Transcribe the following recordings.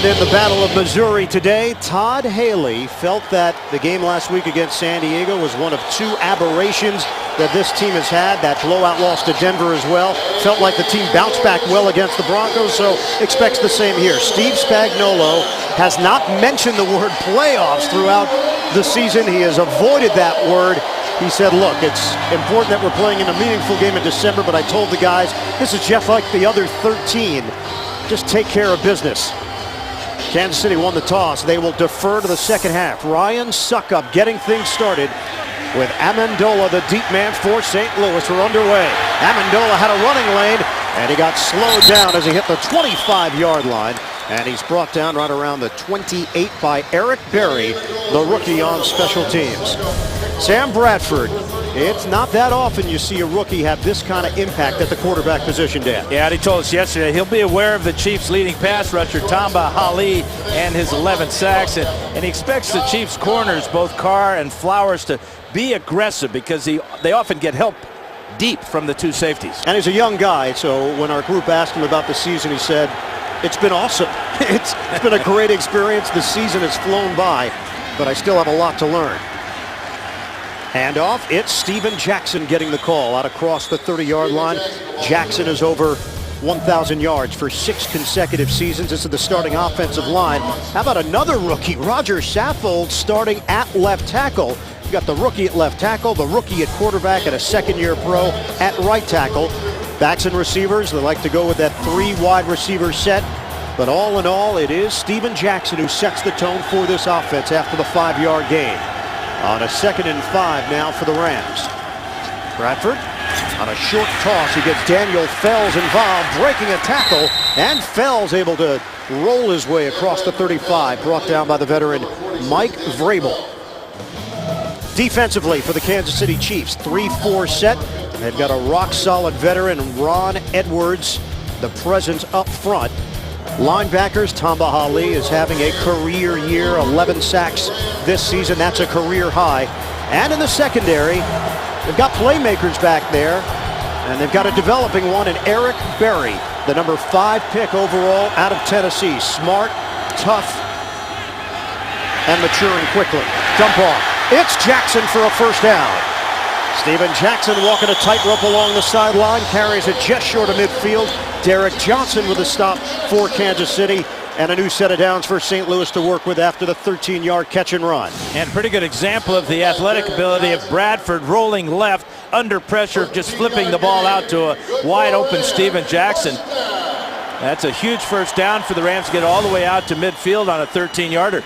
And in the Battle of Missouri today, Todd Haley felt that the game last week against San Diego was one of two aberrations that this team has had. That blowout loss to Denver as well. Felt like the team bounced back well against the Broncos, so expects the same here. Steve Spagnuolo has not mentioned the word playoffs throughout the season. He has avoided that word. He said, look, it's important that we're playing in a meaningful game in December, but I told the guys, this is just like the other 13. Just take care of business. Kansas City won the toss. They will defer to the second half. Ryan Succop getting things started with Amendola, the deep man for St. Louis. We're underway. Amendola had a running lane, and he got slowed down as he hit the 25-yard line. And he's brought down right around the 28 by Eric Berry, the rookie on special teams. Sam Bradford, it's not that often you see a rookie have this kind of impact at the quarterback position, Dan. Yeah, he told us yesterday he'll be aware of the Chiefs' leading pass rusher, Tamba Hali, and his 11 sacks. And he expects the Chiefs' corners, both Carr and Flowers, to be aggressive because they often get help deep from the two safeties. And he's a young guy, so when our group asked him about the season, he said, it's been awesome. It's been a great experience. The season has flown by, but I still have a lot to learn. Handoff, it's Steven Jackson getting the call out across the 30-yard line. Jackson is over 1,000 yards for 6 consecutive seasons. This is the starting offensive line. How about another rookie, Roger Saffold, starting at left tackle. You got the rookie at left tackle, the rookie at quarterback, and a second-year pro at right tackle. Backs and receivers, they like to go with that 3 wide receiver set. But all in all, it is Steven Jackson who sets the tone for this offense after the 5-yard gain. On a 2nd and 5 now for the Rams. Bradford on a short toss. He gets Daniel Fells involved, breaking a tackle, and Fells able to roll his way across the 35, brought down by the veteran Mike Vrabel. Defensively for the Kansas City Chiefs, 3-4 set. They've got a rock-solid veteran, Ron Edwards, the presence up front. Linebackers, Tamba Hali is having a career year, 11 sacks this season. That's a career high. And in the secondary, they've got playmakers back there, and they've got a developing one in Eric Berry, the number 5 pick overall out of Tennessee. Smart, tough, and maturing quickly. Dump off. It's Jackson for a first down. Steven Jackson walking a tightrope along the sideline, carries it just short of midfield. Derek Johnson with a stop for Kansas City, and a new set of downs for St. Louis to work with after the 13-yard catch and run. And pretty good example of the athletic ability of Bradford rolling left under pressure, just flipping the ball out to a wide open Steven Jackson. That's a huge first down for the Rams to get all the way out to midfield on a 13-yarder.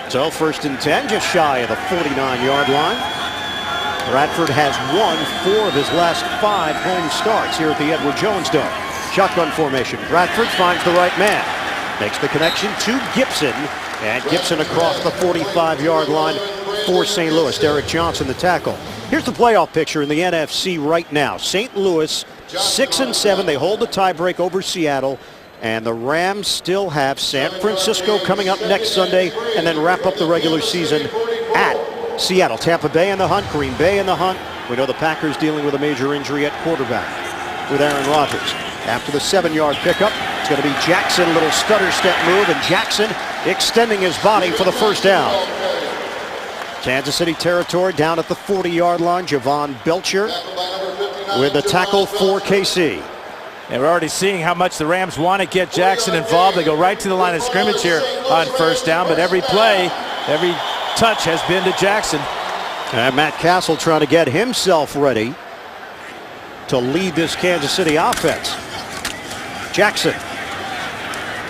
So 1st and 10, just shy of the 49-yard line. Bradford has won 4 of his last 5 home starts here at the Edward Jones Dome. Shotgun formation. Bradford finds the right man. Makes the connection to Gibson. And Gibson across the 45-yard line for St. Louis. Derek Johnson, the tackle. Here's the playoff picture in the NFC right now. St. Louis 6-7. They hold the tiebreak over Seattle. And the Rams still have San Francisco coming up next Sunday, and then wrap up the regular season at Seattle. Tampa Bay in the hunt, Green Bay in the hunt. We know the Packers dealing with a major injury at quarterback with Aaron Rodgers. After the 7-yard pickup, it's going to be Jackson, little stutter step move, and Jackson extending his body for the first down. Kansas City territory down at the 40-yard line. Javon Belcher with the tackle for KC. And we're already seeing how much the Rams want to get Jackson involved. They go right to the line of scrimmage here on first down, but every play, every touch has been to Jackson. And Matt Castle trying to get himself ready to lead this Kansas City offense. Jackson.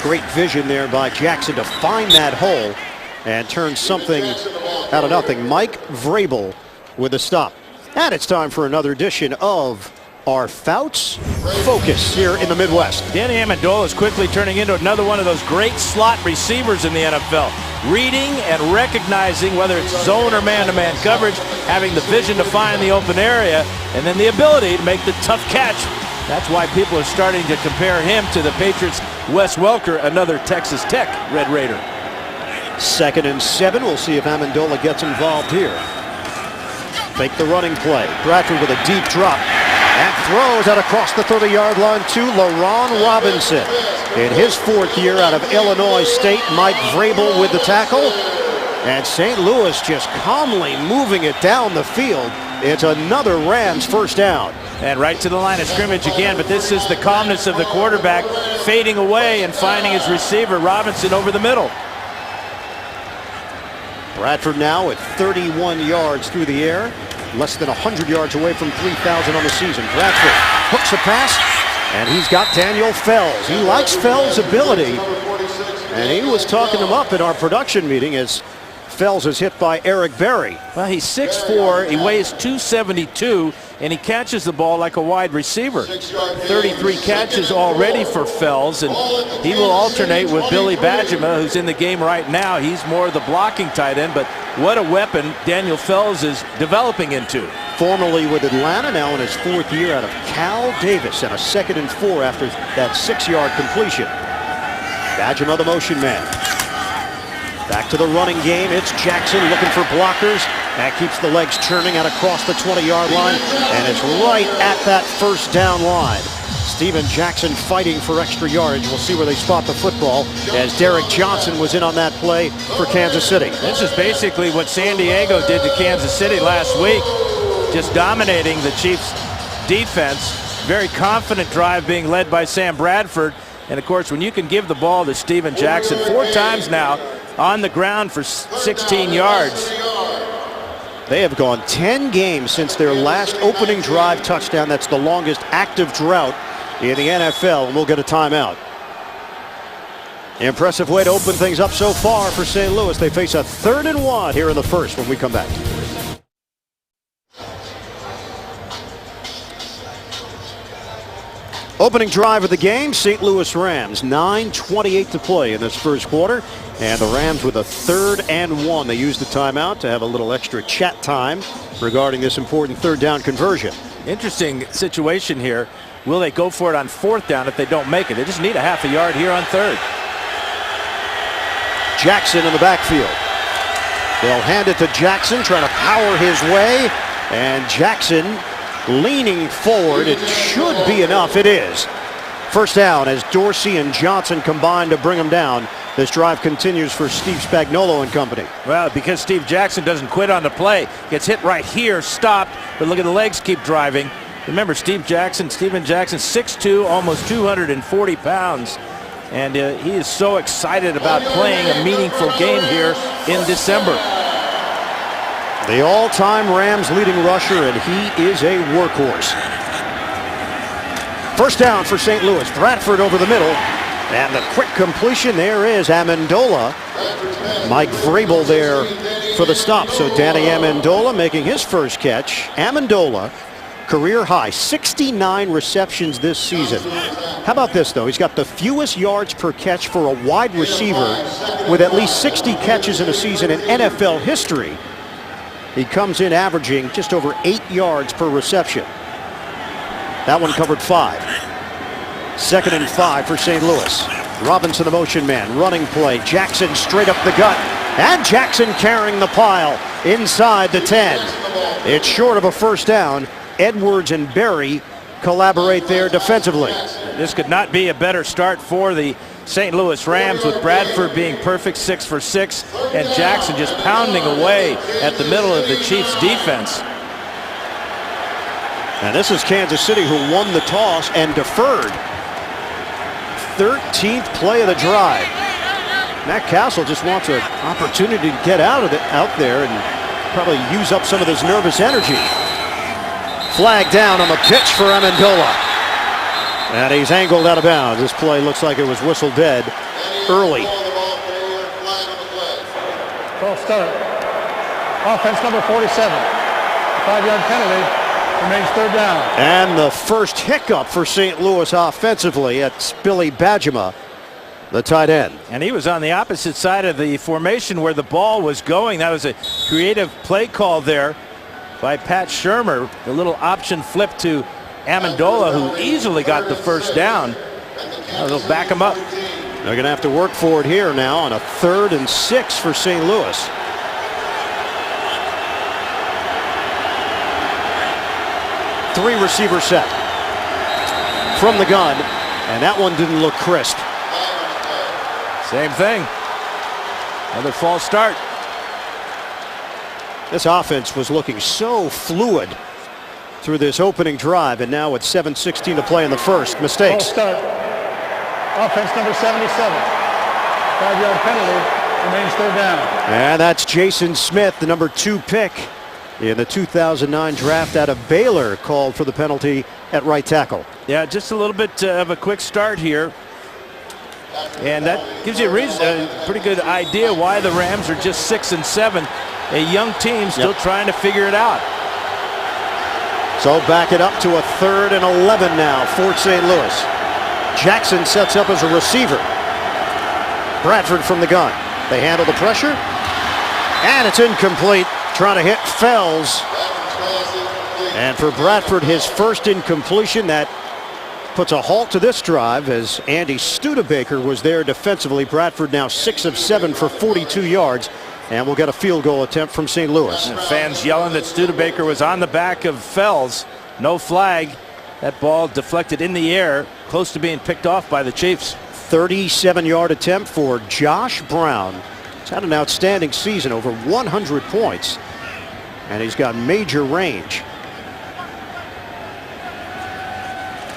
Great vision there by Jackson to find that hole and turn something out of nothing. Mike Vrabel with the stop. And it's time for another edition of our Fouts Focus here in the Midwest. Danny Amendola is quickly turning into another one of those great slot receivers in the NFL. Reading and recognizing whether it's zone or man-to-man coverage, having the vision to find the open area, and then the ability to make the tough catch. That's why people are starting to compare him to the Patriots' Wes Welker, another Texas Tech Red Raider. 2nd and 7. We'll see if Amendola gets involved here. Fake the running play. Bradford with a deep drop. And throws out across the 30-yard line to LaRon Robinson. In his 4th year out of Illinois State, Mike Vrabel with the tackle. And St. Louis just calmly moving it down the field. It's another Rams first down. And right to the line of scrimmage again, but this is the calmness of the quarterback fading away and finding his receiver, Robinson, over the middle. Bradford now at 31 yards through the air. Less than 100 yards away from 3,000 on the season. Bradford hooks a pass, and he's got Daniel Fells. He likes Fells' ability, and he was talking him up in our production meeting as Fells is hit by Eric Berry. Well, he's 6'4", he weighs 272, and he catches the ball like a wide receiver. 33 catches already for Fells, and he will alternate with Billy Badgema, who's in the game right now. He's more the blocking tight end, but what a weapon Daniel Fells is developing into. Formerly with Atlanta, now in his 4th year out of Cal Davis, and a 2nd and 4 after that 6-yard completion. Badgema, the motion man. Back to the running game. It's Jackson looking for blockers. That keeps the legs churning out across the 20-yard line, and it's right at that first down line. Steven Jackson fighting for extra yardage. We'll see where they spot the football as Derek Johnson was in on that play for Kansas City. This is basically what San Diego did to Kansas City last week, just dominating the Chiefs' defense. Very confident drive being led by Sam Bradford. And, of course, when you can give the ball to Steven Jackson 4 times now, on the ground for 16 yards. They have gone 10 games since their last opening drive touchdown. That's the longest active drought in the NFL, and we'll get a timeout. Impressive way to open things up so far for St. Louis. They face a 3rd and 1 here in the first when we come back. Opening drive of the game, St. Louis Rams, 9:28 to play in this first quarter. And the Rams with a 3rd and 1. They used the timeout to have a little extra chat time regarding this important 3rd down conversion. Interesting situation here. Will they go for it on 4th down if they don't make it? They just need a half a yard here on 3rd. Jackson in the backfield. They'll hand it to Jackson, trying to power his way. And Jackson leaning forward. It should be enough. It is. First down as Dorsey and Johnson combine to bring him down. This drive continues for Steve Spagnuolo and company. Well, because Steve Jackson doesn't quit on the play. Gets hit right here, stopped, but look at the legs keep driving. Remember, Steven Jackson, 6'2", almost 240 pounds. And he is so excited about playing a meaningful game here in December. The all-time Rams leading rusher, and he is a workhorse. First down for St. Louis. Bradford over the middle. And the quick completion there is Amendola. Mike Vrabel there for the stop. So Danny Amendola making his first catch. Amendola, career high, 69 receptions this season. How about this, though? He's got the fewest yards per catch for a wide receiver with at least 60 catches in a season in NFL history. He comes in averaging just over 8 yards per reception. That one covered 5. 2nd and 5 for St. Louis. Robinson, the motion man, running play. Jackson straight up the gut. And Jackson carrying the pile inside the 10. It's short of a first down. Edwards and Berry collaborate there defensively. This could not be a better start for the St. Louis Rams, with Bradford being perfect 6 for 6 and Jackson just pounding away at the middle of the Chiefs defense. And this is Kansas City, who won the toss and deferred. 13th play of the drive. Matt Castle just wants an opportunity to get out there and probably use up some of this nervous energy. Flag down on the pitch for Amendola. And he's angled out of bounds. This play looks like it was whistled dead early. False start. Offense number 47. 5-yard penalty. Remains 3rd down. And the first hiccup for St. Louis offensively at Billy Badgema, the tight end. And he was on the opposite side of the formation where the ball was going. That was a creative play call there by Pat Shurmur. The little option flip to Amendola, who easily got the first down. They'll back him up. They're going to have to work for it here now on a 3rd and 6 for St. Louis. Three receiver set from the gun, and that one didn't look crisp. Same thing. Another false start. This offense was looking so fluid through this opening drive, and now with 7:16 to play in the first. Mistakes. False start. Offense number 77. 5-yard penalty. Remains third down. And that's Jason Smith, the number 2 pick in the 2009 draft out of Baylor, called for the penalty at right tackle. Yeah, just a little bit of a quick start here. And that gives you a pretty good idea why the Rams are just 6-7. A young team still trying to figure it out. So back it up to a 3rd and 11 now for St. Louis. Jackson sets up as a receiver. Bradford from the gun. They handle the pressure. And it's incomplete. Trying to hit Fells. And for Bradford, his first incompletion. That puts a halt to this drive as Andy Studebaker was there defensively. Bradford now 6 of 7 for 42 yards. And we'll get a field goal attempt from St. Louis. And fans yelling that Studebaker was on the back of Fells. No flag. That ball deflected in the air, close to being picked off by the Chiefs. 37-yard attempt for Josh Brown. He's had an outstanding season, over 100 points. And he's got major range.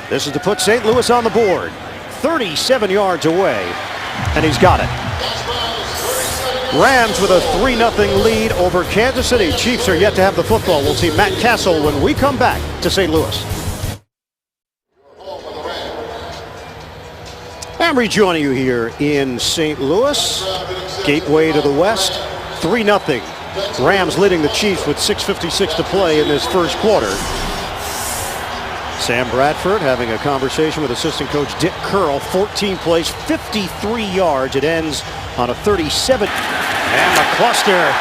This is to put St. Louis on the board. 37 yards away. And he's got it. Rams with a 3-0 lead over Kansas City. Chiefs are yet to have the football. We'll see Matt Castle when we come back to St. Louis. I'm rejoining you here in St. Louis. Gateway to the west. 3-0. Rams leading the Chiefs with 6:56 to play in this first quarter. Sam Bradford having a conversation with assistant coach Dick Curl. 14 plays, 53 yards. It ends on a 37. And McCluster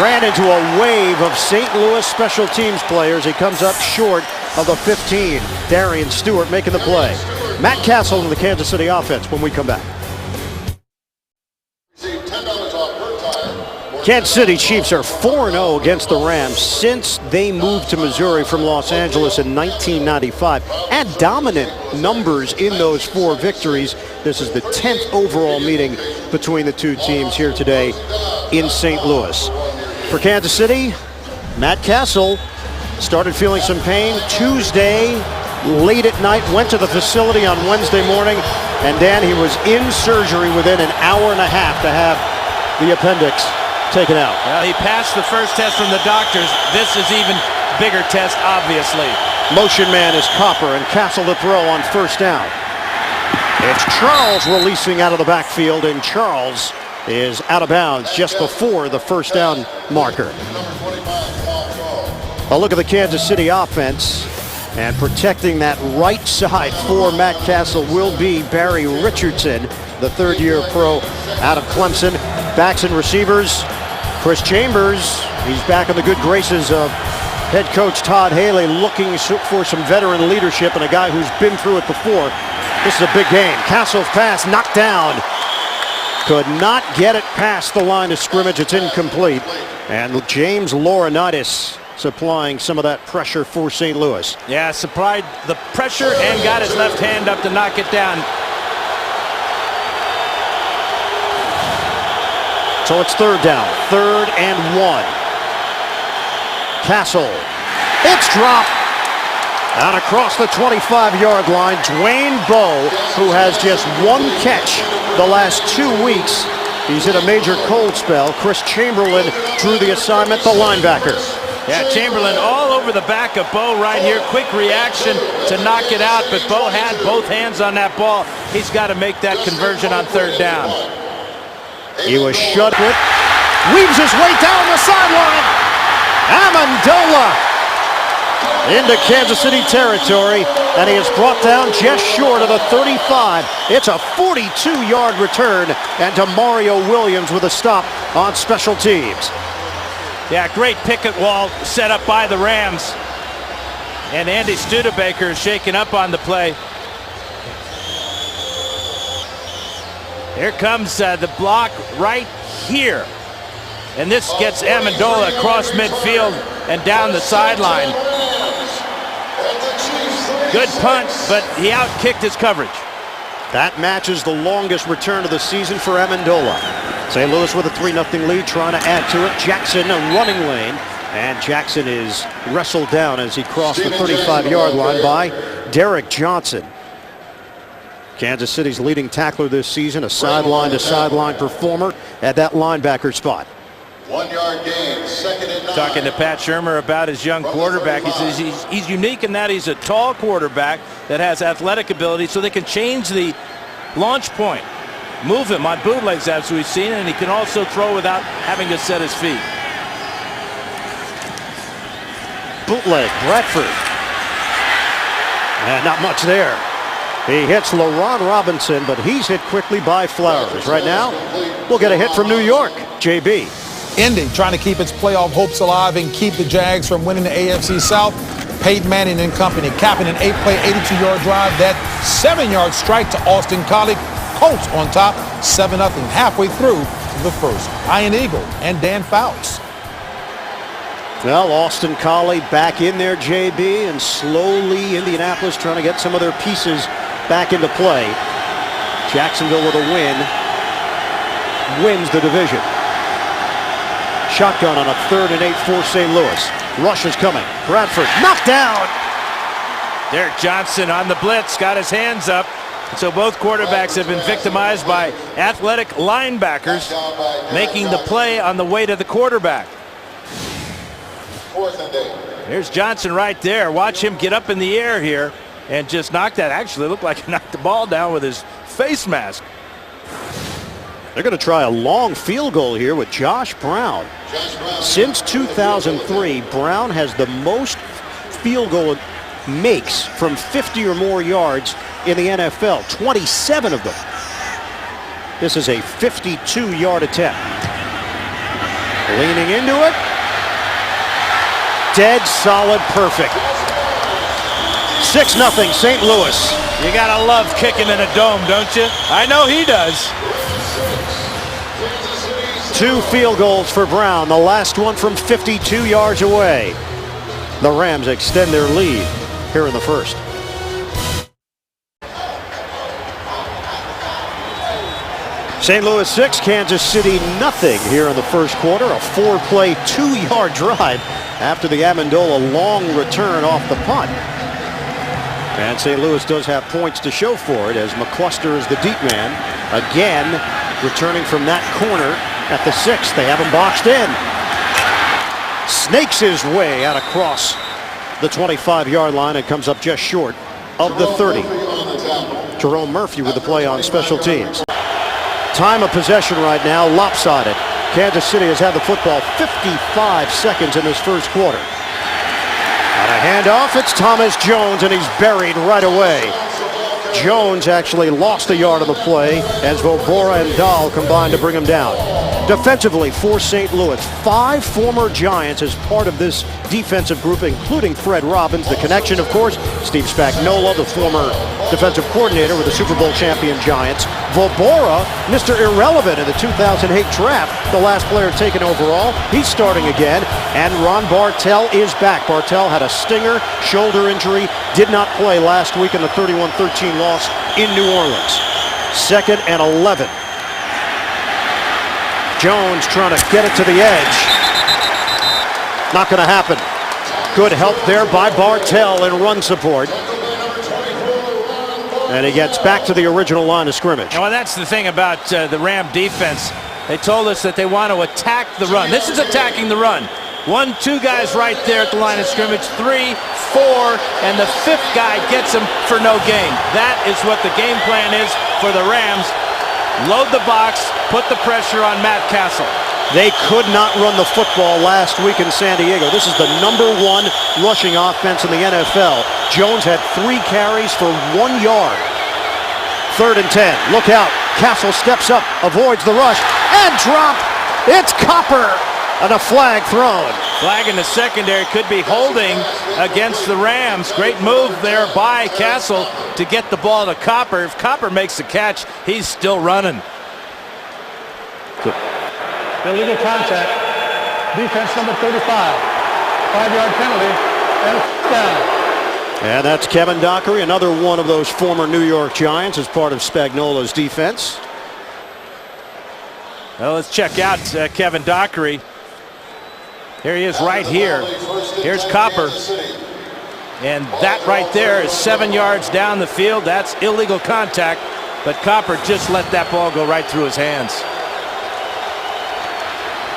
ran into a wave of St. Louis special teams players. He comes up short of the 15. Darian Stewart making the play. Matt Castle in the Kansas City offense when we come back. Kansas City Chiefs are 4-0 against the Rams since they moved to Missouri from Los Angeles in 1995. At dominant numbers in those 4 victories. This is the 10th overall meeting between the two teams here today in St. Louis. For Kansas City, Matt Castle started feeling some pain Tuesday late at night, went to the facility on Wednesday morning, and Dan, he was in surgery within an hour and a half to have the appendix taken out. Well, he passed the first test from the doctors. This is even bigger test, obviously. Motion man is Copper, and Castle to throw on first down. It's Charles releasing out of the backfield, and Charles is out of bounds just before the first down marker. A look at the Kansas City offense, and protecting that right side for Matt Castle will be Barry Richardson, the 3rd-year pro out of Clemson. Backs and receivers, Chris Chambers. He's back in the good graces of head coach Todd Haley, looking for some veteran leadership and a guy who's been through it before. This is a big game. Castle's pass knocked down. Could not get it past the line of scrimmage. It's incomplete. And James Laurinaitis supplying some of that pressure for St. Louis. Yeah, supplied the pressure and got his left hand up to knock it down. So it's 3rd down. 3rd and 1. Castle. It's dropped. Out across the 25-yard line, Dwayne Bowe, who has just 1 catch the last 2 weeks. He's in a major cold spell. Chris Chamberlain drew the assignment, the linebacker. Yeah, Chamberlain all over the back of Bowe right here. Quick reaction to knock it out, but Bowe had both hands on that ball. He's got to make that conversion on 3rd down. He was shut with, weaves his way down the sideline. Amendola into Kansas City territory, and he is brought down just short of the 35. It's a 42-yard return, and Demario Williams with a stop on special teams. Yeah, great picket wall set up by the Rams. And Andy Studebaker is shaken up on the play. Here comes the block right here. And this gets Amendola across midfield and down the sideline. Good punt, but he outkicked his coverage. That matches the longest return of the season for Amendola. St. Louis with a 3-0 lead, trying to add to it. Jackson, a running lane. And Jackson is wrestled down as he crossed the 35-yard line by Derek Johnson. Kansas City's leading tackler this season, a sideline-to-sideline performer at that linebacker spot. 1 yard gain, 2nd and 9. Talking to Pat Shurmur about his young quarterback. He says he's unique in that he's a tall quarterback that has athletic ability, so they can change the launch point, move him on bootlegs as we've seen, and he can also throw without having to set his feet. Bootleg, Bradford. And not much there. He hits LaRon Robinson, but he's hit quickly by Flowers. Right now, we'll get a hit from New York. JB. Indy trying to keep its playoff hopes alive and keep the Jags from winning the AFC South. Peyton Manning and company capping an 8-play, 82-yard drive. That 7-yard strike to Austin Collie. Colts on top, 7-0 halfway through the first. Ian Eagle and Dan Fouts. Well, Austin Collie back in there, JB, and slowly Indianapolis trying to get some of their pieces back into play. Jacksonville with a win, wins the division. Shotgun on a 3rd and 8 for St. Louis. Rush is coming. Bradford knocked down. Derek Johnson on the blitz, got his hands up. So both quarterbacks have been victimized by athletic linebackers making the play on the way to the quarterback. 4th and 8. There's Johnson right there. Watch him get up in the air here and just knock that. Actually, it looked like he knocked the ball down with his face mask. They're going to try a long field goal here with Josh Brown. Since 2003, Brown has the most field goal makes from 50 or more yards in the NFL, 27 of them. This is a 52-yard attempt. Leaning into it. Dead solid, perfect. 6-0 St. Louis. You gotta love kicking in a dome, don't you? I know he does. 2 field goals for Brown, the last one from 52 yards away. The Rams extend their lead here in the first. St. Louis 6, Kansas City nothing here in the first quarter. A 4-play, 2-yard drive after the Amendola long return off the punt. And St. Louis does have points to show for it as McCluster is the deep man. Again, returning from that corner at the 6. They have him boxed in. Snakes his way out across the 25-yard line and comes up just short of the 30. Jerome Murphy with the play on special teams. Time of possession right now, lopsided. Kansas City has had the football 55 seconds in this first quarter. On a handoff, it's Thomas Jones, and he's buried right away. Jones actually lost a yard on the play as Vobora and Dahl combined to bring him down. Defensively for St. Louis, 5 former Giants as part of this defensive group, including Fred Robbins. The connection, of course, Steve Spagnuolo, the former defensive coordinator with the Super Bowl champion Giants. Vobora, Mr. Irrelevant in the 2008 draft, the last player taken overall. He's starting again, and Ron Bartell is back. Bartell had a stinger, shoulder injury, did not play last week in the 31-13 loss in New Orleans. 2nd and 11. Jones trying to get it to the edge. Not going to happen. Good help there by Bartell in run support. And he gets back to the original line of scrimmage. Well, that's the thing about the Ram defense. They told us that they want to attack the run. This is attacking the run. 1, 2 guys right there at the line of scrimmage. 3, 4, and the 5th guy gets him for no gain. That is what the game plan is for the Rams. Load the box, put the pressure on Matt Castle. They could not run the football last week in San Diego. This is the #1 rushing offense in the NFL. Jones had 3 carries for 1 yard. 3rd and 10. Look out. Castle steps up, avoids the rush, and drop. It's Copper. And a flag thrown. Flag in the secondary, could be holding against the Rams. Great move there by Castle to get the ball to Copper. If Copper makes the catch, he's still running. Illegal contact. Defense number 35. 5-yard penalty. And it's down. And that's Kevin Dockery, another one of those former New York Giants as part of Spagnuolo's defense. Well, let's check out Kevin Dockery. Here he is right here. Here's Copper. And that right there is 7 yards down the field. That's illegal contact. But Copper just let that ball go right through his hands.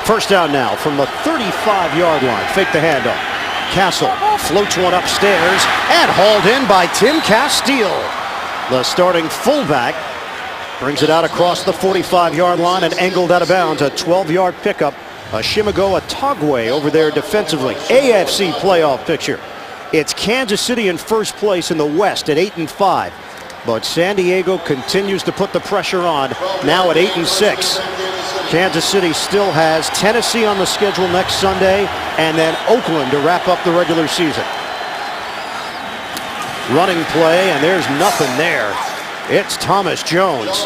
First down now from the 35-yard line. Fake the handoff. Castle floats one upstairs and hauled in by Tim Castile. The starting fullback brings it out across the 45-yard line and angled out of bounds. A 12-yard pickup. Shimago Atogwe over there defensively. AFC playoff picture. It's Kansas City in first place in the West at 8-5. But San Diego continues to put the pressure on, now at 8-6. Kansas City still has Tennessee on the schedule next Sunday and then Oakland to wrap up the regular season. Running play, and there's nothing there. It's Thomas Jones.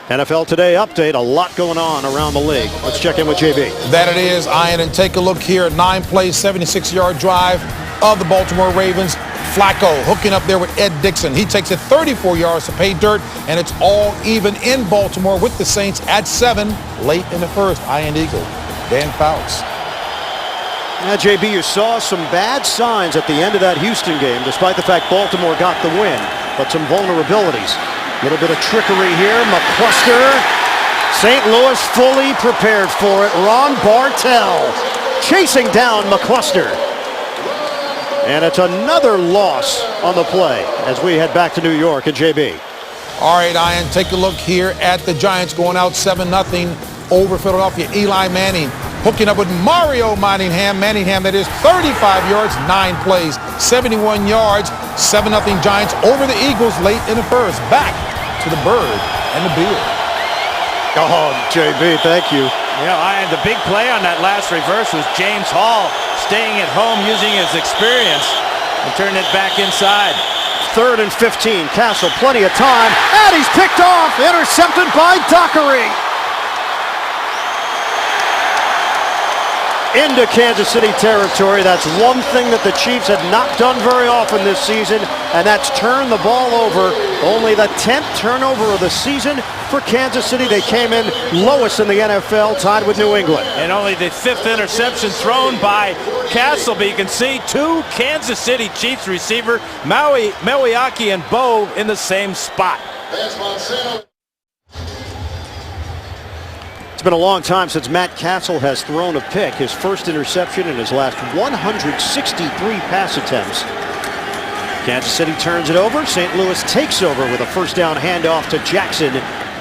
NFL Today update, a lot going on around the league. Let's check in with JB. That it is, Ian, and take a look here. 9-play, 76-yard drive of the Baltimore Ravens. Flacco hooking up there with Ed Dixon. He takes it 34 yards to pay dirt, and it's all even in Baltimore with the Saints at 7 late in the first. Ian Eagle, Dan Fouts. Now, JB, you saw some bad signs at the end of that Houston game, despite the fact Baltimore got the win, but some vulnerabilities. A little bit of trickery here. McCluster. St. Louis fully prepared for it. Ron Bartell chasing down McCluster. And it's another loss on the play as we head back to New York and JB. All right, Ian, take a look here at the Giants going out 7-0 over Philadelphia. Eli Manning hooking up with Mario Manningham. Manningham, that is 35 yards, 9 plays, 71 yards. 7-0 Giants over the Eagles late in the first. Back to the bird and the beard. Oh, JB, thank you. You know, the big play on that last reverse was James Hall staying at home using his experience and turning it back inside. 3rd and 15. Castle, plenty of time, and he's picked off. Intercepted by Dockery. Into Kansas City territory. That's one thing that the Chiefs have not done very often this season, and that's turn the ball over. Only the 10th turnover of the season for Kansas City. They came in lowest in the NFL, tied with New England. And only the 5th interception thrown by Castle. But you can see two Kansas City Chiefs receiver, Mawiaki and Bo, in the same spot. It's been a long time since Matt Castle has thrown a pick. His first interception in his last 163 pass attempts. Kansas City turns it over. St. Louis takes over with a first down handoff to Jackson.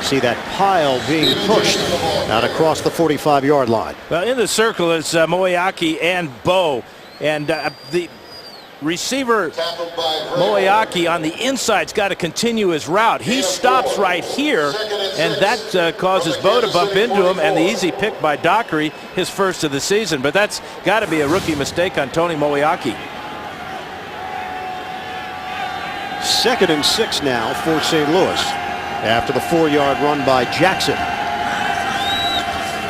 See that pile being pushed out across the 45-yard line. Well, in the circle is Moeaki and Bo. And the receiver, Moeaki, on the inside's got to continue his route. He stops right here, and that causes Bo to bump into him, and the easy pick by Dockery, his first of the season. But that's got to be a rookie mistake on Tony Moeaki. 2nd and 6 now for St. Louis after the 4-yard run by Jackson.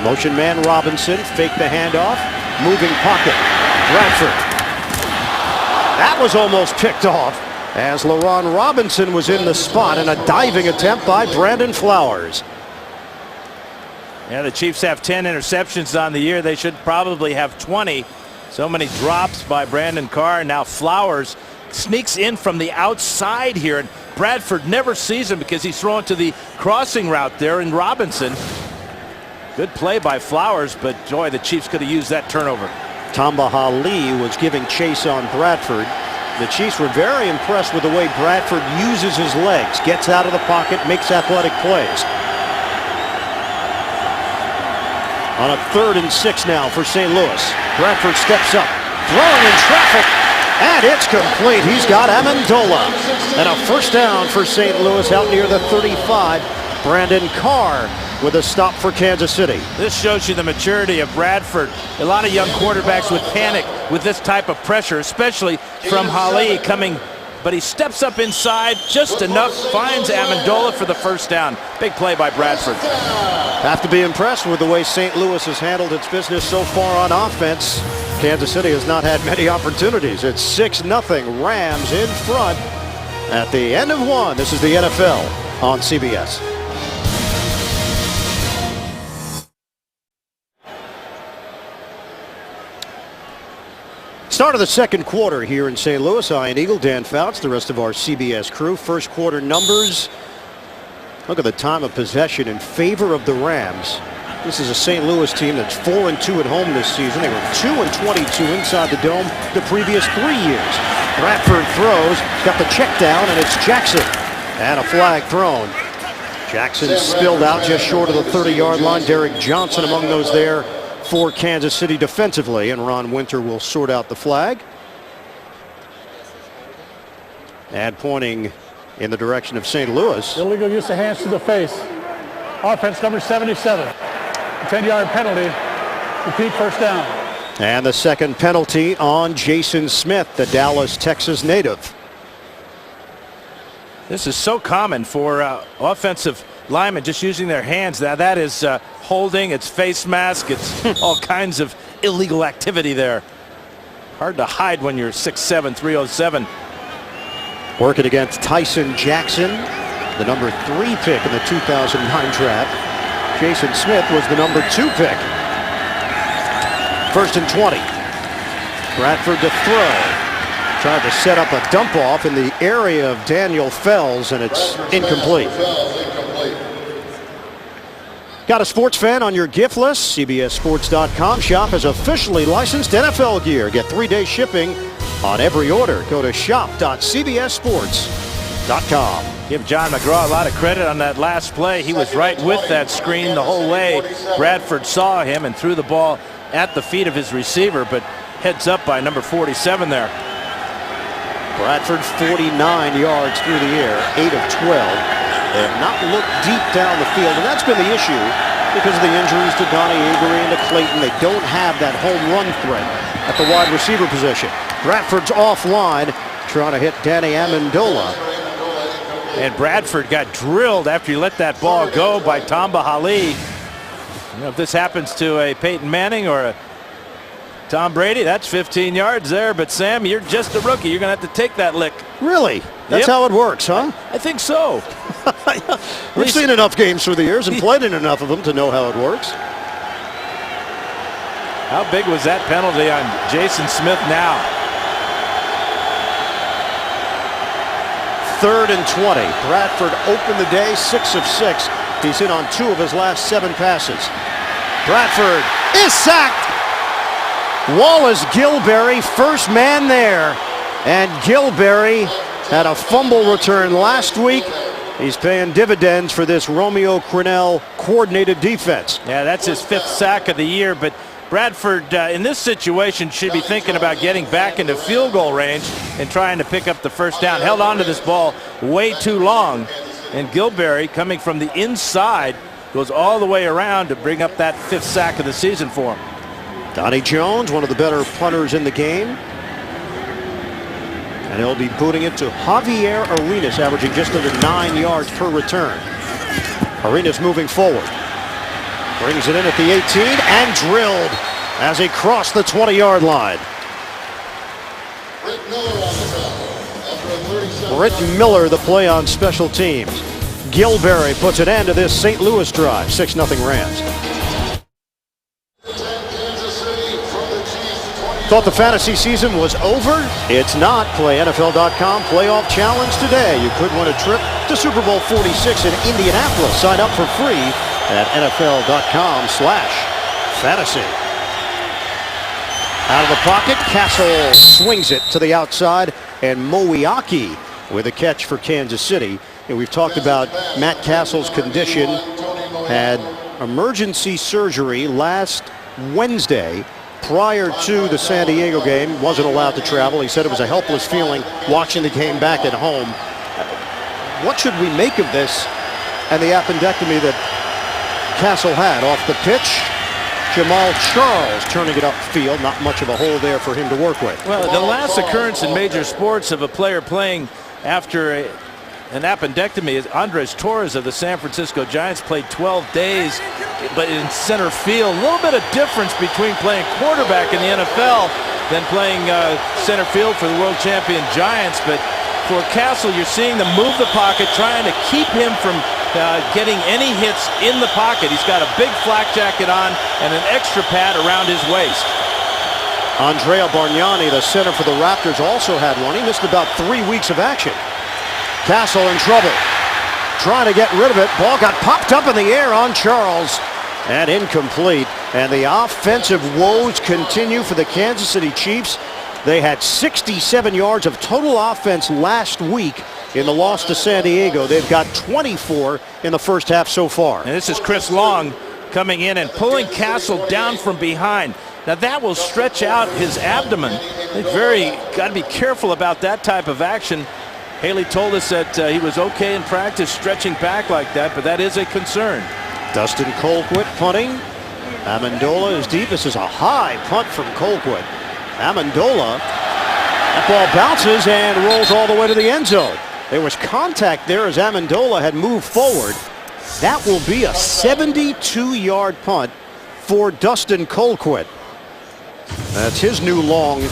Motion man Robinson, fake the handoff, moving pocket. Bradford. That was almost picked off as LaRon Robinson was in the spot, and a diving attempt by Brandon Flowers. Yeah, the Chiefs have 10 interceptions on the year. They should probably have 20. So many drops by Brandon Carr. Now Flowers sneaks in from the outside here, and Bradford never sees him because he's throwing to the crossing route there in Robinson. Good play by Flowers, but joy, the Chiefs could have used that turnover. Tamba Hali was giving chase on Bradford. The Chiefs were very impressed with the way Bradford uses his legs, gets out of the pocket, makes athletic plays. On a 3rd and 6 now for St. Louis. Bradford steps up, throwing in traffic, and it's complete. He's got Amendola. And a first down for St. Louis out near the 35. Brandon Carr with a stop for Kansas City. This shows you the maturity of Bradford. A lot of young quarterbacks would panic with this type of pressure, especially from Hali coming but he steps up inside just enough, finds Amendola for the first down. Big play by Bradford. Have to be impressed with the way St. Louis has handled its business so far on offense. Kansas City has not had many opportunities. It's 6-0 Rams in front at the end of one. This is the NFL on CBS. Start of the second quarter here in St. Louis. Ian Eagle, Dan Fouts, the rest of our CBS crew. First quarter numbers. Look at the time of possession in favor of the Rams. This is a St. Louis team that's 4-2 at home this season. They were 2-22 inside the dome the previous 3 years. Bradford throws, got the check down, and it's Jackson. And a flag thrown. Jackson spilled out just short of the 30-yard line. Derek Johnson among those there for Kansas City defensively, and Ron Winter will sort out the flag. And pointing in the direction of St. Louis. Illegal use of hands to the face. Offense number 77. 10-yard penalty. Repeat first down. And the second penalty on Jason Smith, the Dallas, Texas native. This is so common for offensive linemen just using their hands. Now that is holding, it's face mask, it's all kinds of illegal activity there. Hard to hide when you're 6'7", 307. Working against Tyson Jackson, the number 3 pick in the 2009 draft. Jason Smith was the number 2 pick. First and 20. Bradford to throw. Tried to set up a dump off in the area of Daniel Fells, and it's incomplete. Got a sports fan on your gift list? CBSSports.com. Shop has officially licensed NFL gear. Get 3-day shipping on every order. Go to shop.cbssports.com. Give John McGraw a lot of credit on that last play. He was right with that screen the whole way. Bradford saw him and threw the ball at the feet of his receiver, but heads up by number 47 there. Bradford 49 yards through the air, 8 of 12. They have not looked deep down the field, and that's been the issue because of the injuries to Donnie Avery and to Clayton. They don't have that home run threat at the wide receiver position. Bradford's offline, trying to hit Danny Amendola. And Bradford got drilled after he let that ball go by Tamba Hali. You know, if this happens to a Peyton Manning or a Tom Brady, that's 15 yards there. But Sam, you're just a rookie. You're going to have to take that lick. Really? That's how it works, huh? I think so. We've seen enough games through the years and played in enough of them to know how it works. How big was that penalty on Jason Smith now? 3rd and 20. Bradford opened the day 6 of 6. He's hit on 2 of his last 7 passes. Bradford is sacked. Wallace Gilberry, first man there. And Gilberry had a fumble return last week. He's paying dividends for this Romeo Crennel coordinated defense. Yeah, that's his 5th sack of the year, but Bradford in this situation should be thinking about getting back into field goal range and trying to pick up the first down. Held on to this ball way too long, and Gilberry, coming from the inside, goes all the way around to bring up that 5th sack of the season for him. Donnie Jones, one of the better punters in the game. And he'll be booting it to Javier Arenas, averaging just under 9 yards per return. Arenas moving forward. Brings it in at the 18 and drilled as he crossed the 20-yard line. Britt Miller, the play on special teams. Gilberry puts an end to this St. Louis drive. 6-0 Rams. Thought the fantasy season was over? It's not. Play NFL.com playoff challenge today. You could win a trip to Super Bowl 46 in Indianapolis. Sign up for free at NFL.com/fantasy. Out of the pocket, Castle swings it to the outside, and Moeaki with a catch for Kansas City. And we've talked about Matt Castle's condition. Had emergency surgery last Wednesday prior to the San Diego game. Wasn't allowed to travel. He said it was a helpless feeling watching the game back at home. What should we make of this and the appendectomy that Castle had? Off the pitch, Jamal Charles turning it upfield. Not much of a hole there for him to work with. Well, the last occurrence in major sports of a player playing after an appendectomy is Andres Torres of the San Francisco Giants. Played 12 days, but in center field. A little bit of difference between playing quarterback in the NFL than playing center field for the world champion Giants. But for Castle, you're seeing them move the pocket, trying to keep him from getting any hits in the pocket. He's got a big flak jacket on and an extra pad around his waist. Andrea Bargnani, the center for the Raptors, also had one. He missed about 3 weeks of action. Castle in trouble, trying to get rid of it. Ball got popped up in the air on Charles and incomplete. And the offensive woes continue for the Kansas City Chiefs. They had 67 yards of total offense last week in the loss to San Diego. They've got 24 in the first half so far. And this is Chris Long coming in and pulling Castle down from behind. Now that will stretch out his abdomen. They got to be careful about that type of action. Haley told us that he was okay in practice stretching back like that, but that is a concern. Dustin Colquitt punting. Amendola is deep. This is a high punt from Colquitt. Amendola, that ball bounces and rolls all the way to the end zone. There was contact there as Amendola had moved forward. That will be a 72-yard punt for Dustin Colquitt. That's his new long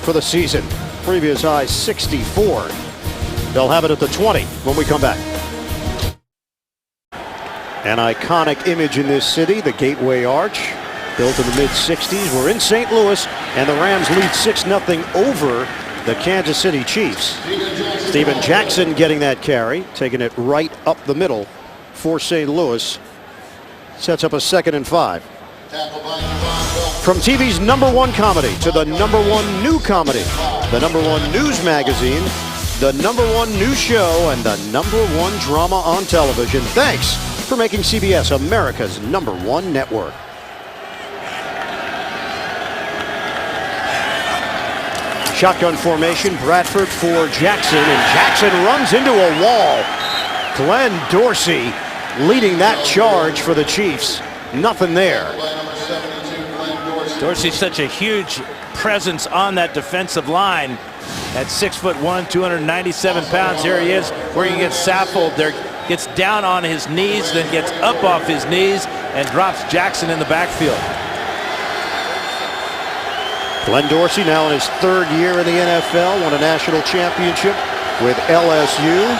for the season. Previous high 64. They'll have it at the 20 when we come back. An iconic image in this city, the Gateway Arch, built in the mid-60s. We're in St. Louis, and the Rams lead 6-0 over the Kansas City Chiefs. Steven Jackson getting that carry, taking it right up the middle for St. Louis. Sets up a 2nd and 5. From TV's #1 comedy to the #1 new comedy, the #1 news magazine, the #1 news show, and the #1 drama on television. Thanks for making CBS America's #1 network. Shotgun formation, Bradford for Jackson, and Jackson runs into a wall. Glenn Dorsey leading that charge for the Chiefs. Nothing there. Dorsey's such a huge presence on that defensive line. At 6'1", 297 pounds, here he is, where he gets Saffold there, gets down on his knees, then gets up off his knees and drops Jackson in the backfield. Glenn Dorsey now in his 3rd year in the NFL, won a national championship with LSU.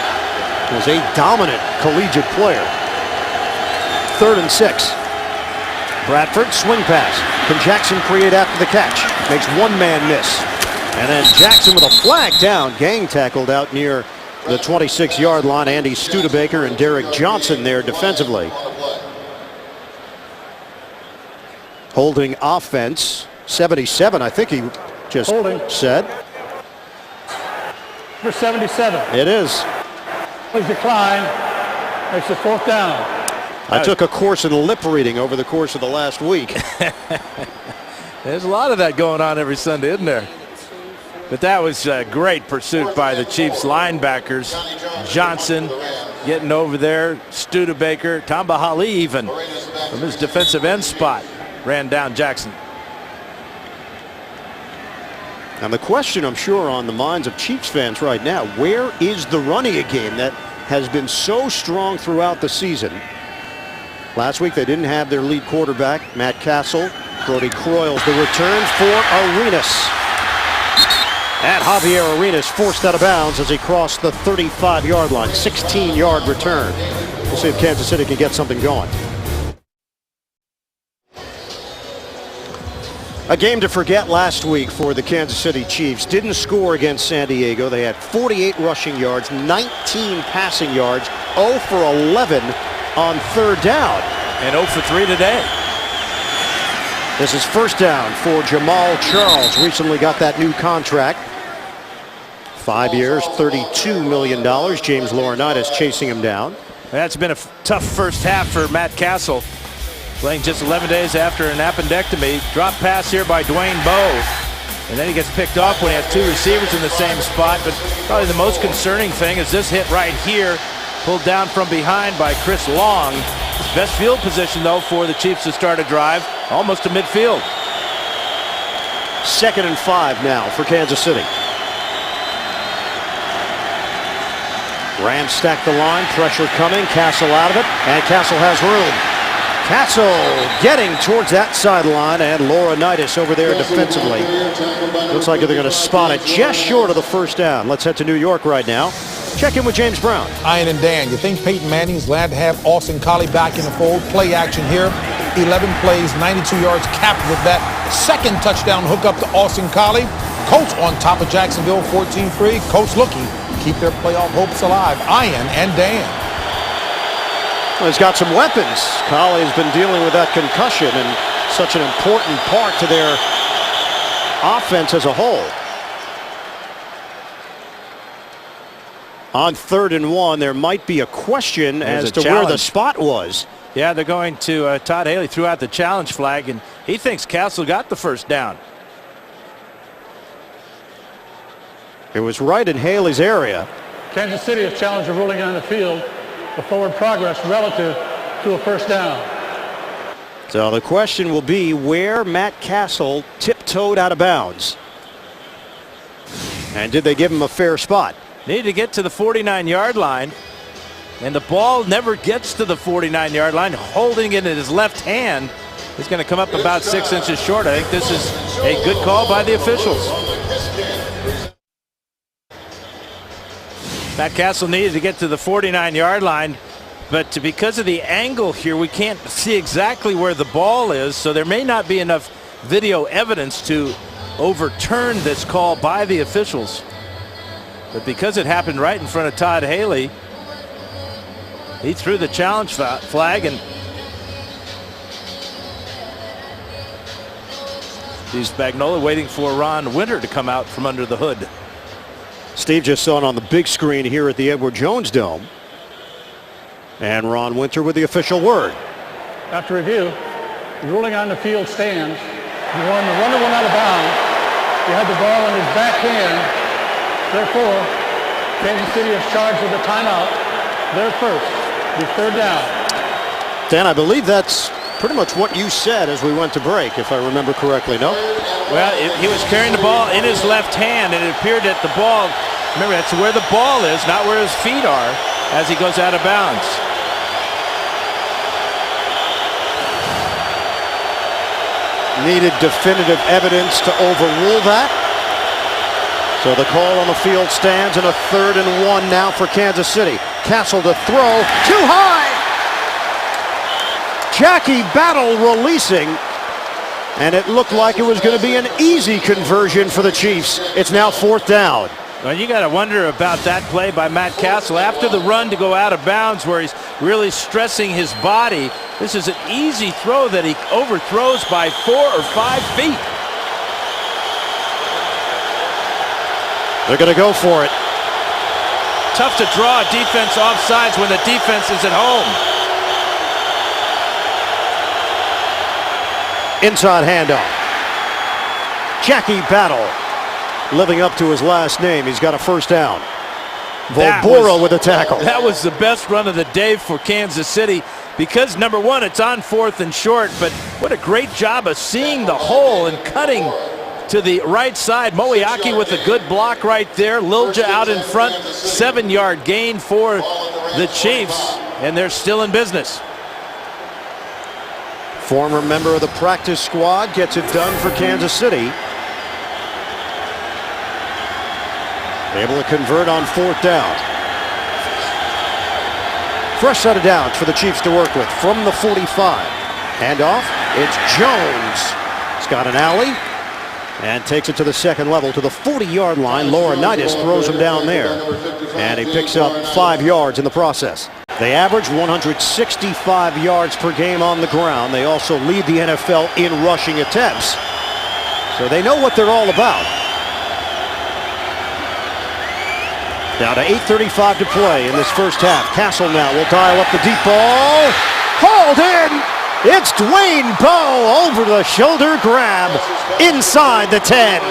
Was a dominant collegiate player. 3rd and 6. Bradford, swing pass. Can Jackson create after the catch? Makes one man miss. And then Jackson with a flag down. Gang tackled out near the 26-yard line. Andy Studebaker and Derek Johnson there defensively. Holding offense. 77, I think he just said. Number 77. It is. Please decline. Makes it 4th down. I took a course in lip reading over the course of the last week. There's a lot of that going on every Sunday, isn't there? But that was a great pursuit by the Chiefs linebackers. Johnson getting over there. Studebaker, Tamba Hali even from his defensive end spot ran down Jackson. And the question, I'm sure, on the minds of Chiefs fans right now, where is the running game that has been so strong throughout the season? Last week they didn't have their lead quarterback, Matt Castle. Brody Croyles, the return for Arenas. And Javier Arenas forced out of bounds as he crossed the 35-yard line. 16-yard return. We'll see if Kansas City can get something going. A game to forget last week for the Kansas City Chiefs. Didn't score against San Diego. They had 48 rushing yards, 19 passing yards, 0 for 11 on 3rd down. And 0 for 3 today. This is 1st down for Jamal Charles. Recently got that new contract. 5 years, $32 million. James Laurinaitis chasing him down. That's been a tough first half for Matt Castle. Playing just 11 days after an appendectomy. Drop pass here by Dwayne Bowe. And then he gets picked off when he has 2 receivers in the same spot. But probably the most concerning thing is this hit right here. Pulled down from behind by Chris Long. Best field position, though, for the Chiefs to start a drive, almost to midfield. 2nd and 5 now for Kansas City. Rams stack the line, pressure coming, Castle out of it, and Castle has room. Castle getting towards that sideline, and Laurinaitis over there defensively. Looks like they're going to spot it just short of the first down. Let's head to New York right now. Check in with James Brown. Ian and Dan, you think Peyton Manning's glad to have Austin Collie back in the fold? Play action here. 11 plays, 92 yards capped with that second touchdown hookup to Austin Collie. Colts on top of Jacksonville, 14-3. Colts looking to keep their playoff hopes alive. Ian and Dan. Well, he's got some weapons. Colley's been dealing with that concussion and such an important part to their offense as a whole. On 3rd and 1, there might be a question as to where the spot was. Yeah, they're going to Todd Haley threw out the challenge flag, and he thinks Castle got the first down. It was right in Haley's area. Kansas City has challenged a ruling on the field for forward progress relative to a first down. So the question will be where Matt Castle tiptoed out of bounds. And did they give him a fair spot? Needed to get to the 49-yard line, and the ball never gets to the 49-yard line. Holding it in his left hand is going to come up about 6 inches short. I think this is a good call by the officials. Matt Castle needed to get to the 49-yard line, but because of the angle here, we can't see exactly where the ball is, so there may not be enough video evidence to overturn this call by the officials. But because it happened right in front of Todd Haley, he threw the challenge flag, and Steve Spagnuolo waiting for Ron Winter to come out from under the hood. Steve just saw it on the big screen here at the Edward Jones Dome. And Ron Winter with the official word. After review, the ruling on the field stands. The runner went out of bounds. He had the ball in his back hand. Therefore, Kansas City is charged with a timeout. They're first. The 3rd down. Dan, I believe that's pretty much what you said as we went to break, if I remember correctly, no? Well, he was carrying the ball in his left hand, and it appeared that the ball, remember, that's where the ball is, not where his feet are, as he goes out of bounds. Needed definitive evidence to overrule that. So the call on the field stands, and a 3rd and 1 now for Kansas City. Castle to throw, too high! Jackie Battle releasing, and it looked like it was going to be an easy conversion for the Chiefs. It's now 4th down. Well, you got to wonder about that play by Matt Castle. After the run to go out of bounds where he's really stressing his body, this is an easy throw that he overthrows by 4 or 5 feet. They're going to go for it. Tough to draw a defense off sides when the defense is at home. Inside handoff. Jackie Battle living up to his last name. He's got a first down. Volbora with a tackle. That was the best run of the day for Kansas City because, number one, it's on 4th and short, but what a great job of seeing the hole and cutting to the right side. Moeaki with a good block right there. Lilja out in front. 7-yard gain for the Chiefs, and they're still in business. Former member of the practice squad gets it done for Kansas City. Able to convert on 4th down. Fresh set of downs for the Chiefs to work with from the 45. Handoff. It's Jones. He's got an alley and takes it to the 2nd level to the 40-yard line. Laurinaitis throws him down there, and he picks up 5 yards in the process. They average 165 yards per game on the ground. They also lead the NFL in rushing attempts. So they know what they're all about. Down to 8:35 to play in this first half. Castle now will dial up the deep ball. Hauled in. It's Dwayne Bowe over the shoulder grab inside the 10.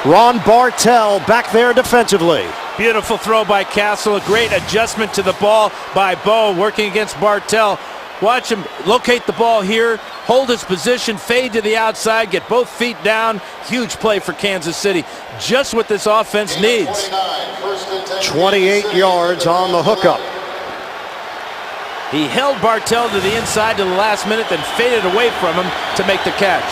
Ron Bartell back there defensively. Beautiful throw by Castle. A great adjustment to the ball by Bo, working against Bartell. Watch him locate the ball here, hold his position, fade to the outside, get both feet down. Huge play for Kansas City. Just what this offense needs. 28 yards on the hookup. He held Bartell to the inside to the last minute, then faded away from him to make the catch.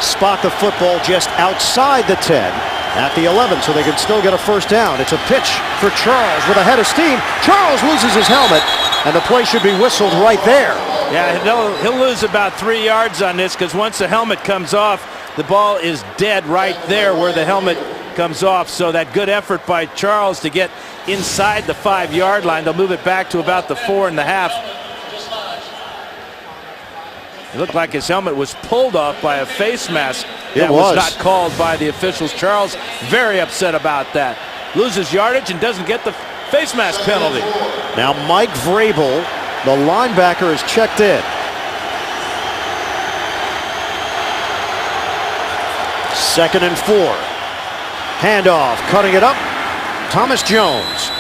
Spot the football just outside the 10 at the 11, so they can still get a first down. It's a pitch for Charles with a head of steam. Charles loses his helmet, and the play should be whistled right there. Yeah, he'll lose about 3 yards on this, because once the helmet comes off, the ball is dead right there where the helmet comes off. So that good effort by Charles to get inside the 5-yard line. They'll move it back to about the 4.5. It looked like his helmet was pulled off by a face mask. That was not called by the officials. Charles very upset about that. Loses yardage and doesn't get the face mask penalty. Now Mike Vrabel, the linebacker, is checked in. Second and 4. Handoff, cutting it up. Thomas Jones.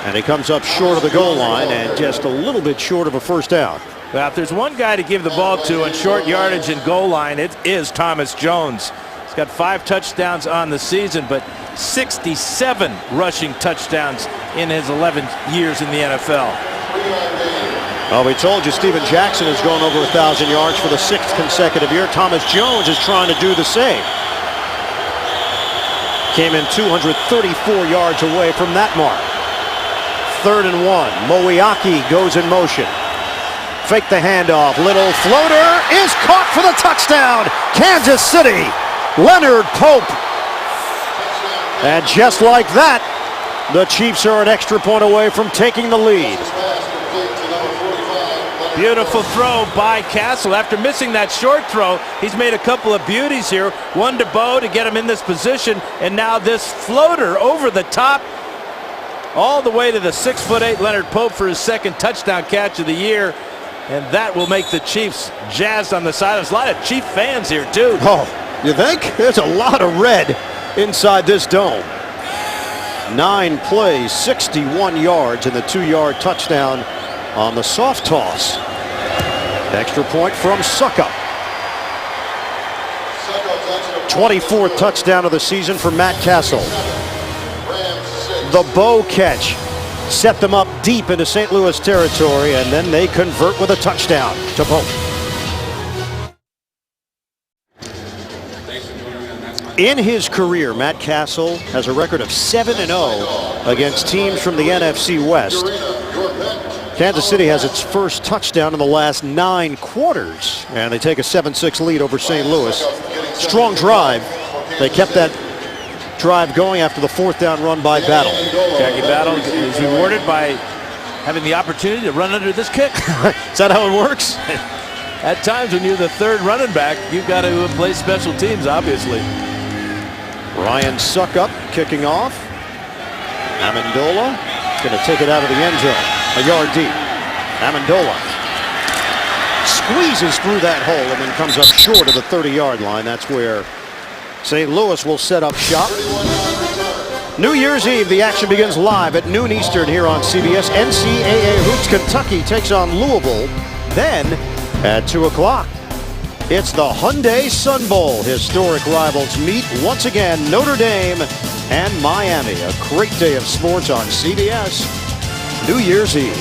And he comes up short of the goal line and just a little bit short of a first down. Well, if there's one guy to give the ball to on short yardage and goal line, it is Thomas Jones. He's got 5 touchdowns on the season, but 67 rushing touchdowns in his 11 years in the NFL. Well, we told you Steven Jackson has gone over 1,000 yards for the 6th consecutive year. Thomas Jones is trying to do the same. Came in 234 yards away from that mark. 3rd and 1. Moiaki goes in motion. Fake the handoff. Little floater is caught for the touchdown. Kansas City. Leonard Pope. And just like that, the Chiefs are an extra point away from taking the lead. Beautiful throw by Castle. After missing that short throw, he's made a couple of beauties here. One to Bo to get him in this position, and now this floater over the top all the way to the 6'8" Leonard Pope for his 2nd touchdown catch of the year. And that will make the Chiefs jazzed on the sidelines. A lot of Chief fans here, too. Oh, you think? There's a lot of red inside this dome. 9 plays, 61 yards, and the 2-yard touchdown on the soft toss. Extra point from Suckup. 24th touchdown of the season for Matt Castle. The Bo catch set them up deep into St. Louis territory, and then they convert with a touchdown to Pope. In his career, Matt Castle has a record of 7-0 against teams from the NFC West. Kansas City has its first touchdown in the last 9 quarters, and they take a 7-6 lead over St. Louis. Strong drive. They kept that drive going after the 4th down run by Battle. Jackie Battle is rewarded by having the opportunity to run under this kick. Is that how it works? At times when you're the 3rd running back, you've got to play special teams, obviously. Ryan Suckup kicking off. Amendola going to take it out of the end zone. A yard deep. Amendola squeezes through that hole and then comes up short of the 30-yard line. That's where St. Louis will set up shop. New Year's Eve, the action begins live at noon Eastern here on CBS. NCAA Hoops Kentucky takes on Louisville. Then at 2 o'clock, it's the Hyundai Sun Bowl. Historic rivals meet once again, Notre Dame and Miami. A great day of sports on CBS. New Year's Eve.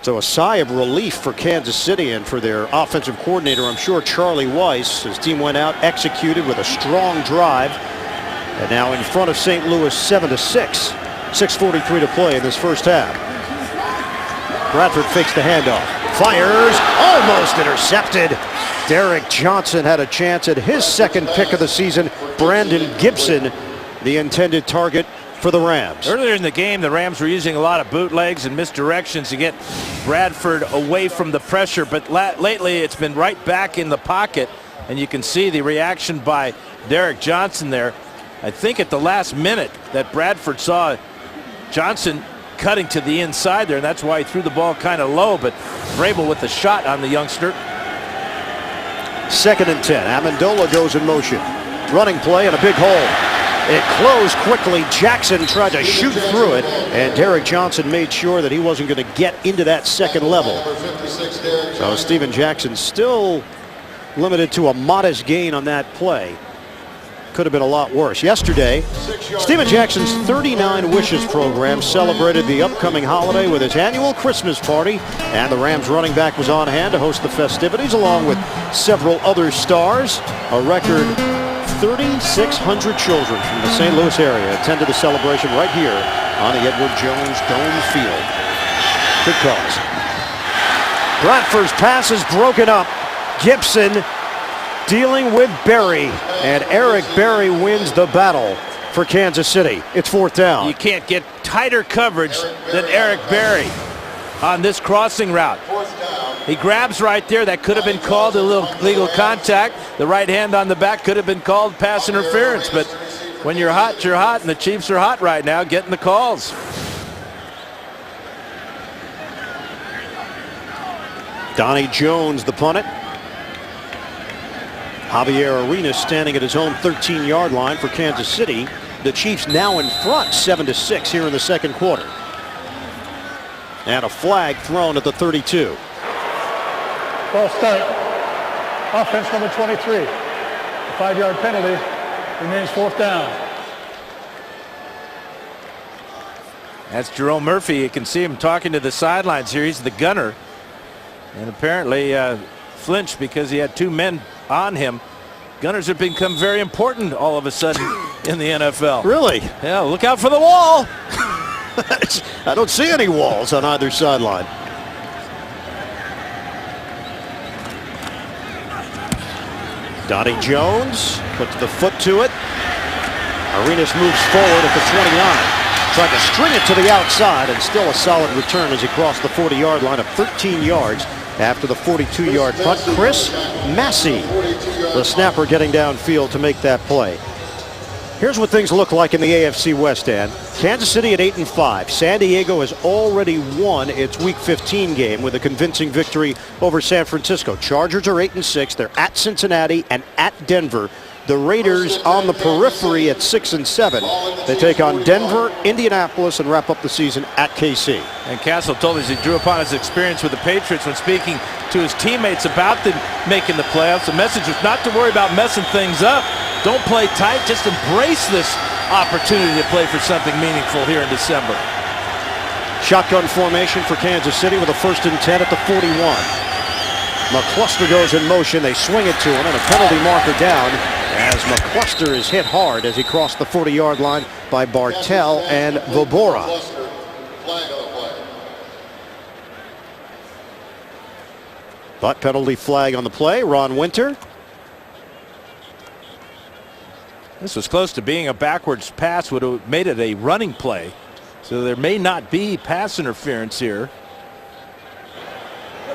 So a sigh of relief for Kansas City and for their offensive coordinator, I'm sure, Charlie Weiss. His team went out, executed with a strong drive, and now in front of St. Louis 7-6. 6:43 to play in this first half. Bradford fakes the handoff. Fires. Almost intercepted. Derek Johnson had a chance at his 2nd pick of the season. Brandon Gibson, the intended target for the Rams. Earlier in the game, the Rams were using a lot of bootlegs and misdirections to get Bradford away from the pressure, but lately it's been right back in the pocket, and you can see the reaction by Derek Johnson there. I think at the last minute that Bradford saw Johnson cutting to the inside there, and that's why he threw the ball kind of low, but Vrabel with the shot on the youngster. 2nd and 10. Amendola goes in motion. Running play and a big hole. It closed quickly. Jackson tried to shoot through it, and Derek Johnson made sure that he wasn't going to get into that second level. So Steven Jackson still limited to a modest gain on that play. Could have been a lot worse. Yesterday, Steven Jackson's 39 Wishes program celebrated the upcoming holiday with his annual Christmas party, and the Rams running back was on hand to host the festivities along with several other stars. A record 3,600 children from the St. Louis area attended the celebration right here on the Edward Jones Dome Field. Good cause. Bradford's pass is broken up. Gibson dealing with Berry, and Eric Berry wins the battle for Kansas City. It's 4th down. You can't get tighter coverage than Eric Berry on this crossing route. He grabs right there. That could have been called illegal contact. The right hand on the back could have been called pass interference. But when you're hot, you're hot, and the Chiefs are hot right now getting the calls. Donnie Jones, the punter. Javier Arenas standing at his own 13-yard line for Kansas City. The Chiefs now in front 7-6 here in the second quarter. And a flag thrown at the 32. False start. Offense number 23. A 5-yard penalty. Remains 4th down. That's Jerome Murphy. You can see him talking to the sidelines here. He's the gunner. And apparently flinched because he had 2 men on him. Gunners have become very important all of a sudden in the NFL. Really? Yeah, look out for the wall. I don't see any walls on either sideline. Donnie Jones puts the foot to it. Arenas moves forward at the 29. Tried to string it to the outside, and still a solid return as he crossed the 40-yard line of 13 yards after the 42-yard punt. Chris Massey, the snapper, getting downfield to make that play. Here's what things look like in the AFC West end. Kansas City at 8-5. San Diego has already won its Week 15 game with a convincing victory over San Francisco. Chargers are 8-6. They're at Cincinnati and at Denver. The Raiders on the periphery at 6-7. They take on Denver, Indianapolis, and wrap up the season at KC. And Castle told us he drew upon his experience with the Patriots when speaking to his teammates about them making the playoffs. The message was not to worry about messing things up. Don't play tight. Just embrace this opportunity to play for something meaningful here in December. Shotgun formation for Kansas City with a 1st and 10 at the 41. McCluster goes in motion. They swing it to him, and a penalty marker down as McCluster is hit hard as he crossed the 40-yard line by Bartell and Vobora. But penalty flag on the play. Ron Winter. This was close to being a backwards pass. Would have made it a running play. So there may not be pass interference here.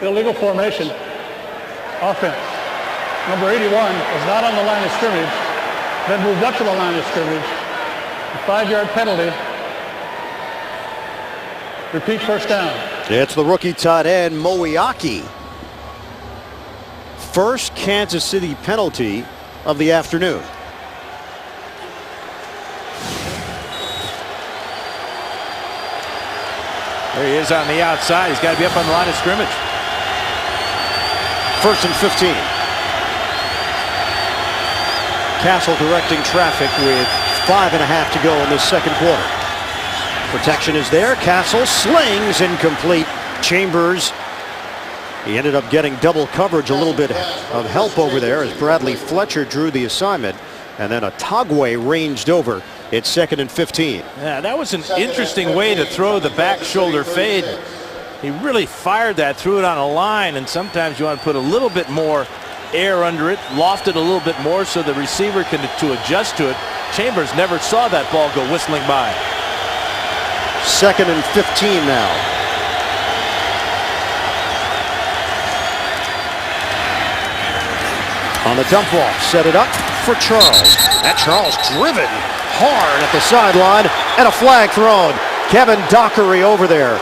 Illegal formation. Offense. Number 81 was not on the line of scrimmage. Then moved up to the line of scrimmage. A 5-yard penalty. Repeat 1st down. It's the rookie tight end, Moiaki. First Kansas City penalty of the afternoon. There he is on the outside. He's got to be up on the line of scrimmage. 1st and 15. Castle directing traffic with 5.5 to go in this second quarter. Protection is there. Castle slings incomplete. Chambers, he ended up getting double coverage, a little bit of help over there as Bradley Fletcher drew the assignment, and then Otagwe ranged over. It's 2nd and 15. Yeah, that was an interesting way to throw the back shoulder fade. He really fired that, threw it on a line, and sometimes you want to put a little bit more air under it, loft it a little bit more so the receiver can adjust to it. Chambers never saw that ball go whistling by. 2nd and 15 now. On the dump off, set it up for Charles. That Charles driven hard at the sideline, and a flag thrown. Kevin Dockery over there.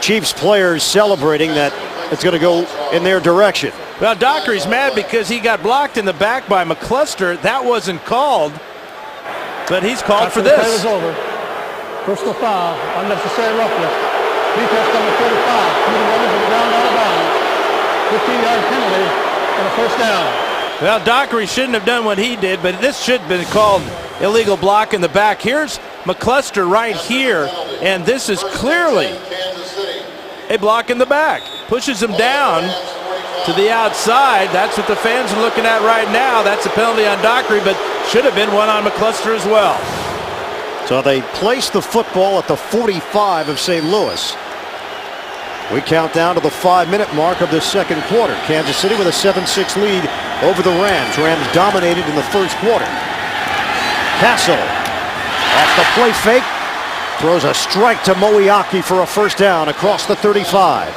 Chiefs players celebrating that it's going to go in their direction. Well, Dockery's mad because he got blocked in the back by McCluster. That wasn't called, but he's called for The play was this. over. Personal foul, unnecessary roughness. Defense number 45. Shooting runners to the ground out of bounds. 15-yard penalty and a first down. Well, Dockery shouldn't have done what he did, but this should have been called illegal block in the back. Here's McCluster right here, and this is clearly a block in the back. Pushes him down to the outside. That's what the fans are looking at right now. That's a penalty on Dockery, but should have been one on McCluster as well. So they place the football at the 45 of St. Louis. We count down to the 5-minute mark of the second quarter. Kansas City with a 7-6 lead over the Rams. Rams dominated in the first quarter. Castle off the play fake. Throws a strike to Moeaki for a first down across the 35.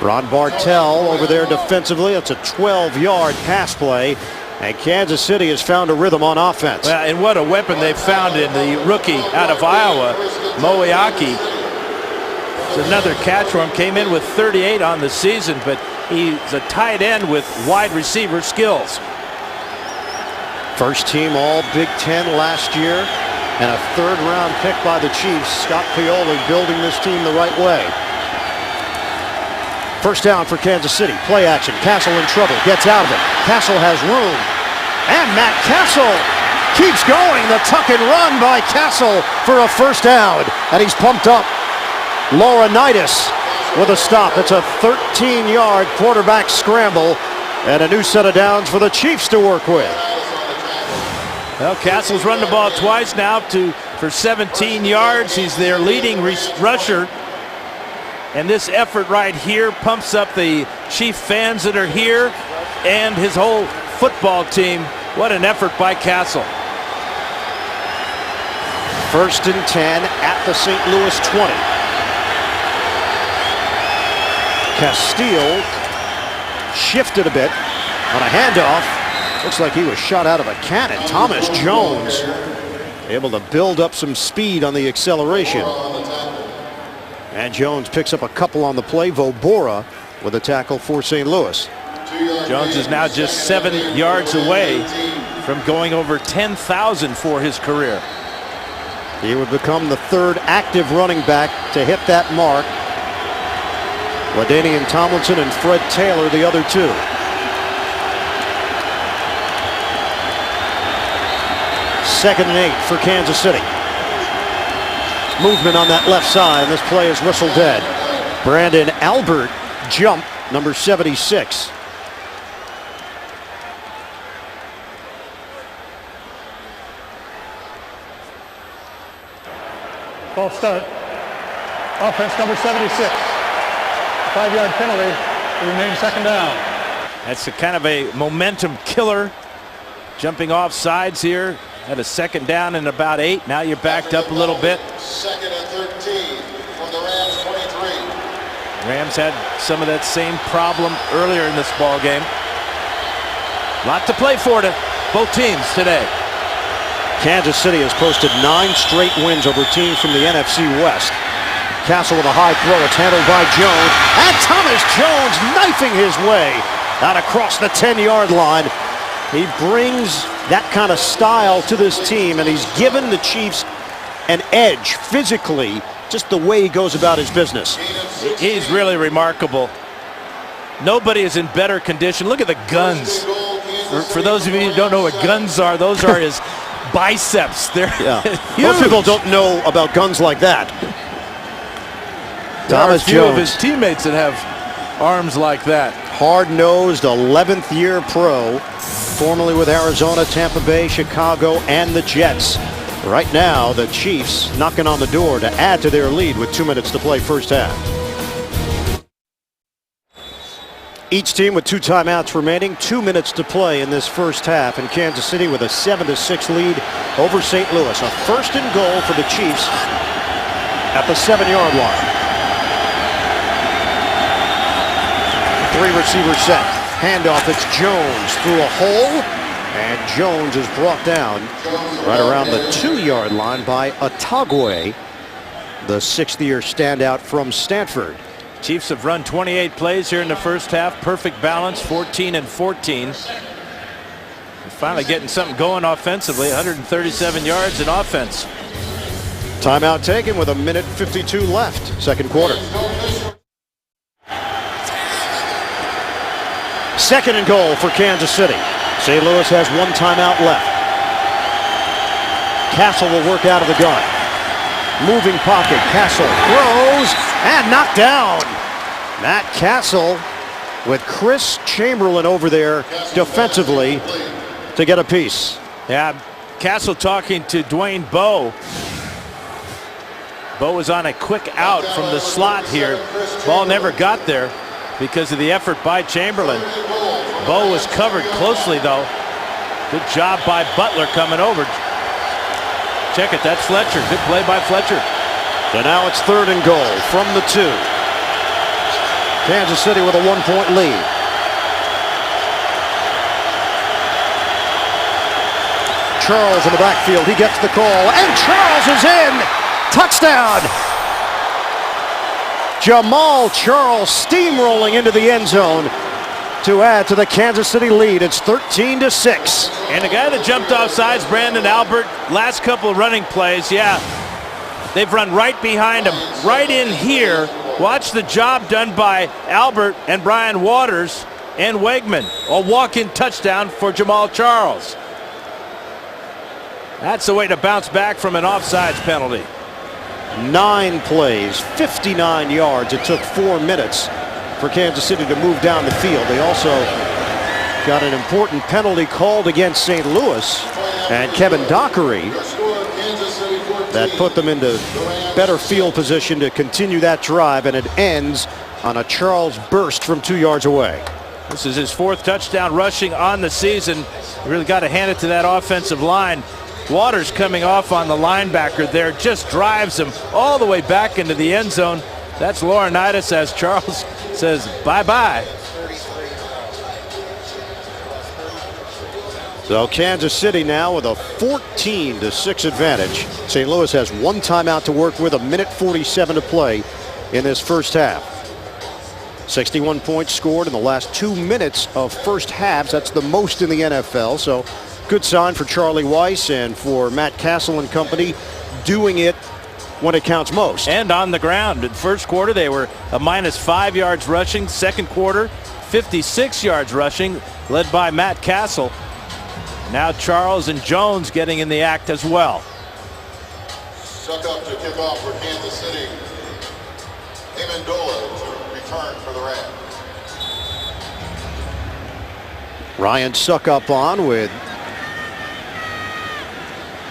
Ron Bartell over there defensively. It's a 12-yard pass play. And Kansas City has found a rhythm on offense. Well, and what a weapon they found in the rookie out of Iowa, Moeaki. It's another catch for him. Came in with 38 on the season, but he's a tight end with wide receiver skills. First team All Big Ten last year and a third-round pick by the Chiefs. Scott Pioli building this team the right way. First down for Kansas City. Play action. Castle in trouble. Gets out of it. Castle has room. And Matt Castle keeps going. The tuck and run by Castle for a first down. And he's pumped up. Laurinaitis with a stop. It's a 13-yard quarterback scramble. And a new set of downs for the Chiefs to work with. Well, Castle's run the ball twice now for 17 yards. He's their leading rusher. And this effort right here pumps up the Chief fans that are here and his whole football team. What an effort by Castle. First and 10 at the St. Louis 20. Castile shifted a bit on a handoff. Looks like he was shot out of a cannon. Thomas Jones able to build up some speed on the acceleration. And Jones picks up a couple on the play. Vobora with a tackle for St. Louis. Jones is now just 7 yards away from going over 10,000 for his career. He would become the third active running back to hit that mark. LaDainian Tomlinson and Fred Taylor the other two. Second and 8 for Kansas City. Movement on that left side. This play is whistled dead. Brandon Albert jump, number 76. False start. Offense number 76. 5-yard penalty. It remains second down. That's a kind of a momentum killer. Jumping off sides here. Had a second down and about 8. Now you're backed up a little bit. Second and 13 from the Rams 23. Rams had some of that same problem earlier in this ball game. Lot to play for to both teams today. Kansas City has posted 9 straight wins over teams from the NFC West. Castle with a high throw. It's handled by Jones. And Thomas Jones knifing his way out across the 10-yard line. He brings that kind of style to this team, and he's given the Chiefs an edge physically, just the way he goes about his business. He's really remarkable. Nobody is in better condition. Look at the guns. For those of you who don't know what guns are, those are his biceps. They're huge. Most people don't know about guns like that. There are a Thomas few Jones, of his teammates that have arms like that. hard-nosed 11th year pro, formerly with Arizona, Tampa Bay, Chicago, and the Jets. Right now, the Chiefs knocking on the door to add to their lead with 2 minutes to play first half. Each team with 2 timeouts remaining, 2 minutes to play in this first half, and Kansas City with a 7-6 lead over St. Louis. A first and goal for the Chiefs at the 7-yard line. 3-receiver set. Handoff, it's Jones through a hole, and Jones is brought down right around the 2-yard line by Atagwe, the 6th-year standout from Stanford. Chiefs have run 28 plays here in the first half. Perfect balance, 14 and 14. They're finally getting something going offensively. 137 yards in offense. Timeout taken with 1:52 left, second quarter. Second and goal for Kansas City. St. Louis has one timeout left. Castle will work out of the gun. Moving pocket. Castle throws and knocked down. Matt Castle with Chris Chamberlain over there defensively to get a piece. Yeah, Castle talking to Dwayne Bowe. Bowe was on a quick out from the slot here. Ball never got there because of the effort by Chamberlain. Bowe was covered closely though. Good job by Butler coming over. Check it, that's Fletcher. Good play by Fletcher. So now it's third and goal from the 2. Kansas City with a 1-point lead. Charles in the backfield. He gets the call, and Charles is in. Touchdown. Jamal Charles steamrolling into the end zone to add to the Kansas City lead. It's 13-6. And the guy that jumped off sides, Brandon Albert, last couple of running plays, yeah, they've run right behind him, right in here. Watch the job done by Albert and Brian Waters and Wegman. A walk-in touchdown for Jamal Charles. That's the way to bounce back from an offsides penalty. 9 plays, 59 yards. It took 4 minutes for Kansas City to move down the field. They also got an important penalty called against St. Louis and Kevin Dockery that put them into better field position to continue that drive, and it ends on a Charles burst from 2 yards away. This is his 4th touchdown rushing on the season. You really got to hand it to that offensive line. Waters coming off on the linebacker there just drives him all the way back into the end zone. That's Laurinaitis as Charles says bye-bye. So Kansas City now with a 14-6 advantage. St. Louis has 1 timeout to work with, 1:47 to play in this first half. 61 points scored in the last 2 minutes of first halves. That's the most in the NFL. So good sign for Charlie Weiss and for Matt Castle and company, doing it when it counts most. And on the ground. In the first quarter, they were a -5 yards rushing. Second quarter, 56 yards rushing, led by Matt Castle. Now Charles and Jones getting in the act as well. Suck up to kick off for Kansas City. Amendola to return for the Rams. Ryan Suckup on with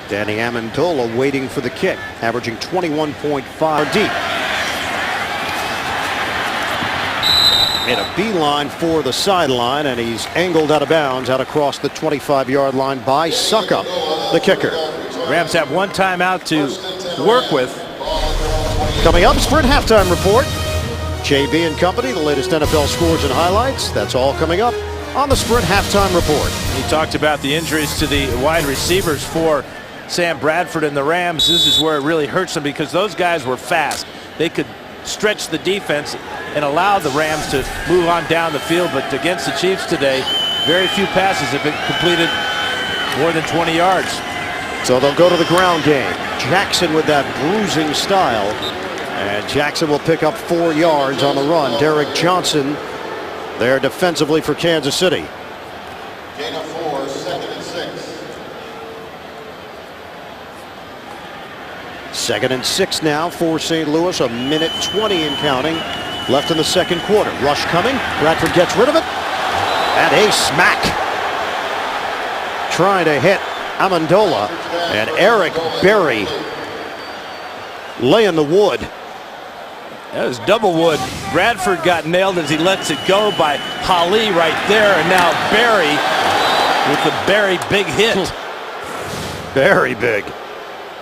Danny Amendola waiting for the kick, averaging 21.5 deep. Made a beeline for the sideline, and he's angled out of bounds out across the 25-yard line by Suckup, the kicker. Rams have 1 timeout to work with. Coming up, Sprint halftime report. JB and company, the latest NFL scores and highlights. That's all coming up on the Sprint halftime report. He talked about the injuries to the wide receivers for Sam Bradford and the Rams. This is where it really hurts them because those guys were fast. They could stretch the defense and allow the Rams to move on down the field, but against the Chiefs today, very few passes have been completed more than 20 yards. So they'll go to the ground game. Jackson with that bruising style, and Jackson will pick up 4 yards on the run. Derek Johnson there defensively for Kansas City. Gain of 4, 2nd and 6. 2nd and 6 now for St. Louis. 1:20 and counting left in the second quarter. Rush coming. Bradford gets rid of it. And a smack. Trying to hit Amendola, and Eric Berry laying the wood. That was double wood. Bradford got nailed as he lets it go by Holly right there, and now Berry with the Berry big hit. Very big.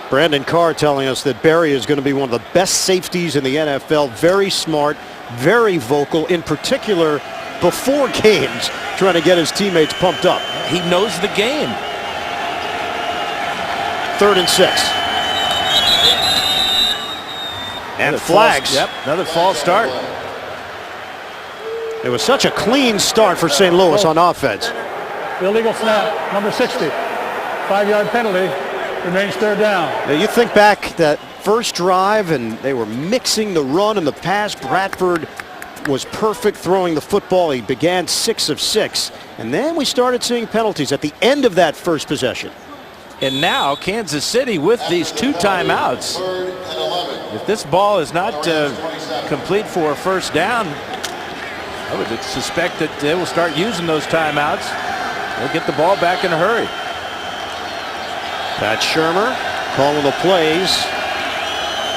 Brandon Carr telling us that Berry is going to be one of the best safeties in the NFL. Very smart, very vocal, in particular before games, trying to get his teammates pumped up. He knows the game. 3rd and 6. And Another flags. Yep, another false start. It was such a clean start for St. Louis on offense. Illegal snap, number 60. 5-yard penalty, remains third down. Now you think back that first drive, and they were mixing the run and the pass. Bradford was perfect throwing the football. He began 6 of 6, and then we started seeing penalties at the end of that first possession. And now Kansas City with these 2 timeouts. If this ball is not complete for a first down, I would suspect that they will start using those timeouts. They'll get the ball back in a hurry. Pat Shurmur calling the plays.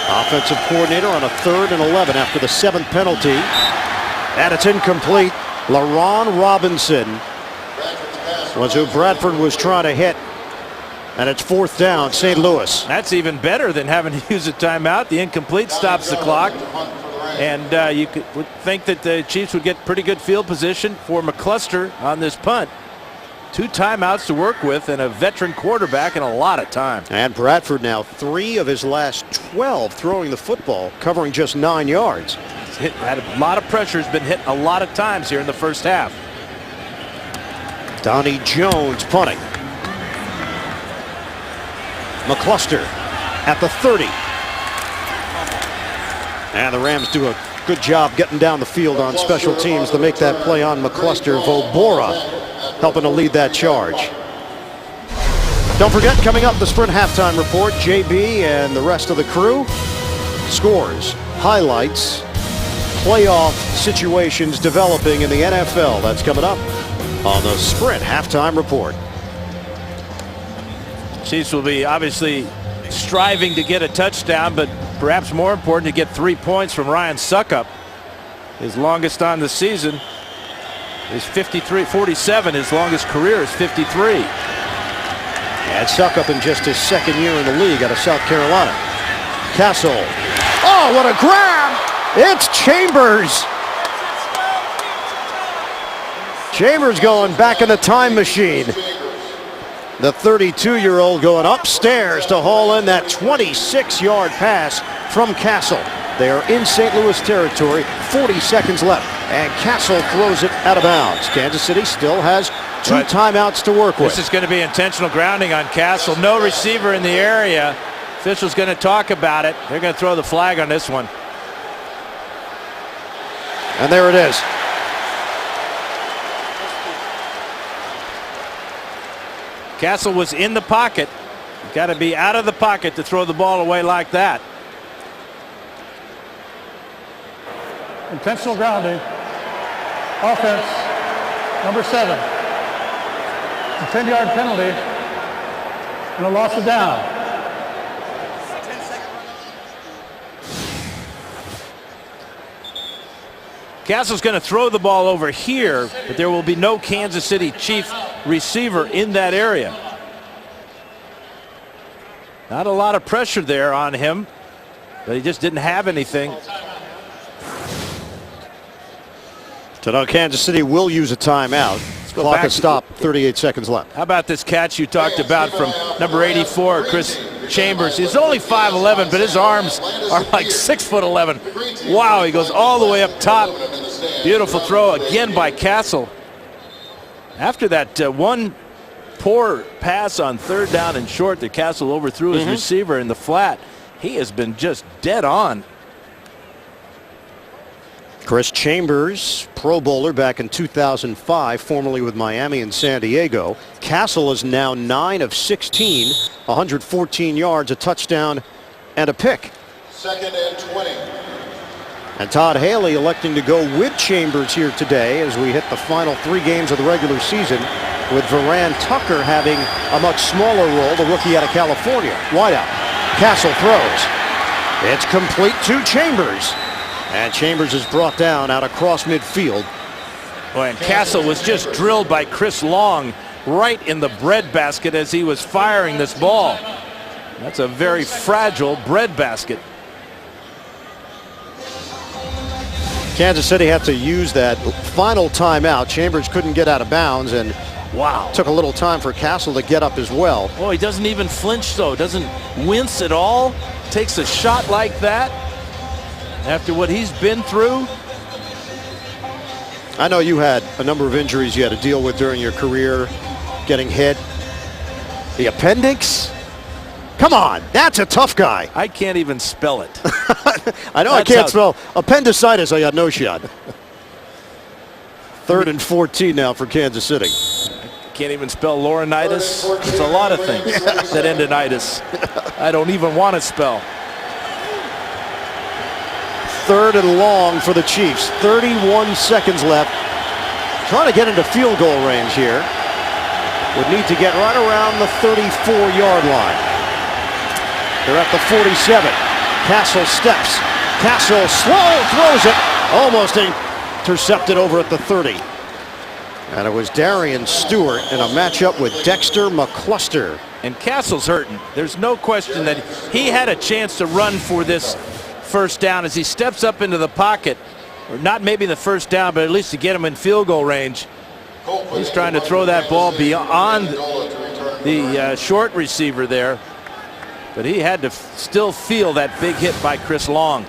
Offensive coordinator on a 3rd and 11 after the 7th penalty. And it's incomplete. LaRon Robinson was who Bradford was trying to hit. And it's 4th down, St. Louis. That's even better than having to use a timeout. The incomplete stops the clock. And you would think that the Chiefs would get pretty good field position for McCluster on this punt. 2 timeouts to work with and a veteran quarterback and a lot of time. And Bradford now 3 of his last 12 throwing the football, covering just 9 yards. He's had a lot of pressure, has been hit a lot of times here in the first half. Donnie Jones punting. McCluster at the 30. And the Rams do a good job getting down the field on special teams to make that play on McCluster. Vobora helping to lead that charge. Don't forget, coming up, the Sprint halftime report. JB and the rest of the crew. Scores, highlights, playoff situations developing in the NFL. That's coming up on the Sprint halftime report. Chiefs will be obviously striving to get a touchdown, but perhaps more important to get 3 points from Ryan Succop. His longest on the season is 47. His longest career is 53. And Succop in just his 2nd year in the league out of South Carolina. Castle. Oh, what a grab! It's Chambers. Chambers going back in the time machine. The 32-year-old going upstairs to haul in that 26-yard pass from Castle. They are in St. Louis territory, 40 seconds left, and Castle throws it out of bounds. Kansas City still has 2 timeouts to work with. This is going to be intentional grounding on Castle. No receiver in the area. Official's going to talk about it. They're going to throw the flag on this one. And there it is. Castle was in the pocket. You've got to be out of the pocket to throw the ball away like that. Intentional grounding. Offense, number 7. A 10-yard penalty and a loss of down. Castle's going to throw the ball over here, but there will be no Kansas City Chief receiver in that area. Not a lot of pressure there on him, but he just didn't have anything. So now Kansas City will use a timeout. Clock has stopped, 38 seconds left. How about this catch you talked about from number 84, Chris Chambers? He's only 5'11", but his arms are like 6'11". Wow, he goes all the way up top. Beautiful throw again by Castle. After that one poor pass on 3rd down and short that Castle overthrew his receiver in the flat, he has been just dead on. Chris Chambers, Pro Bowler back in 2005, formerly with Miami and San Diego. Castle is now 9 of 16, 114 yards, a touchdown, and a pick. 2nd and 20. And Todd Haley electing to go with Chambers here today as we hit the final 3 games of the regular season, with Verran Tucker having a much smaller role, the rookie out of California. Wideout. Castle throws. It's complete to Chambers. And Chambers is brought down out across midfield. Boy, and Castle was just drilled by Chris Long right in the breadbasket as he was firing this ball. That's a very fragile breadbasket. Kansas City had to use that final timeout. Chambers couldn't get out of bounds, and wow, took a little time for Castle to get up as well. Oh, he doesn't even flinch though, doesn't wince at all. Takes a shot like that after what he's been through. I know you had a number of injuries you had to deal with during your career, getting hit. The appendix? Come on, that's a tough guy. I can't even spell it. I know I can't spell appendicitis. I got no shot. 3rd and 14 now for Kansas City. Can't even spell Laurinaitis. There's a lot of things that end in itis. I don't even want to spell. 3rd and long for the Chiefs. 31 seconds left. Trying to get into field goal range here. Would need to get right around the 34-yard line. They're at the 47. Castle steps. Castle slow throws it. Almost intercepted over at the 30. And it was Darian Stewart in a matchup with Dexter McCluster. And Castle's hurting. There's no question that he had a chance to run for this first down as he steps up into the pocket. Or not maybe the first down, but at least to get him in field goal range. He's trying to throw that ball beyond the short receiver there. But he had to still feel that big hit by Chris Long.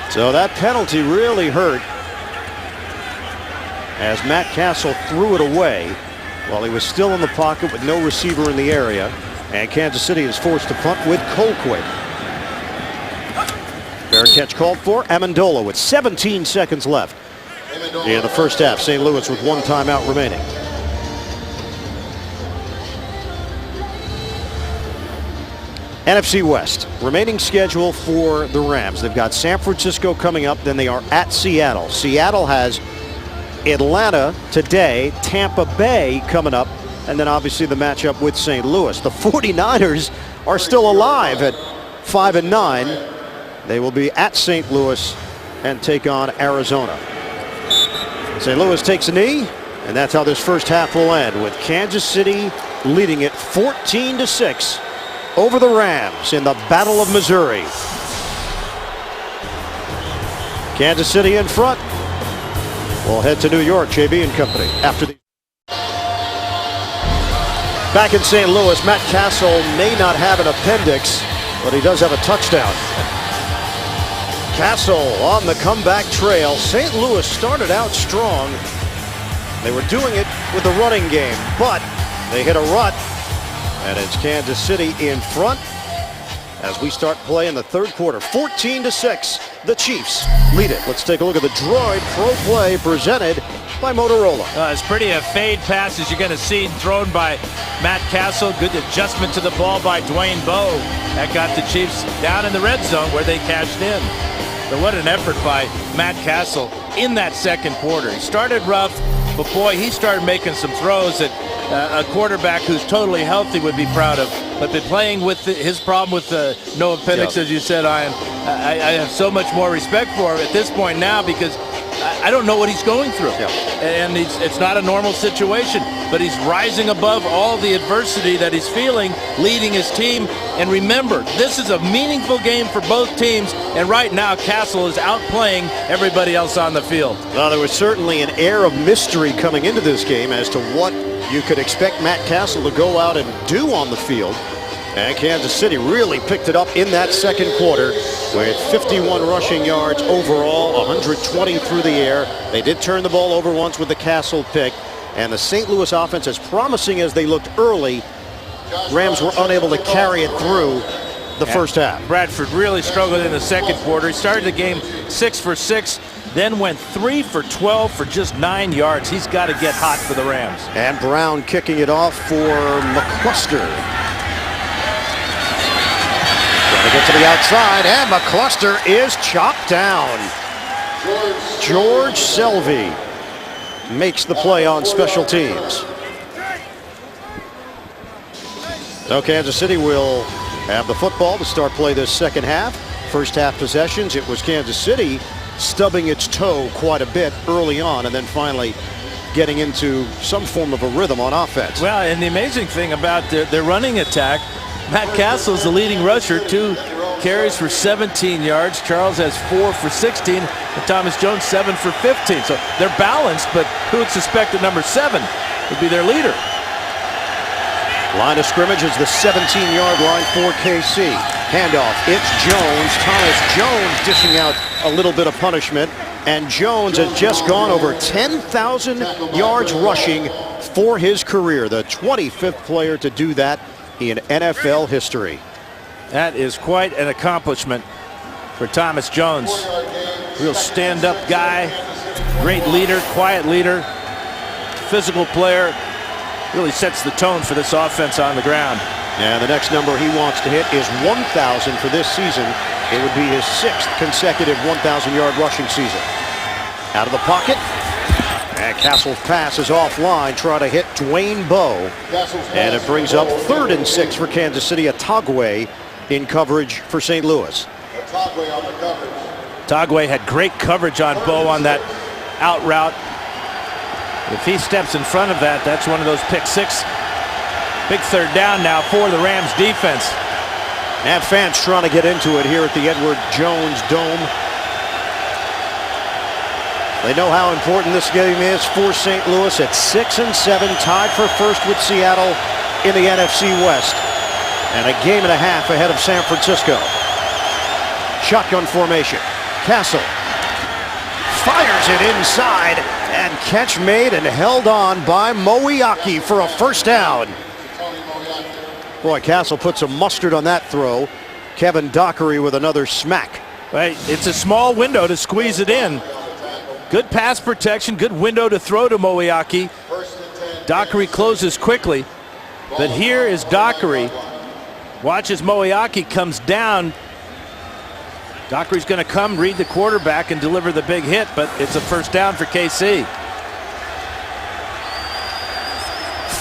So that penalty really hurt as Matt Castle threw it away while he was still in the pocket with no receiver in the area. And Kansas City is forced to punt with Colquitt. Fair catch called for. Amendola with 17 seconds left in the first half. St. Louis with 1 timeout remaining. NFC West, remaining schedule for the Rams. They've got San Francisco coming up, then they are at Seattle. Seattle has Atlanta today, Tampa Bay coming up, and then obviously the matchup with St. Louis. The 49ers are still alive at 5-9. They will be at St. Louis and take on Arizona. St. Louis takes a knee, and that's how this first half will end, with Kansas City leading it 14-6 over the Rams in the Battle of Missouri. Kansas City in front. We'll head to New York, JB and company, after the... Back in St. Louis, Matt Castle may not have an appendix, but he does have a touchdown. Castle on the comeback trail. St. Louis started out strong. They were doing it with the running game, but they hit a rut, and it's Kansas City in front as we start play in the third quarter. 14-6. The Chiefs lead it. Let's take a look at the Droid Pro Play presented by Motorola. As pretty a fade pass as you're going to see thrown by Matt Castle. Good adjustment to the ball by Dwayne Bowe. That got the Chiefs down in the red zone where they cashed in. But what an effort by Matt Castle in that second quarter. He started rough, but boy, he started making some throws that a quarterback who's totally healthy would be proud of. But they're playing with his problem with no appendix, as you said, Ian. I have so much more respect for him at this point now because I don't know what he's going through. And it's not a normal situation, but he's rising above all the adversity that he's feeling, leading his team. And remember, this is a meaningful game for both teams, and right now Castle is outplaying everybody else on the field. Well, there was certainly an air of mystery coming into this game as to what you could expect Matt Castle to go out and do on the field. And Kansas City really picked it up in that second quarter with 51 rushing yards overall, 120 through the air. They did turn the ball over once with the Castle pick. And the St. Louis offense, as promising as they looked early, Rams were unable to carry it through the first half. Bradford really struggled in the second quarter. He started the game 6 for 6, then went 3 for 12 for just 9 yards. He's got to get hot for the Rams. And Brown kicking it off for McCluster. Trying to get to the outside, and McCluster is chopped down. George Selvey makes the play on special teams. So Kansas City will have the football to start play this second half. First half possessions, it was Kansas City stubbing its toe quite a bit early on and then finally getting into some form of a rhythm on offense. Well, and the amazing thing about their running attack, Matt Castle is the leading rusher, 2 carries for 17 yards. Charles has 4 for 16, and Thomas Jones 7 for 15. So they're balanced, but who would suspect that number 7 would be their leader? Line of scrimmage is the 17-yard line for KC. Handoff, it's Jones. Thomas Jones dishing out a little bit of punishment And Jones has just gone over 10,000 yards rushing for his career. The 25th player to do that in NFL history. That is quite an accomplishment for Thomas Jones. Real stand-up guy, great leader, quiet leader, physical player. Really sets the tone for this offense on the ground. And the next number he wants to hit is 1,000 for this season. It would be his 6th consecutive 1,000-yard rushing season. Out of the pocket. And Castle's pass is offline, trying to hit Dwayne Bowe. And it brings up 3rd and 6 for Kansas City. Tagway in coverage for St. Louis. Tagway had great coverage on Bowe on that out route. If he steps in front of that, that's one of those pick six. Big 3rd down now for the Rams defense. And fans trying to get into it here at the Edward Jones Dome. They know how important this game is for St. Louis at 6-7, tied for 1st with Seattle in the NFC West. And a game and a half ahead of San Francisco. Shotgun formation. Castle fires it inside, and catch made and held on by Moeaki for a 1st down. Boy, Castle put some mustard on that throw. Kevin Dockery with another smack. Right, it's a small window to squeeze it in. Good pass protection, good window to throw to Moeaki. Dockery closes quickly, but here is Dockery. Watch as Moeaki comes down. Dockery's going to come, read the quarterback, and deliver the big hit, but it's a 1st down for KC.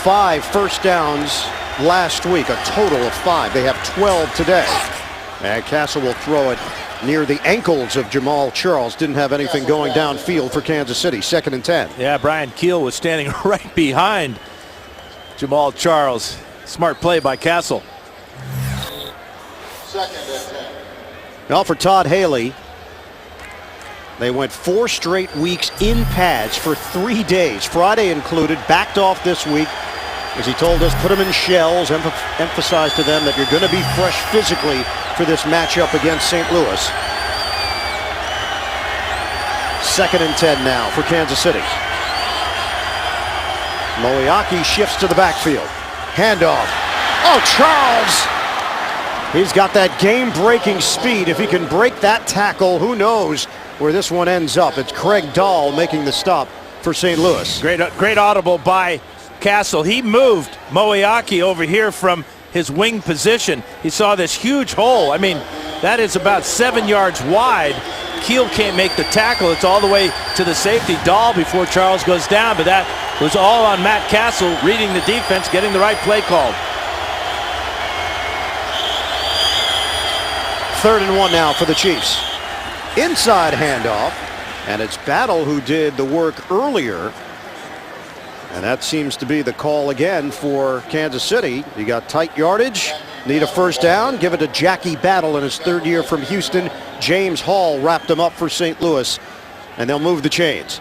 5 first downs last week, a total of 5. They have 12 today. And Castle will throw it near the ankles of Jamal Charles. Didn't have anything going downfield for Kansas City. 2nd and 10. Yeah, Brian Keel was standing right behind Jamal Charles. Smart play by Castle. 2nd and 10. Now for Todd Haley, they went 4 straight weeks in pads for 3 days, Friday included, backed off this week. As he told us, put them in shells, emphasized to them that you're going to be fresh physically for this matchup against St. Louis. 2nd and 10 now for Kansas City. Moeaki shifts to the backfield. Handoff. Oh, Charles! He's got that game-breaking speed. If he can break that tackle, who knows where this one ends up. It's Craig Dahl making the stop for St. Louis. Great audible by Castle. He moved Moeaki over here from his wing position. He saw this huge hole. I mean, that is about 7 yards wide. Keel can't make the tackle. It's all the way to the safety, Dahl, before Charles goes down. But that was all on Matt Castle, reading the defense, getting the right play called. 3rd and 1 now for the Chiefs. Inside handoff, and it's Battle who did the work earlier. And that seems to be the call again for Kansas City. You got tight yardage, need a 1st down, give it to Jackie Battle in his 3rd year from Houston. James Hall wrapped him up for St. Louis, and they'll move the chains.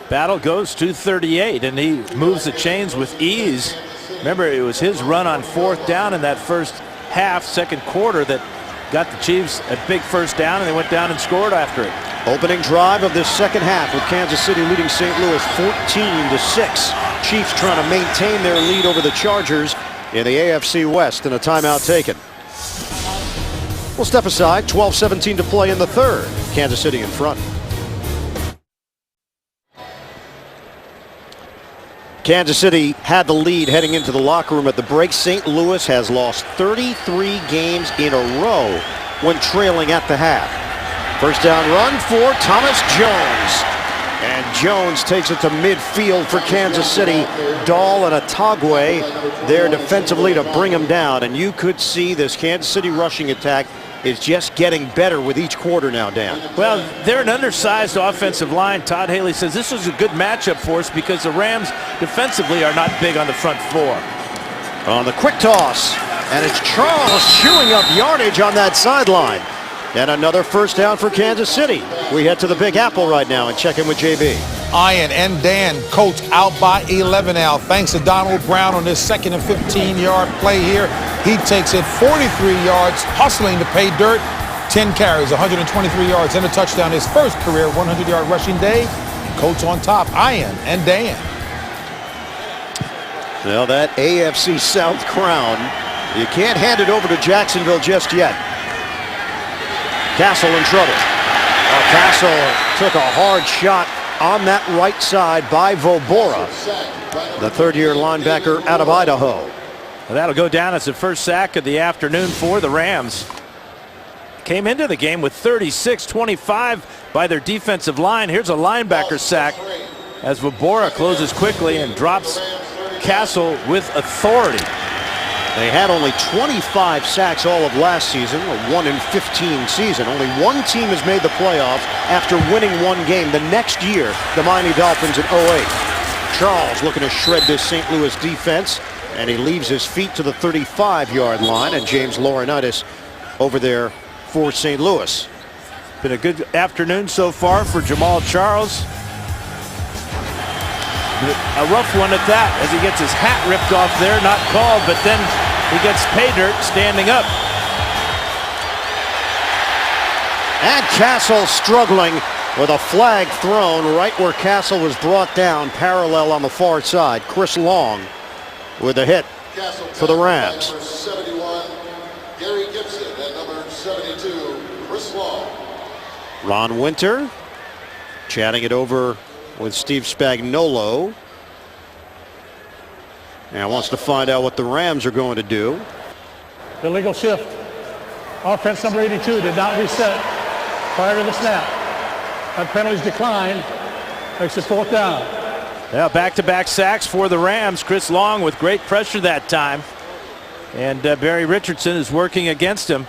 Battle goes to 38, and he moves the chains with ease. Remember, it was his run on 4th down in that first half, 2nd quarter, that got the Chiefs a big 1st down, and they went down and scored after it. Opening drive of this 2nd half with Kansas City leading St. Louis 14-6. Chiefs trying to maintain their lead over the Chargers in the AFC West, and a timeout taken. We'll step aside. 12:17 to play in the 3rd. Kansas City in front. Kansas City had the lead heading into the locker room at the break. St. Louis has lost 33 games in a row when trailing at the half. 1st down run for Thomas Jones. And Jones takes it to midfield for Kansas City. Dahl and Tagway there defensively to bring him down. And you could see this Kansas City rushing attack is just getting better with each quarter now, Dan. Well, they're an undersized offensive line. Todd Haley says this was a good matchup for us because the Rams defensively are not big on the front 4. On the quick toss, and it's Charles chewing up yardage on that sideline. And another 1st down for Kansas City. We head to the Big Apple right now and check in with JB. Ian and Dan, Colts out by 11 now. Thanks to Donald Brown on this 2nd and 15-yard play here. He takes it 43 yards, hustling to pay dirt. 10 carries, 123 yards, and a touchdown. His first career 100-yard rushing day. Colts on top, Ian and Dan. Well, that AFC South crown, you can't hand it over to Jacksonville just yet. Castle in trouble. Well, Castle took a hard shot on that right side by Vobora, the third-year linebacker out of Idaho. Well, that'll go down as the first sack of the afternoon for the Rams. Came into the game with 36-25 by their defensive line. Here's a linebacker sack as Vobora closes quickly and drops Castle with authority. They had only 25 sacks all of last season, a 1-in-15 season. Only one team has made the playoffs after winning one game. The next year, the Miami Dolphins in 08. Charles looking to shred this St. Louis defense, and he leaves his feet to the 35-yard line, and James Laurinaitis over there for St. Louis. Been a good afternoon so far for Jamaal Charles. A rough one at that, as he gets his hat ripped off there, not called, but then he gets pay dirt standing up. And Castle struggling with a flag thrown right where Castle was brought down, parallel on the far side. Chris Long with a hit for the Rams. Number 71, Gary Gibson, and number 72, Chris Long. Ron Winter chatting it over with Steve Spagnuolo, and wants to find out what the Rams are going to do. Illegal shift. Offense number 82 did not reset prior to the snap. That penalty's declined. Makes it fourth down. Yeah, back-to-back sacks for the Rams. Chris Long with great pressure that time. And Barry Richardson is working against him.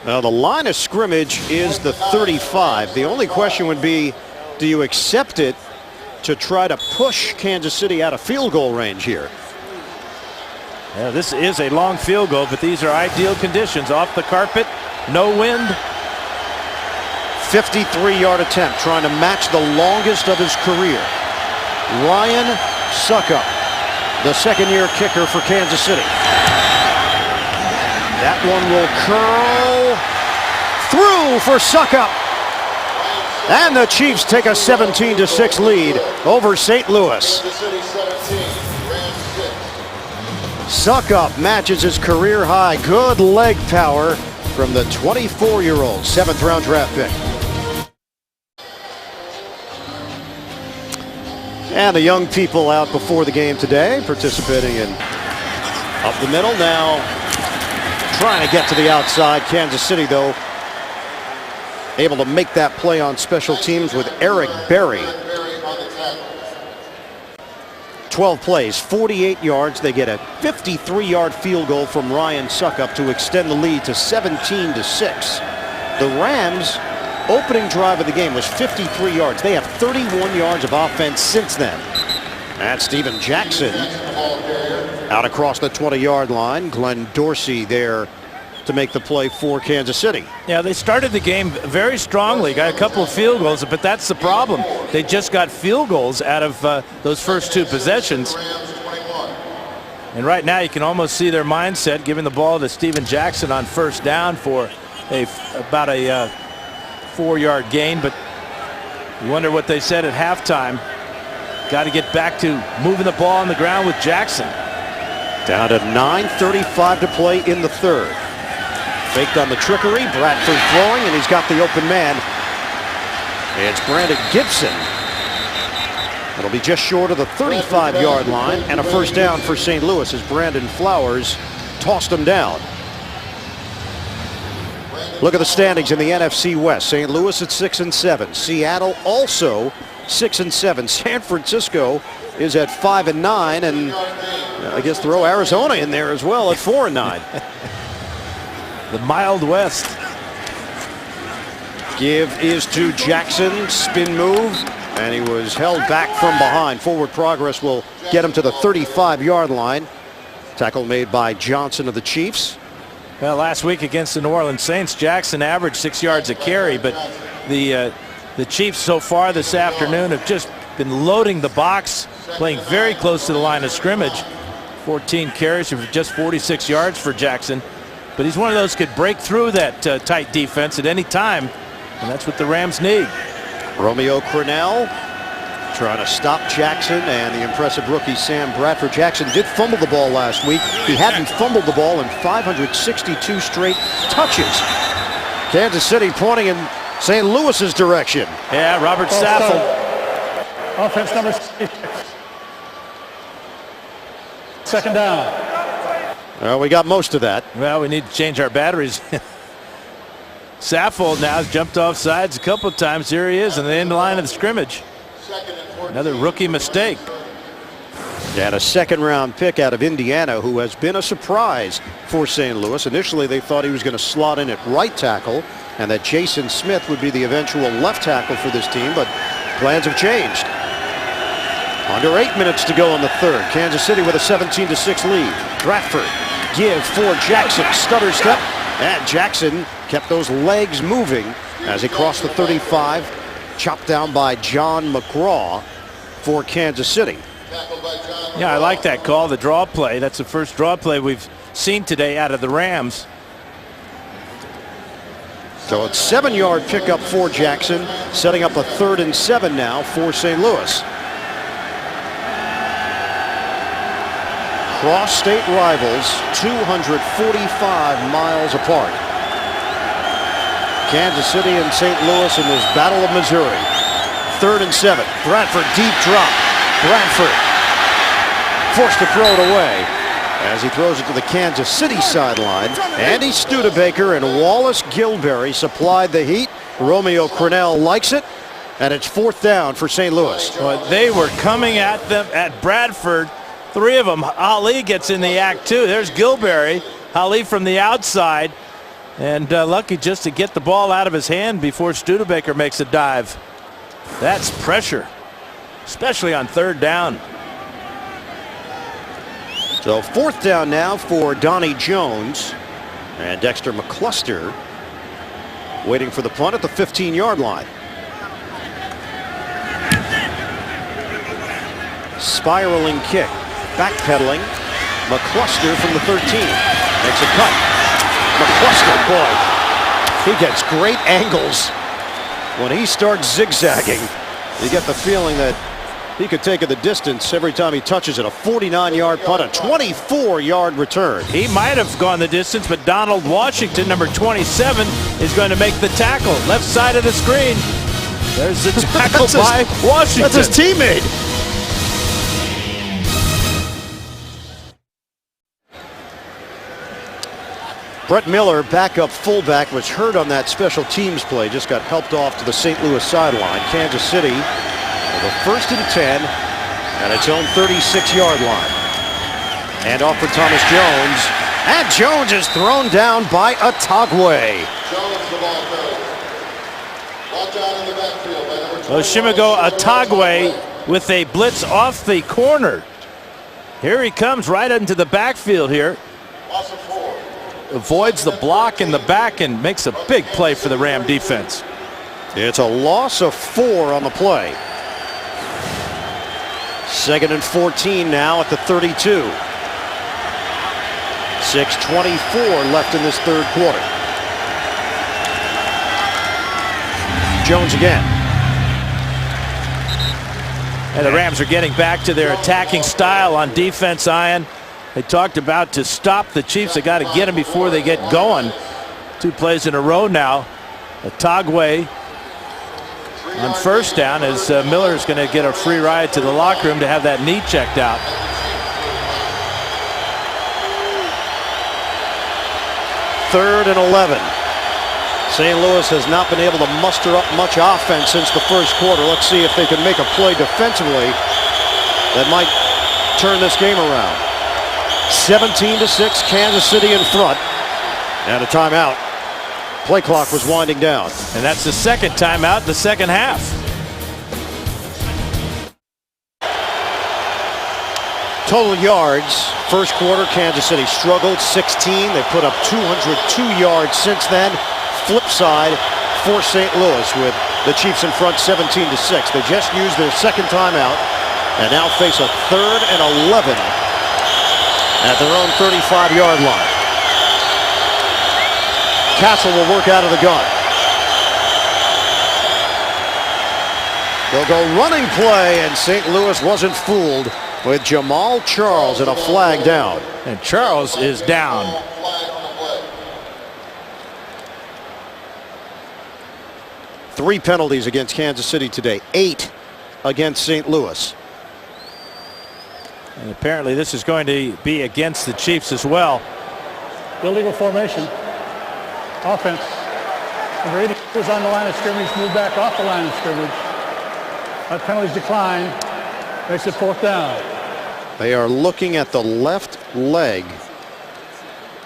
Now the line of scrimmage is the 35. The only question would be, do you accept it to try to push Kansas City out of field goal range here? Yeah, this is a long field goal, but these are ideal conditions. Off the carpet, no wind. 53-yard attempt, trying to match the longest of his career. Ryan Succop, the second-year kicker for Kansas City. That one will curl through for Succop. And the Chiefs take a 17-6 lead over St. Louis. Kansas City 17, Rams 6. Succop matches his career high. Good leg power from the 24-year-old, 7th-round draft pick. And the young people out before the game today, participating in up the middle. Now trying to get to the outside. Kansas City, though, able to make that play on special teams with Eric Berry. 12 plays, 48 yards. They get a 53-yard field goal from Ryan Succop to extend the lead to 17-6. The Rams' opening drive of the game was 53 yards. They have 31 yards of offense since then. That's Steven Jackson out across the 20-yard line. Glenn Dorsey there to make the play for Kansas City. Yeah, they started the game very strongly, got a couple of field goals, but that's the problem. They just got field goals out of those first two possessions. And right now you can almost see their mindset, giving the ball to Steven Jackson on first down for about a 4-yard gain, but you wonder what they said at halftime. Got to get back to moving the ball on the ground with Jackson. Down to 9:35 to play in the third. Faked on the trickery, Bradford throwing, and he's got the open man. It's Brandon Gibson. It'll be just short of the 35-yard line, and a first down for St. Louis as Brandon Flowers tossed him down. Look at the standings in the NFC West. St. Louis at 6-7. Seattle also 6-7. San Francisco is at 5-9, and I guess throw Arizona in there as well at 4-9. The mild West. Give is to Jackson, spin move, and he was held back from behind. Forward progress will get him to the 35-yard line. Tackle made by Johnson of the Chiefs. Well, last week against the New Orleans Saints, Jackson averaged 6 yards a carry, but the Chiefs so far this afternoon have just been loading the box, playing very close to the line of scrimmage. 14 carries for just 46 yards for Jackson. but he's one of those who could break through that tight defense at any time, and that's what the Rams need. Romeo Crennel trying to stop Jackson and the impressive rookie Sam Bradford. Jackson did fumble the ball last week. He hadn't fumbled the ball in 562 straight touches. Kansas City pointing in St. Louis's direction. Yeah, Robert Saffold. Offense number 6. Second down. Well, we got most of that. Well, we need to change our batteries. Saffold now has jumped off sides a couple of times. Here he is in the end line of the scrimmage. Another rookie mistake. And a second-round pick out of Indiana who has been a surprise for St. Louis. Initially, they thought he was going to slot in at right tackle and that Jason Smith would be the eventual left tackle for this team, but plans have changed. Under 8 minutes to go in the third. Kansas City with a 17-6 lead. Bradford give for Jackson. Stutter step. And Jackson kept those legs moving as he crossed the 35. Chopped down by John McGraw for Kansas City. Yeah, I like that call, the draw play. That's the first draw play we've seen today out of the Rams. So it's 7-yard pickup for Jackson, setting up a 3rd and 7 now for St. Louis. Cross-state rivals, 245 miles apart. Kansas City and St. Louis in this Battle of Missouri. 3rd and 7. Bradford deep drop. Bradford forced to throw it away as he throws it to the Kansas City sideline. Andy Studebaker and Wallace Gilberry supplied the heat. Romeo Crennel likes it, and it's 4th down for St. Louis. Well, they were coming at them at Bradford. 3 of them. Ali gets in the act too. There's Gilberry. Ali from the outside. And lucky just to get the ball out of his hand before Studebaker makes a dive. That's pressure, especially on 3rd down. So 4th down now for Donnie Jones. And Dexter McCluster waiting for the punt at the 15-yard line. Spiraling kick. Backpedaling. McCluster from the 13. Makes a cut. McCluster, boy, he gets great angles when he starts zigzagging. You get the feeling that he could take it the distance every time he touches it. A 49-yard punt, a 24-yard return. He might have gone the distance, but Donald Washington, number 27, is going to make the tackle. Left side of the screen. There's the tackle by Washington. That's his teammate. Brett Miller, backup fullback, was hurt on that special teams play. Just got helped off to the St. Louis sideline. Kansas City with a 1st and 10 at its own 36-yard line. And off for Thomas Jones. And Jones is thrown down by Otagwe. Jones the ball carrier. Watch out in the backfield by number 21. Oshimigo Otagwe with a blitz off the corner. Here he comes right into the backfield here. Loss of 4. Avoids the block in the back and makes a big play for the Ram defense. It's a loss of 4 on the play. 2nd and 14 now at the 32. 6:24 left in this 3rd quarter. Jones again. And the Rams are getting back to their attacking style on defense, Ian. They talked about to stop the Chiefs. They got to get them before they get going. 2 plays in a row now. Otagwe on 1st down as Miller is going to get a free ride to the locker room to have that knee checked out. Third and 11. St. Louis has not been able to muster up much offense since the 1st quarter. Let's see if they can make a play defensively that might turn this game around. 17-6, Kansas City in front. And a timeout. Play clock was winding down. And that's the 2nd timeout in the 2nd half. Total yards, 1st quarter, Kansas City struggled, 16. They put up 202 yards since then. Flip side for St. Louis with the Chiefs in front 17-6. They just used their 2nd timeout and now face a 3rd and 11 at their own 35-yard line. Castle will work out of the gun. They'll go running play, and St. Louis wasn't fooled with Jamal Charles and a flag down. And Charles is down. Flag on the play. 3 penalties against Kansas City today, 8 against St. Louis. And apparently this is going to be against the Chiefs as well. Illegal formation. Offense. Number 80 was on the line of scrimmage, moved back off the line of scrimmage. That penalty's declined. Makes it 4th down. They are looking at the left leg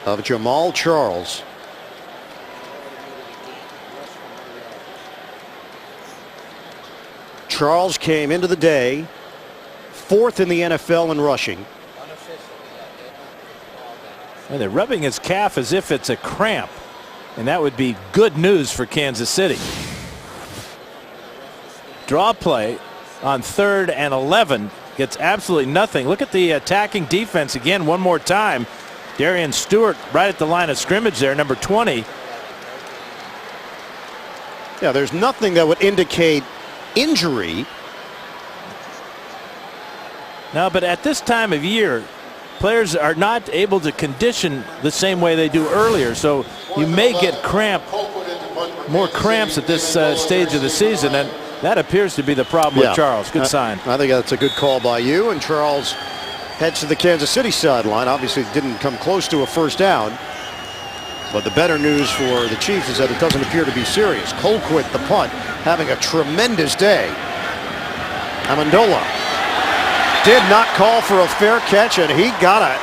of Jamal Charles. Charles came into the day 4th in the NFL in rushing. And they're rubbing his calf as if it's a cramp, and that would be good news for Kansas City. Draw play on 3rd and 11 gets absolutely nothing. Look at the attacking defense again one more time. Darian Stewart right at the line of scrimmage there, number 20. Yeah, there's nothing that would indicate injury. No, but at this time of year, players are not able to condition the same way they do earlier, so you may get more cramps at this stage of the season, and that appears to be the problem with Charles. Good sign. I think that's a good call by you, and Charles heads to the Kansas City sideline. Obviously didn't come close to a 1st down, but the better news for the Chiefs is that it doesn't appear to be serious. Colquitt, the punt, having a tremendous day. Amendola did not call for a fair catch, and he got a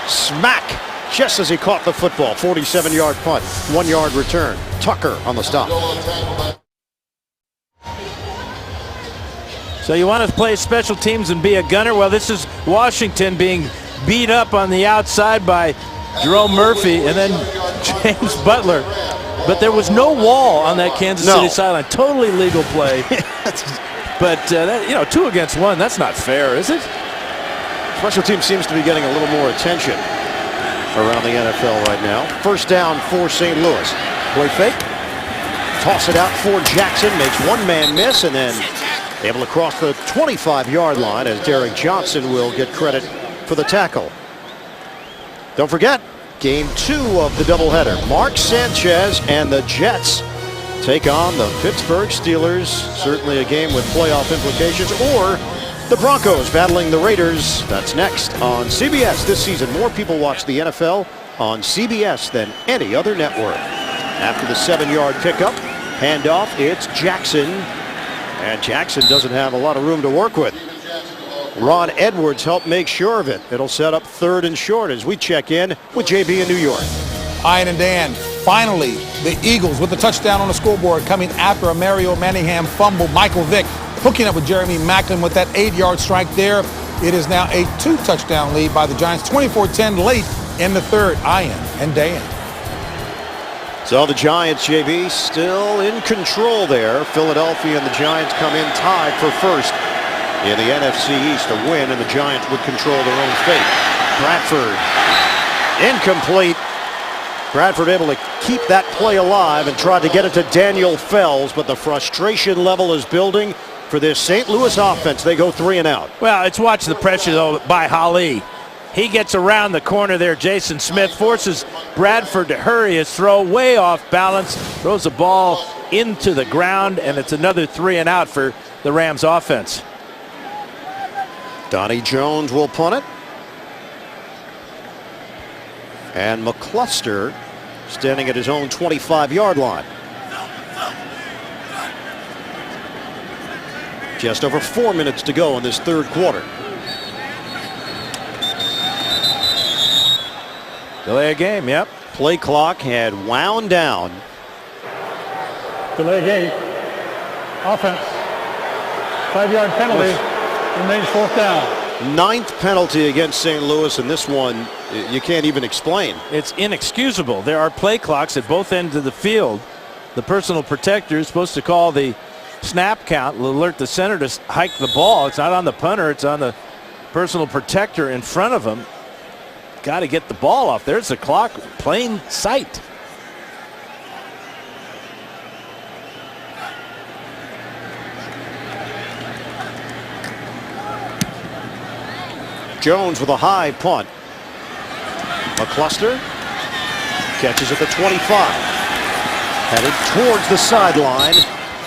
smack just as he caught the football. 47-yard punt, 1-yard return. Tucker on the stop. So you want to play special teams and be a gunner? Well, this is Washington being beat up on the outside by Jerome Murphy and then James Butler. But there was no wall on that Kansas City sideline. Totally legal play. But, that, 2 against 1, that's not fair, is it? Special team seems to be getting a little more attention around the NFL right now. 1st down for St. Louis. Play fake. Toss it out for Jackson. Makes one man miss, and then able to cross the 25-yard line as Derek Johnson will get credit for the tackle. Don't forget, game 2 of the doubleheader. Mark Sanchez and the Jets take on the Pittsburgh Steelers. Certainly a game with playoff implications. Or the Broncos battling the Raiders. That's next on CBS this season. More people watch the NFL on CBS than any other network. After the 7-yard pickup, handoff, it's Jackson. And Jackson doesn't have a lot of room to work with. Ron Edwards helped make sure of it. It'll set up 3rd and short as we check in with JB in New York. Ian and Dan, finally, the Eagles with the touchdown on the scoreboard coming after a Mario Manningham fumble. Michael Vick hooking up with Jeremy Maclin with that 8-yard strike there. It is now a 2-touchdown lead by the Giants, 24-10 late in the 3rd. Ian and Dan. So the Giants, JB, still in control there. Philadelphia and the Giants come in tied for 1st in the NFC East. A win, and the Giants would control their own fate. Bradford, incomplete. Bradford able to keep that play alive and tried to get it to Daniel Fells, but the frustration level is building for this St. Louis offense. They go 3 and out. Well, it's watch the pressure, though, by Hali. He gets around the corner there. Jason Smith forces Bradford to hurry his throw, way off balance, throws the ball into the ground, and it's another 3 and out for the Rams offense. Donnie Jones will punt it. And McCluster standing at his own 25-yard line. Just over 4 minutes to go in this 3rd quarter. Delay a game, yep. Play clock had wound down. Delay game. Offense. 5-yard penalty. Remains 4th down. 9th penalty against St. Louis, and this one you can't even explain. It's inexcusable. There are play clocks at both ends of the field. The personal protector is supposed to call the snap count, will alert the center to hike the ball. It's not on the punter, it's on the personal protector in front of him. Got to get the ball off. There's the clock, plain sight. Jones with a high punt. McCluster catches at the 25. Headed towards the sideline.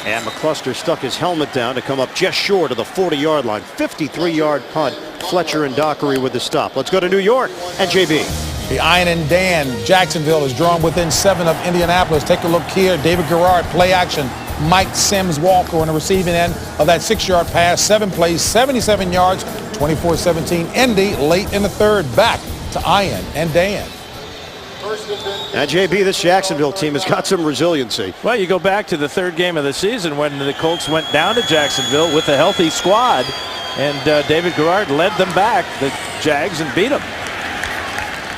And McCluster stuck his helmet down to come up just short of the 40-yard line. 53-yard punt. Fletcher and Dockery with the stop. Let's go to New York and JB. The Ian and Dan. Jacksonville is drawn within 7 of Indianapolis. Take a look here. David Garrard, play action. Mike Sims Walker on the receiving end of that 6-yard pass. 7 plays, 77 yards, 24-17. Indy late in the third. Back to Ian and Dan. And JB, this Jacksonville team has got some resiliency. Well, you go back to the third game of the season when the Colts went down to Jacksonville with a healthy squad, and David Garrard led them back, the Jags, and beat them.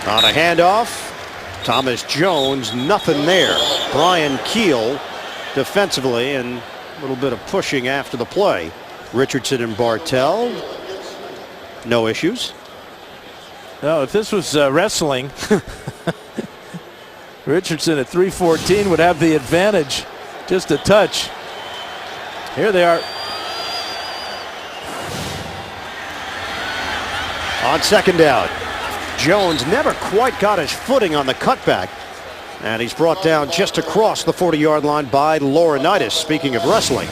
On a handoff, Thomas Jones, nothing there. Brian Keel defensively, and a little bit of pushing after the play. Richardson and Bartell, no issues. No, if this was wrestling, Richardson at 314 would have the advantage, just a touch. Here they are. On second down, Jones never quite got his footing on the cutback, and he's brought down just across the 40-yard line by Laurinaitis. Speaking of wrestling.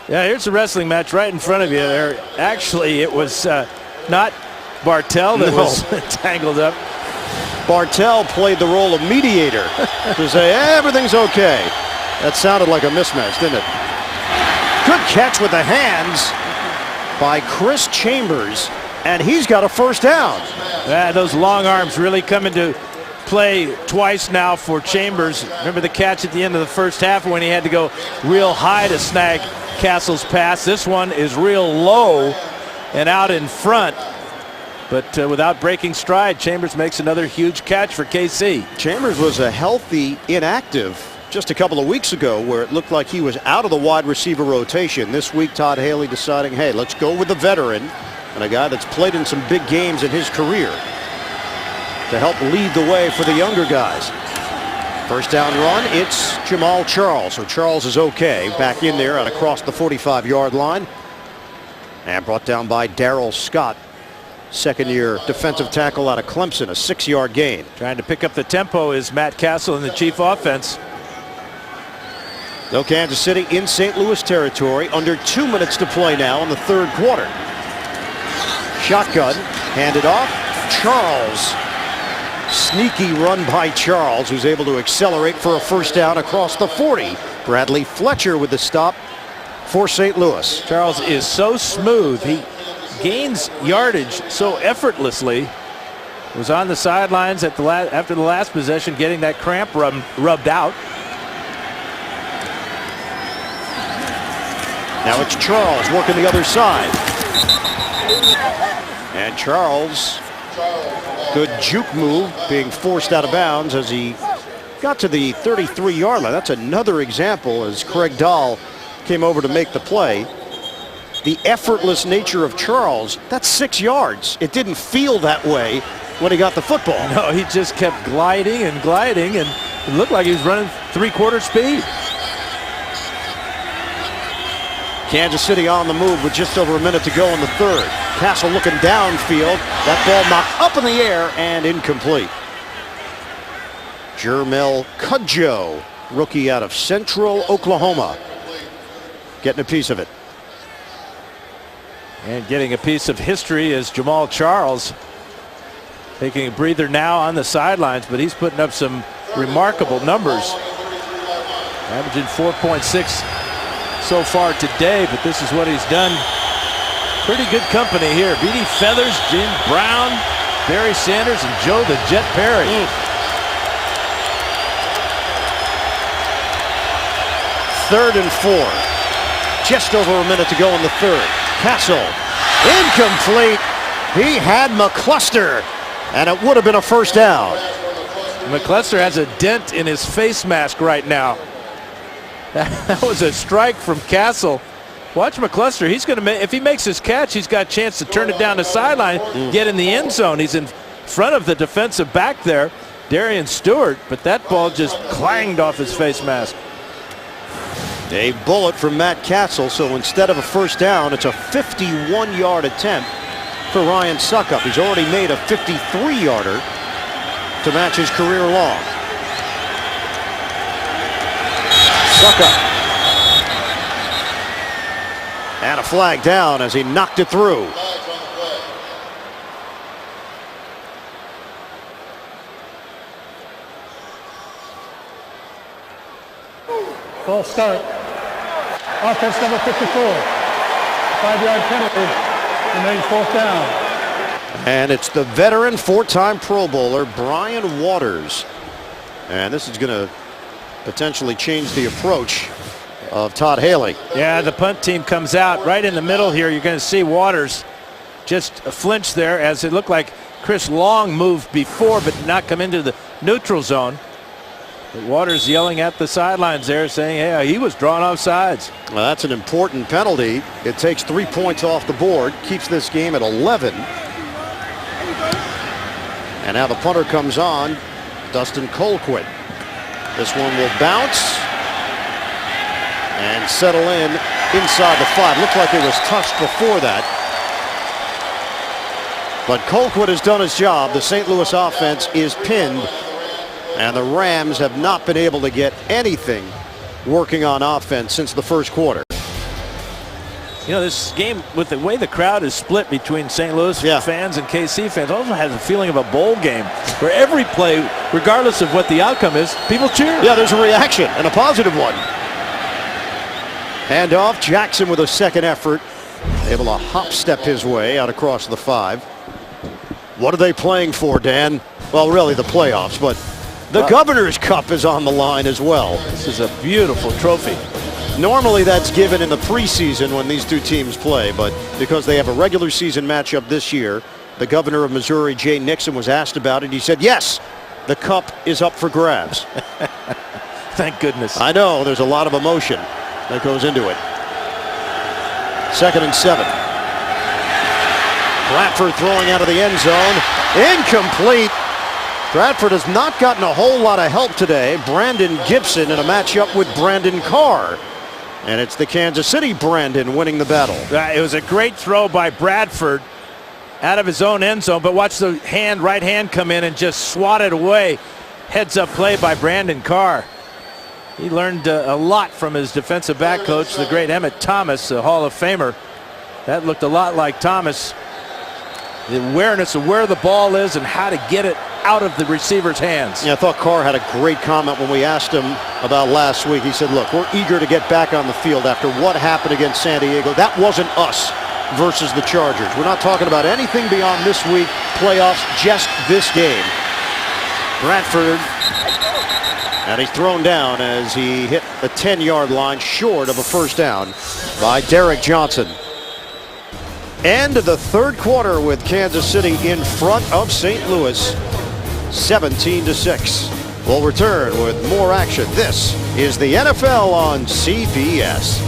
Yeah, here's a wrestling match right in front of you there. Actually, it was not Bartell that was tangled up. Bartell played the role of mediator to say everything's okay. That sounded like a mismatch, didn't it? Good catch with the hands by Chris Chambers, and he's got a first down. Yeah, those long arms really come into play twice now for Chambers. Remember the catch at the end of the first half when he had to go real high to snag Castle's pass. This one is real low and out in front. But without breaking stride, Chambers makes another huge catch for KC. Chambers was a healthy inactive just a couple of weeks ago where it looked like he was out of the wide receiver rotation. This week, Todd Haley deciding, hey, let's go with the veteran and a guy that's played in some big games in his career to help lead the way for the younger guys. First down run, it's Jamal Charles. So Charles is okay. Back in there and across the 45-yard line. And brought down by Darrell Scott. Second-year defensive tackle out of Clemson, a 6-yard gain. Trying to pick up the tempo is Matt Castle in the Chief offense. Though Kansas City in St. Louis territory, under 2 minutes to play now in the third quarter. Shotgun, handed off, Charles. Sneaky run by Charles, who's able to accelerate for a first down across the 40. Bradley Fletcher with the stop for St. Louis. Charles is so smooth. He gains yardage so effortlessly. Was on the sidelines at after the last possession, getting that cramp rubbed out. Now it's Charles working the other side. And Charles, good juke move, being forced out of bounds as he got to the 33-yard line. That's another example as Craig Dahl came over to make the play. The effortless nature of Charles, that's 6 yards. It didn't feel that way when he got the football. No, he just kept gliding, and it looked like he was running three-quarter speed. Kansas City on the move with just over a minute to go in the third. Castle looking downfield. That ball knocked up in the air and incomplete. Jermel Cudjoe, rookie out of Central Oklahoma, getting a piece of it. And getting a piece of history is Jamal Charles, taking a breather now on the sidelines, but he's putting up some remarkable numbers. Averaging 4.6 so far today, but this is what he's done. Pretty good company here. B.D. Feathers, Jim Brown, Barry Sanders, and Joe the Jet Perry. Third and 4. Just over a minute to go in the third. Castle, incomplete. He had McCluster, and it would have been a first down. McCluster has a dent in his face mask right now. That was a strike from Castle. Watch McCluster. He's going to, if he makes his catch, he's got a chance to turn it down the sideline, get in the end zone. He's in front of the defensive back there, Darian Stewart, but that ball just clanged off his face mask. A bullet from Matt Castle, so instead of a first down, it's a 51-yard attempt for Ryan Suckup. He's already made a 53-yarder to match his career long. Suckup. And a flag down as he knocked it through. False start. Offense number 54. 5-yard penalty. Remains 4th down. And it's the veteran 4-time Pro Bowler Brian Waters. And this is going to potentially change the approach of Todd Haley. Yeah, the punt team comes out right in the middle here. You're going to see Waters just flinch there as it looked like Chris Long moved before but did not come into the neutral zone. But Waters yelling at the sidelines there saying, hey, he was drawn off sides. Well, that's an important penalty. It takes 3 points off the board, keeps this game at 11. And now the punter comes on, Dustin Colquitt. This one will bounce and settle in inside the 5. Looked like it was touched before that. But Colquitt has done his job. The St. Louis offense is pinned, and the Rams have not been able to get anything working on offense since the first quarter. You know, this game, with the way the crowd is split between St. Louis fans and KC fans, also has a feeling of a bowl game where every play, regardless of what the outcome is, people cheer. Yeah, there's a reaction, and a positive one. Handoff, Jackson with a second effort, able to hop step his way out across the 5. What are they playing for, Dan? Well, really the playoffs, but the Governor's Cup is on the line as well. This is a beautiful trophy. Normally that's given in the preseason when these two teams play, but because they have a regular season matchup this year, the governor of Missouri, Jay Nixon, was asked about it. He said, yes, the cup is up for grabs. Thank goodness. I know, there's a lot of emotion that goes into it. 2nd and 7. Bradford throwing out of the end zone. Incomplete. Bradford has not gotten a whole lot of help today. Brandon Gibson in a matchup with Brandon Carr. And it's the Kansas City Brandon winning the battle. It was a great throw by Bradford out of his own end zone, but watch the right hand come in and just swat it away. Heads up play by Brandon Carr. He learned a lot from his defensive back coach, the great Emmett Thomas, a Hall of Famer. That looked a lot like Thomas. The awareness of where the ball is and how to get it out of the receiver's hands. Yeah, I thought Carr had a great comment when we asked him about last week. He said, look, we're eager to get back on the field after what happened against San Diego. That wasn't us versus the Chargers. We're not talking about anything beyond this week, playoffs, just this game. Bradford, and he's thrown down as he hit the 10-yard line short of a first down by Derek Johnson. End of the third quarter with Kansas City in front of St. Louis, 17-6. We'll return with more action. This is the NFL on CBS.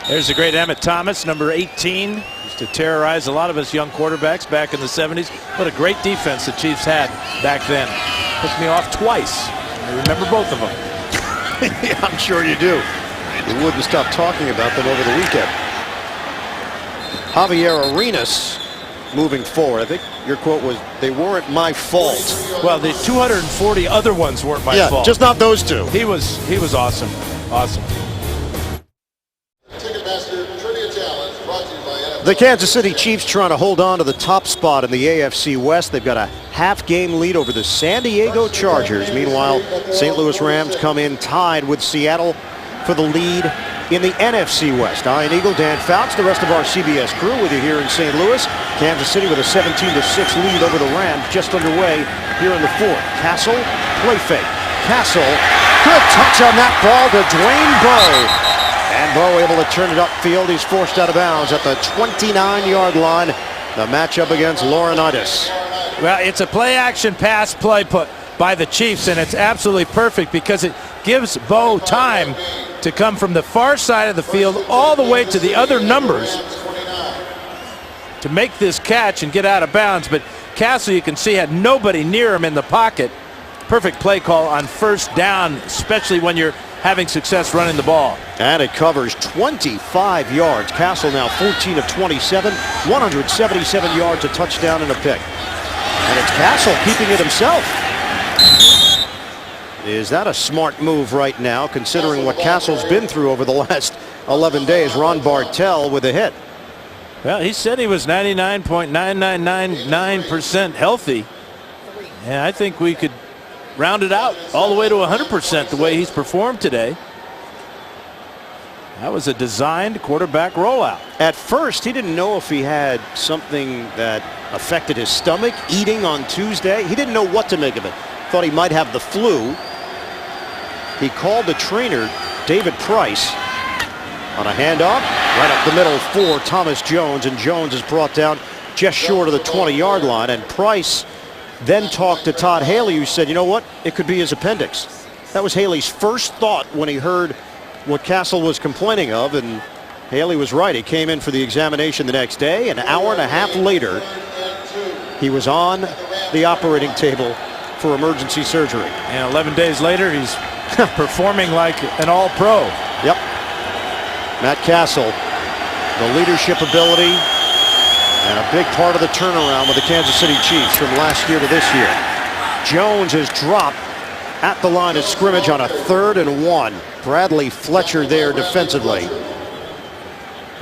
There's the great Emmett Thomas, number 18. Used to terrorize a lot of us young quarterbacks back in the 70s. What a great defense the Chiefs had back then. Took me off twice. I remember both of them. Yeah, I'm sure you do. You wouldn't stop talking about them over the weekend. Javier Arenas moving forward. I think your quote was, they weren't my fault. Well, the 240 other ones weren't my fault. Yeah, just not those two. He was awesome. Awesome. Ticketmaster Trivia Challenge brought to you by NFL. The Kansas City Chiefs trying to hold on to the top spot in the AFC West. They've got a half-game lead over the San Diego Chargers. Meanwhile, St. Louis Rams come in tied with Seattle for the lead in the NFC West. Ian Eagle, Dan Fouts, the rest of our CBS crew with you here in St. Louis. Kansas City with a 17-6 lead over the Rams just underway here in the fourth. Castle, play fake. Castle, good touch on that ball to Dwayne Bowe. And Bowe able to turn it upfield. He's forced out of bounds at the 29-yard line. The matchup against Laurinaitis. Well, it's a play-action pass play put by the Chiefs, and it's absolutely perfect because it gives Bowe time to come from the far side of the field all the way to the other numbers to make this catch and get out of bounds. But Castle, you can see, had nobody near him in the pocket. Perfect play call on first down, especially when you're having success running the ball. And it covers 25 yards. Castle now 14 of 27, 177 yards, a touchdown and a pick. And it's Castle keeping it himself. Is that a smart move right now, considering what Castle's been through over the last 11 days? Ron Bartell with a hit. Well, he said he was 99.9999% healthy. And I think we could round it out all the way to 100% the way he's performed today. That was a designed quarterback rollout. At first, he didn't know if he had something that affected his stomach, eating on Tuesday. He didn't know what to make of it. Thought he might have the flu. He called the trainer, David Price, on a handoff right up the middle for Thomas Jones, and Jones is brought down just short of the 20-yard line. And Price then talked to Todd Haley, who said, you know what, it could be his appendix. That was Haley's first thought when he heard what Castle was complaining of, and Haley was right. He came in for the examination the next day. An hour and a half later, he was on the operating table for emergency surgery. And 11 days later, he's performing like an all-pro. Yep. Matt Castle, the leadership ability, and a big part of the turnaround with the Kansas City Chiefs from last year to this year. Jones is dropped at the line of scrimmage on a 3rd and 1. Bradley Fletcher there defensively.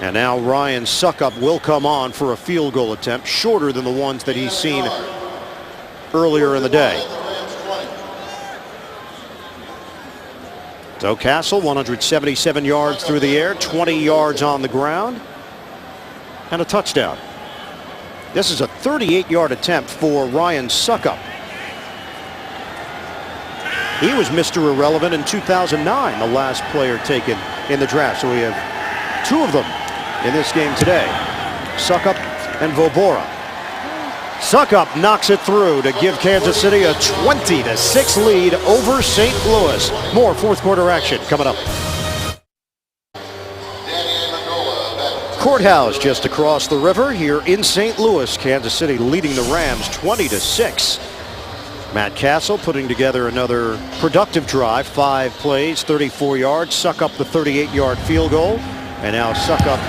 And now Ryan Suckup will come on for a field goal attempt, shorter than the ones that he's seen earlier in the day. So Castle, 177 yards through the air, 20 yards on the ground, and a touchdown. This is a 38-yard attempt for Ryan Suckup. He was Mr. Irrelevant in 2009, the last player taken in the draft. So we have 2 of them in this game today, Suckup and Vobora. Suckup knocks it through to give Kansas City a 20-6 lead over St. Louis. More fourth quarter action coming up. Courthouse just across the river here in St. Louis. Kansas City leading the Rams 20-6. Matt Castle putting together another productive drive. 5 plays, 34 yards. Suckup the 38-yard field goal. And now Suckup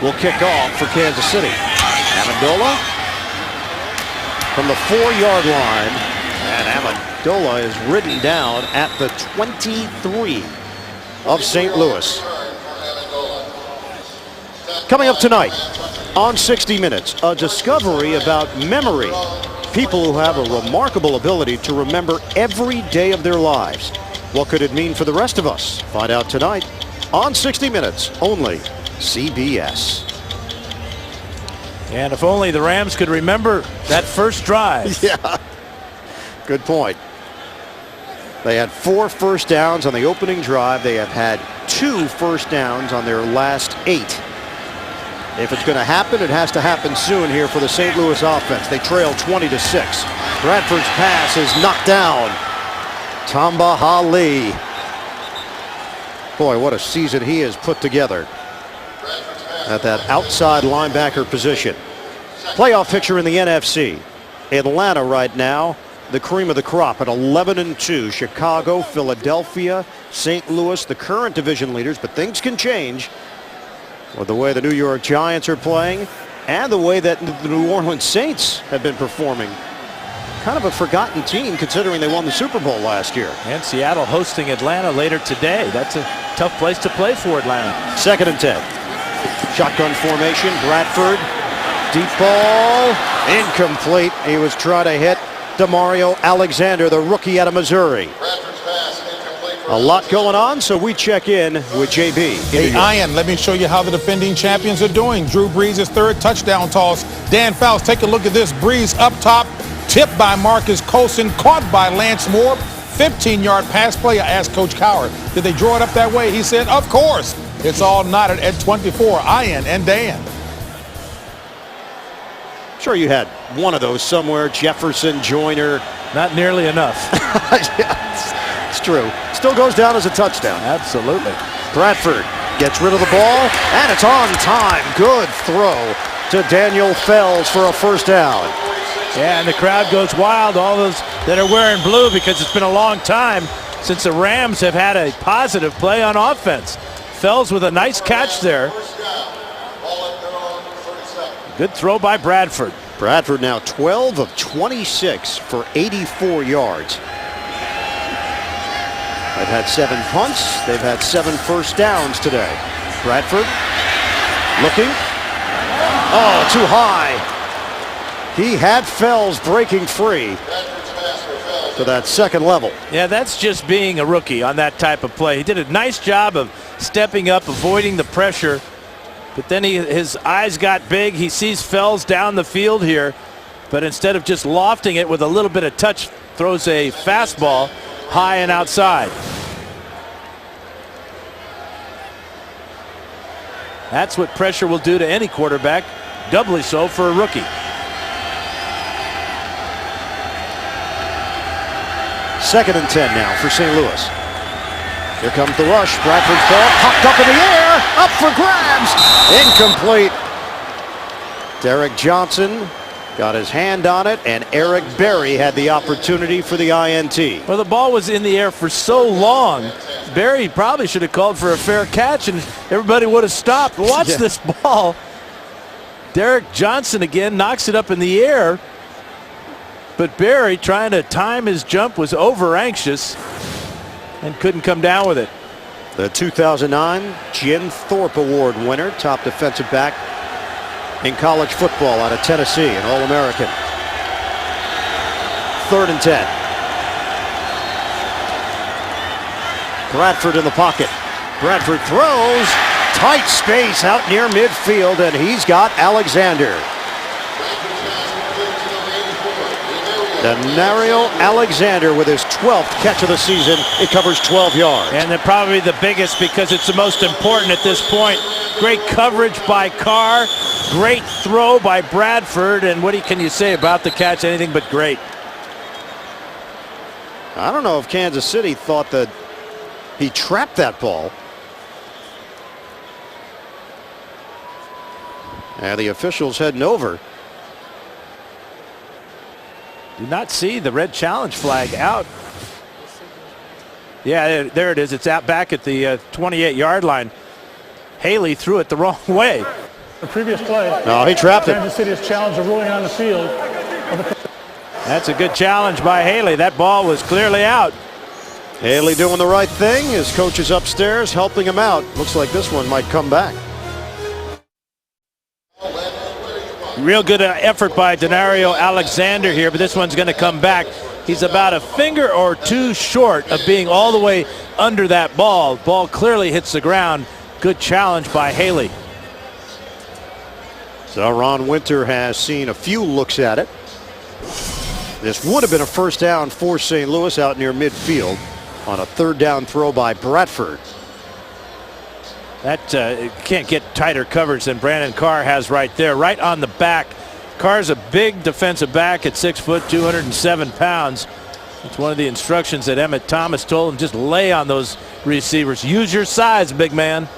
will kick off for Kansas City. Amendola from the 4-yard line. And Amendola is ridden down at the 23 of St. Louis. Coming up tonight on 60 Minutes, a discovery about memory. People who have a remarkable ability to remember every day of their lives. What could it mean for the rest of us? Find out tonight on 60 Minutes, only CBS. And if only the Rams could remember that first drive. Yeah, good point. They had 4 first downs on the opening drive. They have had 2 first downs on their last 8. If it's going to happen, it has to happen soon here for the St. Louis offense. They trail 20-6. Bradford's pass is knocked down. Tamba Hali. Boy, what a season he has put together at that outside linebacker position. Playoff picture in the NFC. Atlanta right now, the cream of the crop at 11-2. Chicago, Philadelphia, St. Louis, the current division leaders, but things can change with the way the New York Giants are playing and the way that the New Orleans Saints have been performing. Kind of a forgotten team considering they won the Super Bowl last year. And Seattle hosting Atlanta later today. That's a tough place to play for Atlanta. 2nd and 10. Shotgun formation, Bradford. Deep ball, incomplete. He was trying to hit Demario Alexander, the rookie out of Missouri. A lot going on, so we check in with JB. Hey, Ian, let me show you how the defending champions are doing. Drew Brees' 3rd touchdown toss. Dan Fouts, take a look at this. Brees up top, tipped by Marcus Colson, caught by Lance Moore. 15-yard pass play. I asked Coach Cowher, did they draw it up that way? He said, of course. It's all knotted at 24. Ian and Dan. Sure you had one of those somewhere. Jefferson, Joyner. Not nearly enough. Yeah, it's true. Still goes down as a touchdown. Absolutely. Bradford gets rid of the ball, and it's on time. Good throw to Daniel Fells for a first down. Yeah, and the crowd goes wild, all those that are wearing blue, because it's been a long time since the Rams have had a positive play on offense. Fells with a nice catch there. First down. Ball at their own 37. Good throw by Bradford. Bradford now 12 of 26 for 84 yards. They've had 7 punts. They've had 7 first downs today. Bradford looking. Oh, too high. He had Fells breaking free Bradford's pass for Fells. to that second level. Yeah, that's just being a rookie on that type of play. He did a nice job of stepping up, avoiding the pressure. But then his eyes got big. He sees Fells down the field here. But instead of just lofting it with a little bit of touch, throws a fastball high and outside. That's what pressure will do to any quarterback, doubly so for a rookie. Second and 10 now for St. Louis. Here comes the rush. Bradford's ball popped up in the air. Up for grabs. Incomplete. Derek Johnson got his hand on it, and Eric Berry had the opportunity for the INT. Well, the ball was in the air for so long. Berry probably should have called for a fair catch, and everybody would have stopped. Watch this ball. Derek Johnson again knocks it up in the air. But Berry, trying to time his jump, was over anxious and couldn't come down with it. The 2009 Jim Thorpe Award winner, top defensive back in college football out of Tennessee, an All-American. Third and 10. Bradford in the pocket. Bradford throws. Tight space out near midfield, and he's got Alexander. Denario Alexander with his 12th catch of the season. It covers 12 yards. And they're probably the biggest because it's the most important at this point. Great coverage by Carr. Great throw by Bradford. And what can you say about the catch? Anything but great. I don't know if Kansas City thought that he trapped that ball. And the officials heading over. Do not see the red challenge flag out. Yeah, there it is. It's out back at the 28-yard line. Haley threw it the wrong way. The previous play. No, he trapped it. Kansas City has challenged a ruling on the field. That's a good challenge by Haley. That ball was clearly out. Haley doing the right thing. His coach is upstairs helping him out. Looks like this one might come back. Real good effort by Denario Alexander here, but this one's going to come back. He's about a finger or two short of being all the way under that ball. Ball clearly hits the ground. Good challenge by Haley. So Ron Winter has seen a few looks at it. This would have been a first down for St. Louis out near midfield on a third down throw by Bradford. That can't get tighter coverage than Brandon Carr has right there, right on the back. Carr's a big defensive back at 6 foot, 207 pounds. It's one of the instructions that Emmett Thomas told him, just lay on those receivers. Use your size, big man.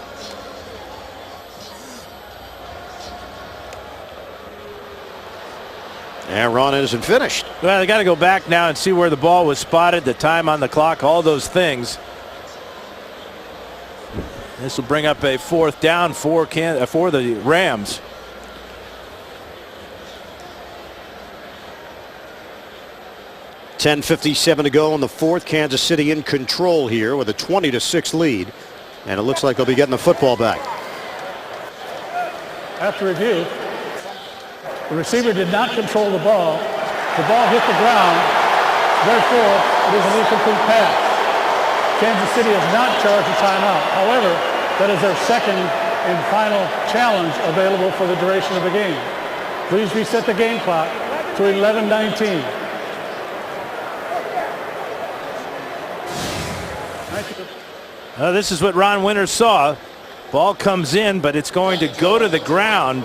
And Ron isn't finished. Well, they got to go back now and see where the ball was spotted, the time on the clock, all those things. This will bring up a fourth down for the Rams. .57 to go in the fourth. Kansas City in control here with a 20-6 lead. And it looks like they'll be getting the football back. After review, the receiver did not control the ball. The ball hit the ground. Therefore, it is an incomplete pass. Kansas City has not charged a timeout. However, that is their second and final challenge available for the duration of the game. Please reset the game clock to 11:19. This is what Ron Winter saw. Ball comes in, but it's going to go to the ground.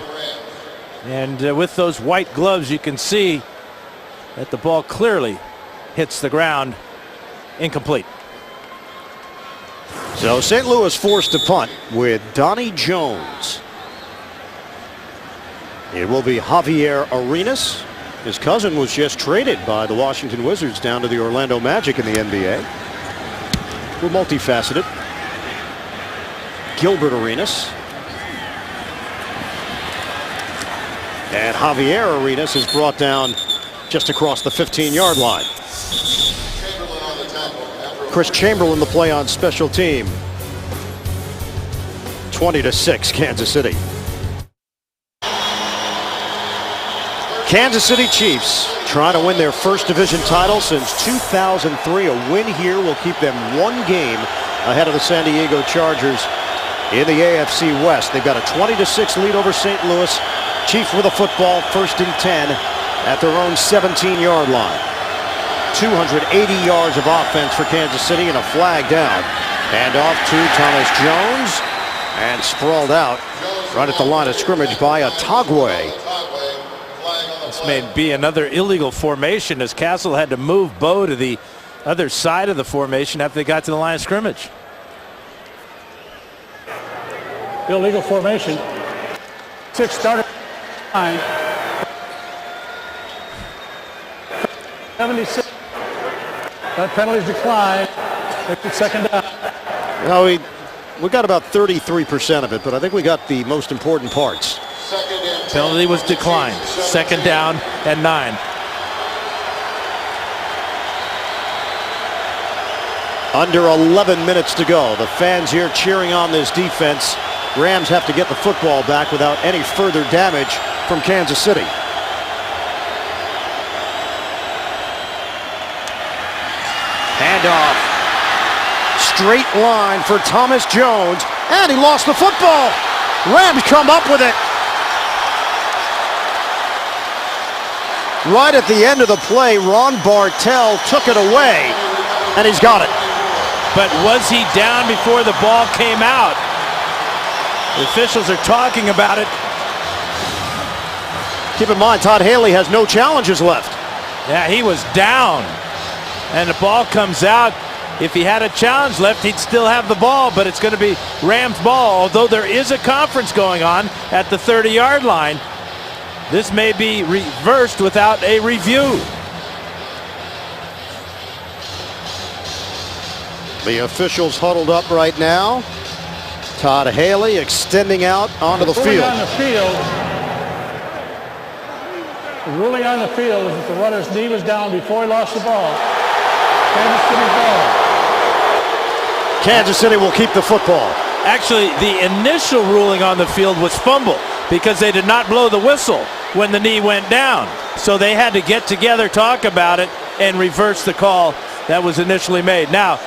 And with those white gloves, you can see that the ball clearly hits the ground. Incomplete. So St. Louis forced to punt with Donnie Jones. It will be Javier Arenas. His cousin was just traded by the Washington Wizards down to the Orlando Magic in the NBA. We're multifaceted. Gilbert Arenas. And Javier Arenas is brought down just across the 15-yard line. Chris Chamberlain the play on special team. 20-6 Kansas City. Kansas City Chiefs trying to win their first division title since 2003. A win here will keep them one game ahead of the San Diego Chargers in the AFC West. They've got a 20-6 lead over St. Louis. Chiefs with a football, 1st and 10 at their own 17-yard line. 280 yards of offense for Kansas City and a flag down. Hand off to Thomas Jones and sprawled out right at the line of scrimmage by Otagwe. This may be another illegal formation as Castle had to move Bo to the other side of the formation after they got to the line of scrimmage. Illegal formation. 6 started. 76. That penalty's declined. Make it 2nd down. You know, we got about 33% of it, but I think we got the most important parts. Penalty was declined. 2nd down and 9. Under 11 minutes to go. The fans here cheering on this defense. Rams have to get the football back without any further damage from Kansas City. Handoff. Straight line for Thomas Jones, and he lost the football. Rams come up with it. Right at the end of the play, Ron Bartell took it away, and he's got it. But was he down before the ball came out? The officials are talking about it. Keep in mind, Todd Haley has no challenges left. Yeah, he was down. And the ball comes out. If he had a challenge left, he'd still have the ball, but it's going to be Rams ball. Although there is a conference going on at the 30-yard line, this may be reversed without a review. The officials huddled up right now. Todd Haley extending out onto the field. The ruling on the field is that the runner's knee was down before he lost the ball. Kansas City ball. Kansas City will keep the football. Actually, the initial ruling on the field was fumble because they did not blow the whistle when the knee went down. So they had to get together, talk about it, and reverse the call that was initially made. Now,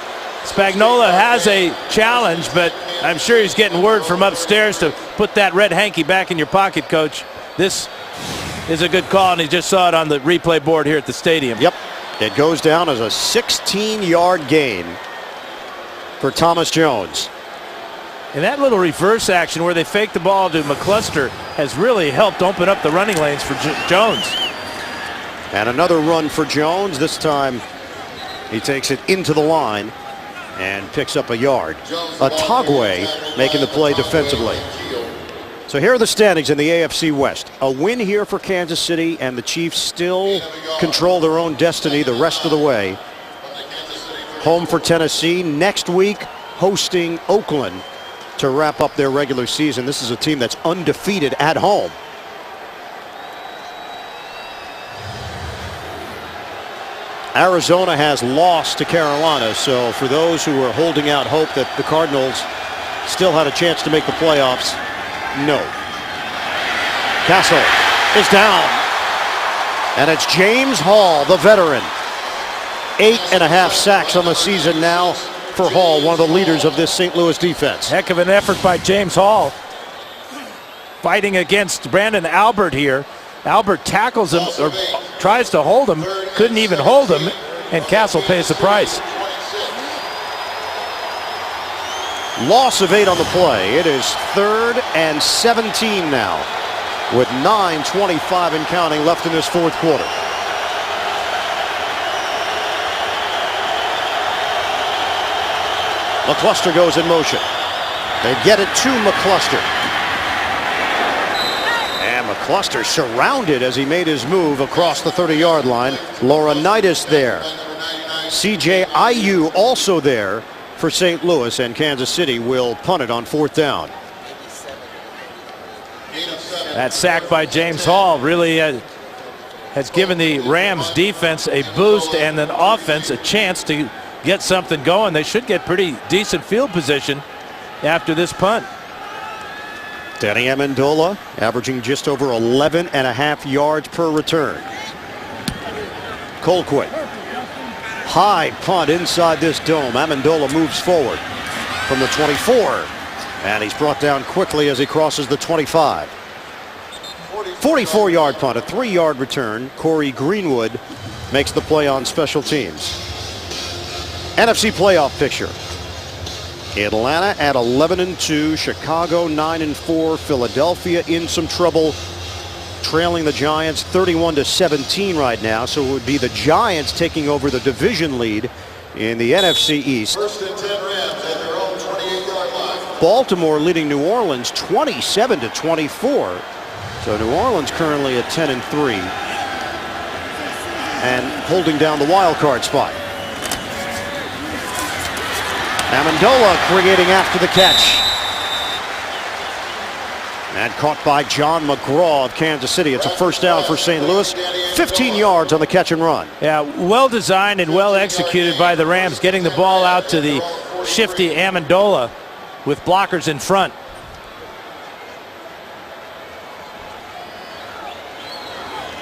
Spagnuolo has a challenge, but I'm sure he's getting word from upstairs to put that red hanky back in your pocket, Coach. This is a good call, and he just saw it on the replay board here at the stadium. Yep. It goes down as a 16-yard gain for Thomas Jones. And that little reverse action where they fake the ball to McCluster has really helped open up the running lanes for Jones. And another run for Jones. This time he takes it into the line and picks up a yard. Otagwe making the play defensively. So here are the standings in the AFC West. A win here for Kansas City, and the Chiefs still control their own destiny the rest of the way. Home for Tennessee. Next week, hosting Oakland to wrap up their regular season. This is a team that's undefeated at home. Arizona has lost to Carolina, so for those who are holding out hope that the Cardinals still had a chance to make the playoffs, no. Castle is down. And it's James Hall, the veteran. 8.5 sacks on the season now for Hall, one of the leaders of this St. Louis defense. Heck of an effort by James Hall. Fighting against Brandon Albert here. Albert tackles him, or tries to hold him, couldn't even hold him, and Castle pays the price. Loss of 8 on the play. It is 3rd and 17 now, with 9:25 and counting left in this fourth quarter. McCluster goes in motion. They get it to McCluster. And McCluster surrounded as he made his move across the 30-yard line. Laurinaitis there. C.J. Ayu also there for St. Louis, and Kansas City will punt it on 4th down. That sack by James Hall really has given the Rams defense a boost and then offense a chance to get something going. They should get pretty decent field position after this punt. Danny Amendola averaging just over 11.5 yards per return. Colquitt. High punt inside this dome. Amendola moves forward from the 24. And he's brought down quickly as he crosses the 25. 44-yard punt, a 3-yard return. Corey Greenwood makes the play on special teams. NFC playoff picture. Atlanta at 11-2, Chicago 9-4, Philadelphia in some trouble, trailing the Giants 31-17 right now. So it would be the Giants taking over the division lead in the NFC East. 1st and 10 Rams at their own 28-yard line. Baltimore leading New Orleans 27-24. So New Orleans currently at 10-3 and holding down the wild card spot. Amendola creating after the catch. And caught by John McGraw of Kansas City. It's a 1st down for St. Louis. 15 yards on the catch and run. Yeah, well designed and well executed by the Rams, getting the ball out to the shifty Amendola with blockers in front.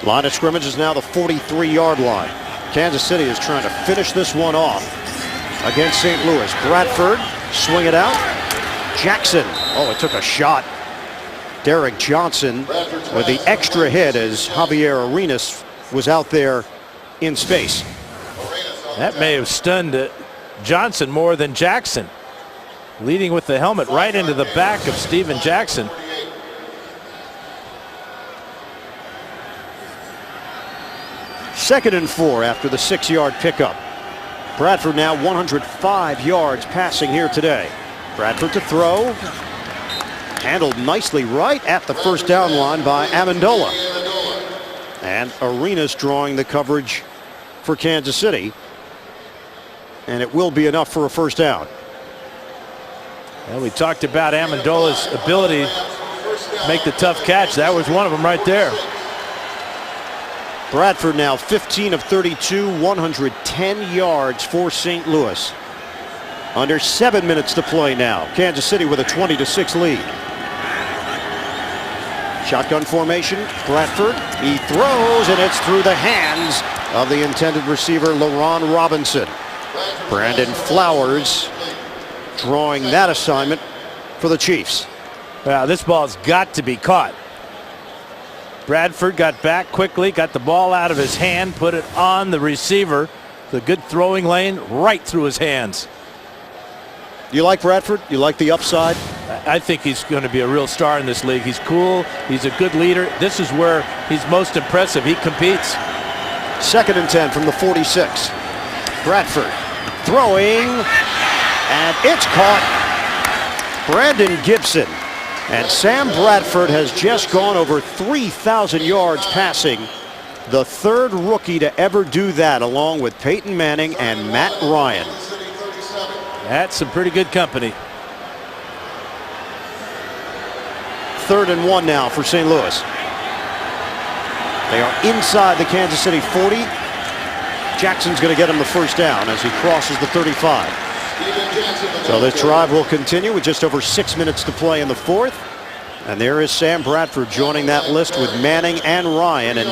Line of scrimmage is now the 43-yard line. Kansas City is trying to finish this one off against St. Louis. Bradford, swing it out. Jackson, oh, it took a shot. Derek Johnson with the extra hit as Javier Arenas was out there in space. That may have stunned Johnson more than Jackson. Leading with the helmet right into the back of Steven Jackson. Second and 4 after the 6-yard pickup. Bradford now 105 yards passing here today. Bradford to throw. Handled nicely right at the 1st down line by Amendola. And Arenas drawing the coverage for Kansas City. And it will be enough for a 1st down. Well, we talked about Amendola's ability to make the tough catch. That was one of them right there. Bradford now 15 of 32, 110 yards for St. Louis. Under 7 minutes to play now. Kansas City with a 20-6 lead. Shotgun formation. Bradford. He throws, and it's through the hands of the intended receiver, LaRon Robinson. Brandon Flowers drawing that assignment for the Chiefs. Well, this ball's got to be caught. Bradford got back quickly, got the ball out of his hand, put it on the receiver. The good throwing lane right through his hands. You like Bradford? You like the upside? I think he's going to be a real star in this league. He's cool. He's a good leader. This is where he's most impressive. He competes. 2nd and 10 from the 46. Bradford throwing, and it's caught. Brandon Gibson. And Sam Bradford has just gone over 3,000 yards passing. The 3rd rookie to ever do that, along with Peyton Manning and Matt Ryan. That's some pretty good company. 3rd and 1 now for St. Louis. They are inside the Kansas City 40. Jackson's going to get him the 1st down as he crosses the 35. So this drive will continue with just over 6 minutes to play in the 4th. And there is Sam Bradford joining that list with Manning and Ryan. And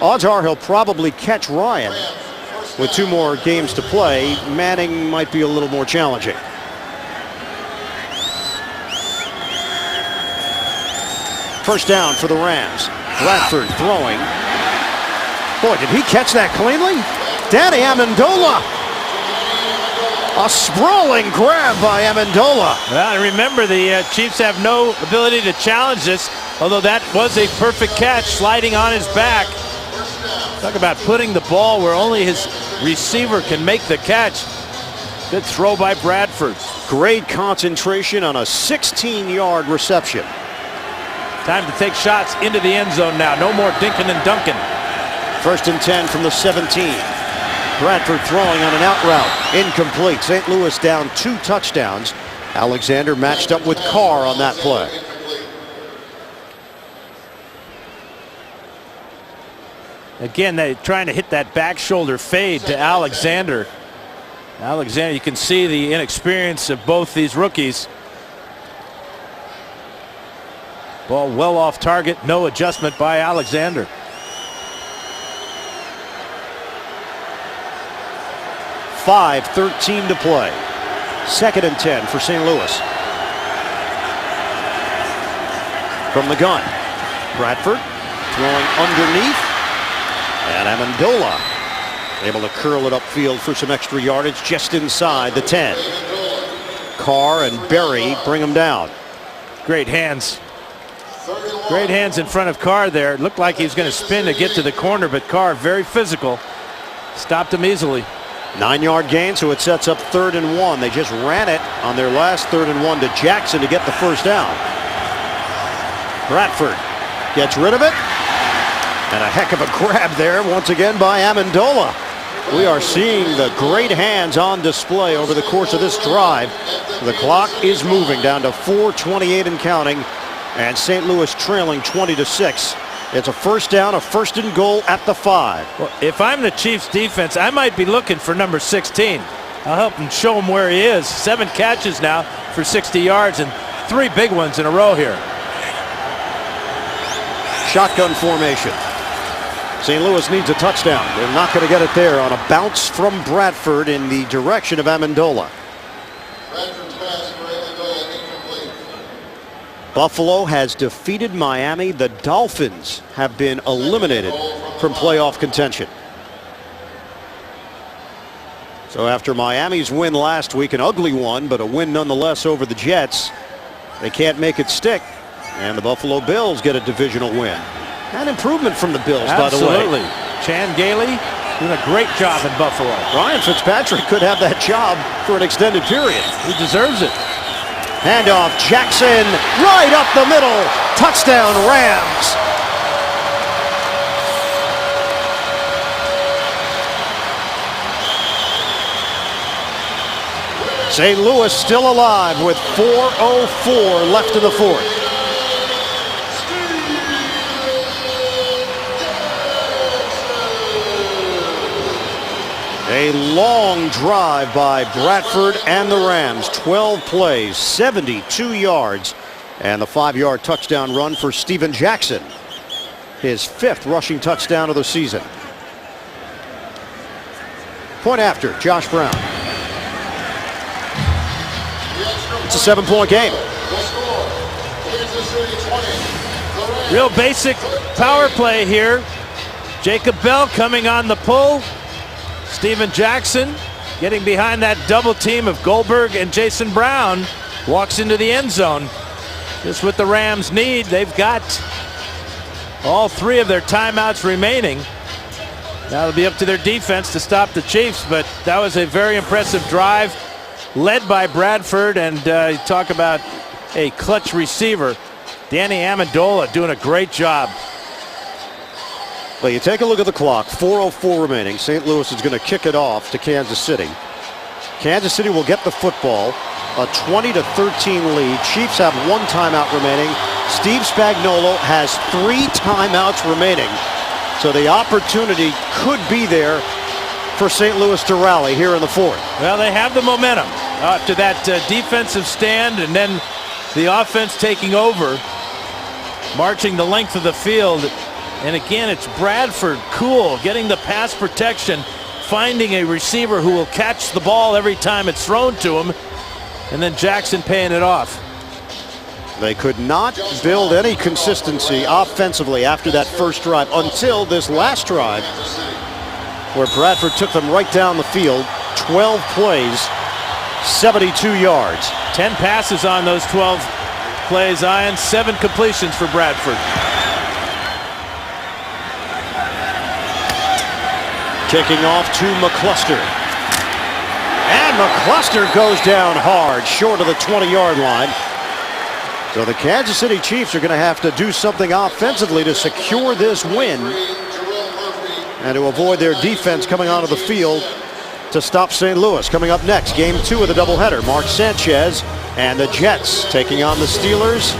odds are he'll probably catch Ryan. With 2 more games to play, Manning might be a little more challenging. First down for the Rams. Bradford throwing. Boy, did he catch that cleanly? Danny Amendola. A sprawling grab by Amendola. Well, remember, the Chiefs have no ability to challenge this, although that was a perfect catch, sliding on his back. Talk about putting the ball where only his receiver can make the catch. Good throw by Bradford. Great concentration on a 16-yard reception. Time to take shots into the end zone now. No more dinking and dunking. 1st and 10 from the 17. Bradford throwing on an out route. Incomplete. St. Louis down 2 touchdowns. Alexander matched up with Carr on that play. Again, they're trying to hit that back shoulder fade to Alexander. Alexander, you can see the inexperience of both these rookies. Ball well off target. No adjustment by Alexander. .5:13 to play. 2nd and 10 for St. Louis. From the gun. Bradford throwing underneath. And Amendola able to curl it upfield for some extra yardage just inside the 10. Carr and Berry bring him down. Great hands. Great hands in front of Carr there. It looked like he was going to spin to get to the corner, but Carr, very physical, stopped him easily. 9-yard gain, so it sets up 3rd and 1. They just ran it on their last 3rd and 1 to Jackson to get the first down. Bradford gets rid of it. And a heck of a grab there once again by Amendola. We are seeing the great hands on display over the course of this drive. The clock is moving down to 4:28 and counting, and St. Louis trailing 20-6. It's a first down, a 1st and goal at the 5. Well, if I'm the Chiefs defense, I might be looking for number 16. I'll help him show him where he is. 7 catches now for 60 yards and 3 big ones in a row here. Shotgun formation. St. Louis needs a touchdown. They're not going to get it there on a bounce from Bradford in the direction of Amendola. Bradford's pass for Amendola incomplete. Buffalo has defeated Miami. The Dolphins have been eliminated from playoff contention. So after Miami's win last week, an ugly one, but a win nonetheless over the Jets, they can't make it stick. And the Buffalo Bills get a divisional win. An improvement from the Bills, Absolutely. by the way. Chan Gailey doing a great job in Buffalo. Ryan Fitzpatrick could have that job for an extended period. He deserves it. Handoff, Jackson, right up the middle. Touchdown, Rams. St. Louis still alive with 4:04 left in the 4th. A long drive by Bradford and the Rams. 12 plays, 72 yards, and the 5-yard touchdown run for Steven Jackson. His 5th rushing touchdown of the season. Point after, Josh Brown. It's a 7-point game. Real basic power play here. Jacob Bell coming on the pull. Steven Jackson getting behind that double team of Goldberg and Jason Brown. Walks into the end zone. Just what the Rams need. They've got all 3 of their timeouts remaining. Now it'll be up to their defense to stop the Chiefs, but that was a very impressive drive led by Bradford, and talk about a clutch receiver. Danny Amendola doing a great job. Well, you take a look at the clock, 4:04 remaining. St. Louis is going to kick it off to Kansas City. Kansas City will get the football, a 20-13 lead. Chiefs have 1 timeout remaining. Steve Spagnuolo has 3 timeouts remaining. So the opportunity could be there for St. Louis to rally here in the 4th. Well, they have the momentum after that defensive stand, and then the offense taking over, marching the length of the field. And again, it's Bradford, cool, getting the pass protection, finding a receiver who will catch the ball every time it's thrown to him, and then Jackson paying it off. They could not build any consistency offensively after that first drive until this last drive, where Bradford took them right down the field. 12 plays, 72 yards. 10 passes on those 12 plays, Ian. 7 completions for Bradford. Kicking off to McCluster. And McCluster goes down hard, short of the 20-yard line. So the Kansas City Chiefs are going to have to do something offensively to secure this win. and to avoid their defense coming onto the field to stop St. Louis. Coming up next, game 2 of the doubleheader. Mark Sanchez and the Jets taking on the Steelers.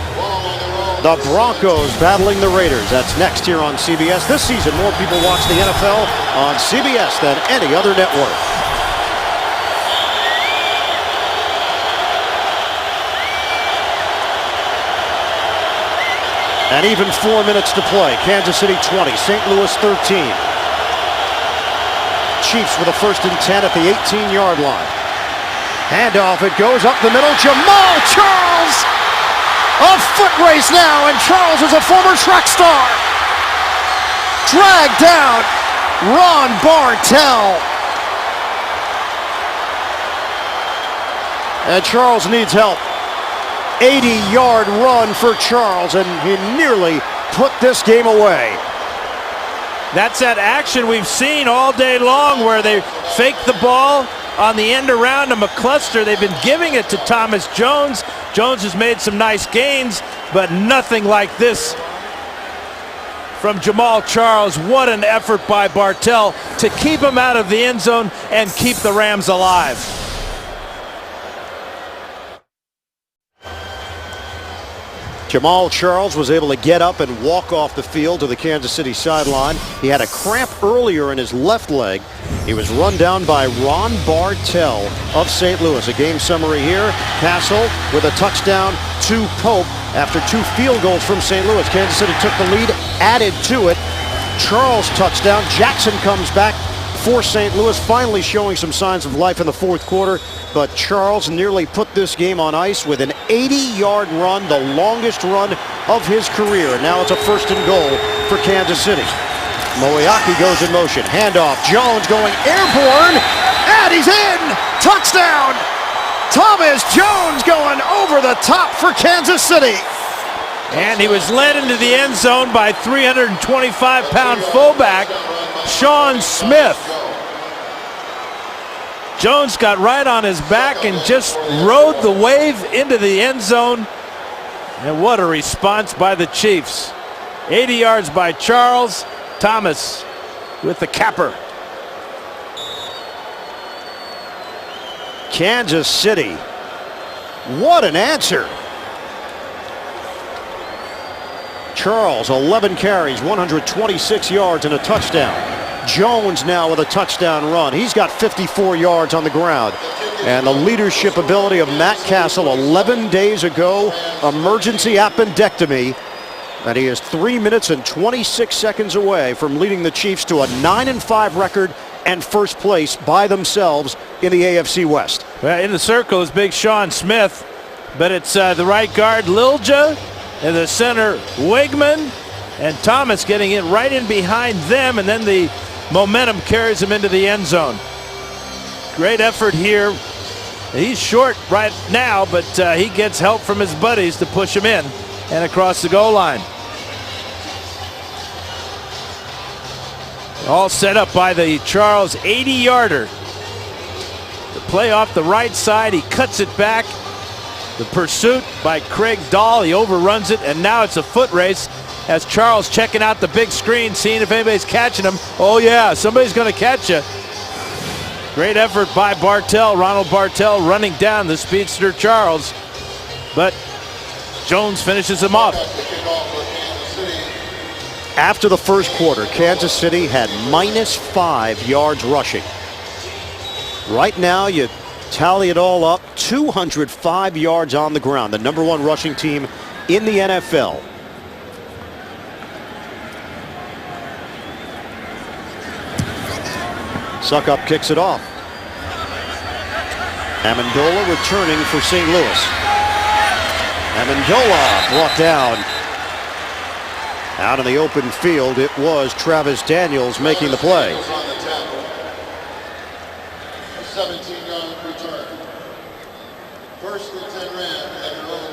The Broncos battling the Raiders. That's next here on CBS. This season, more people watch the NFL on CBS than any other network. And even 4 minutes to play. Kansas City 20, St. Louis 13. Chiefs with a 1st and 10 at the 18-yard line. Handoff, it goes up the middle. Jamal Charles! A foot race now, and Charles is a former track star. Dragged down Ron Bartell. And Charles needs help. 80-yard run for Charles, and he nearly put this game away. That's that action we've seen all day long where they fake the ball on the end around to McCluster. They've been giving it to Thomas Jones. Jones has made some nice gains, but nothing like this from Jamal Charles. What an effort by Bartell to keep him out of the end zone and keep the Rams alive. Jamal Charles was able to get up and walk off the field to the Kansas City sideline. He had a cramp earlier in his left leg. He was run down by Ron Bartell of St. Louis. A game summary here. Castle with a touchdown to Pope after 2 field goals from St. Louis. Kansas City took the lead, added to it. Charles touchdown. Jackson comes back for St. Louis, finally showing some signs of life in the 4th quarter. But Charles nearly put this game on ice with an 80-yard run, the longest run of his career. And now it's a 1st and goal for Kansas City. Moeaki goes in motion. Handoff. Jones going airborne. And he's in. Touchdown. Thomas Jones going over the top for Kansas City. And he was led into the end zone by 325-pound fullback Sean Smith. Jones got right on his back and just rode the wave into the end zone. And what a response by the Chiefs. 80 yards by Charles. Thomas with the capper. Kansas City. What an answer. Charles, 11 carries, 126 yards and a touchdown. Jones now with a touchdown run. He's got 54 yards on the ground. And the leadership ability of Matt Castle 11 days ago, emergency appendectomy. And he is 3 minutes and 26 seconds away from leading the Chiefs to a 9-5 record and 1st place by themselves in the AFC West. Well, in the circle is big Sean Smith, but it's the right guard Lilja and the center Wigman, and Thomas getting it right in behind them, and then the momentum carries him into the end zone. Great effort here. He's short right now, but he gets help from his buddies to push him in and across the goal line. All set up by the Charles 80-yarder. The play off the right side, he cuts it back. The pursuit by Craig Dahl, he overruns it, and now it's a foot race as Charles checking out the big screen, seeing if anybody's catching him. Oh yeah, somebody's going to catch you. Great effort by Bartell, Ronald Bartell running down the speedster Charles, but Jones finishes him off. After the 1st quarter, Kansas City had -5 yards rushing. Right now, you tally it all up, 205 yards on the ground, the #1 rushing team in the NFL. Suckup kicks it off. Amendola returning for St. Louis. Amendola brought down. Out in the open field, it was Travis Daniels making the play. 17-yard return. 1st and 10 Rams at their own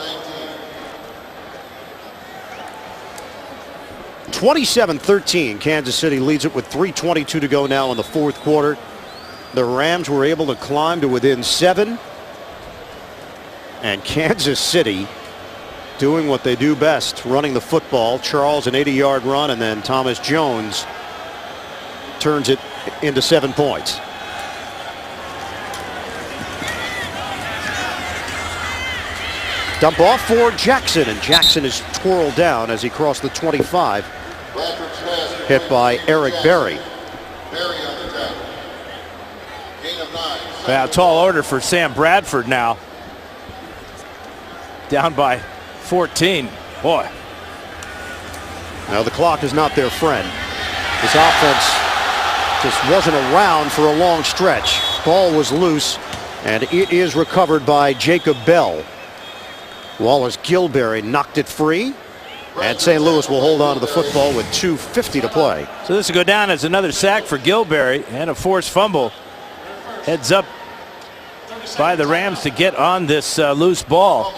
19. 27-13, Kansas City leads it with 3:22 to go now in the 4th quarter. The Rams were able to climb to within 7. And Kansas City doing what they do best, running the football. Charles an 80-yard run, and then Thomas Jones turns it into 7 points. Dump off for Jackson, and Jackson is twirled down as he crossed the 25. Hit by Eric Berry. Yeah, tall order for Sam Bradford now. Down by 14. Boy. Now the clock is not their friend. This offense just wasn't around for a long stretch. Ball was loose, and it is recovered by Jacob Bell. Wallace Gilberry knocked it free, and St. Louis will hold on to the football with 2:50 to play. So this will go down as another sack for Gilberry and a forced fumble. Heads up by the Rams to get on this loose ball.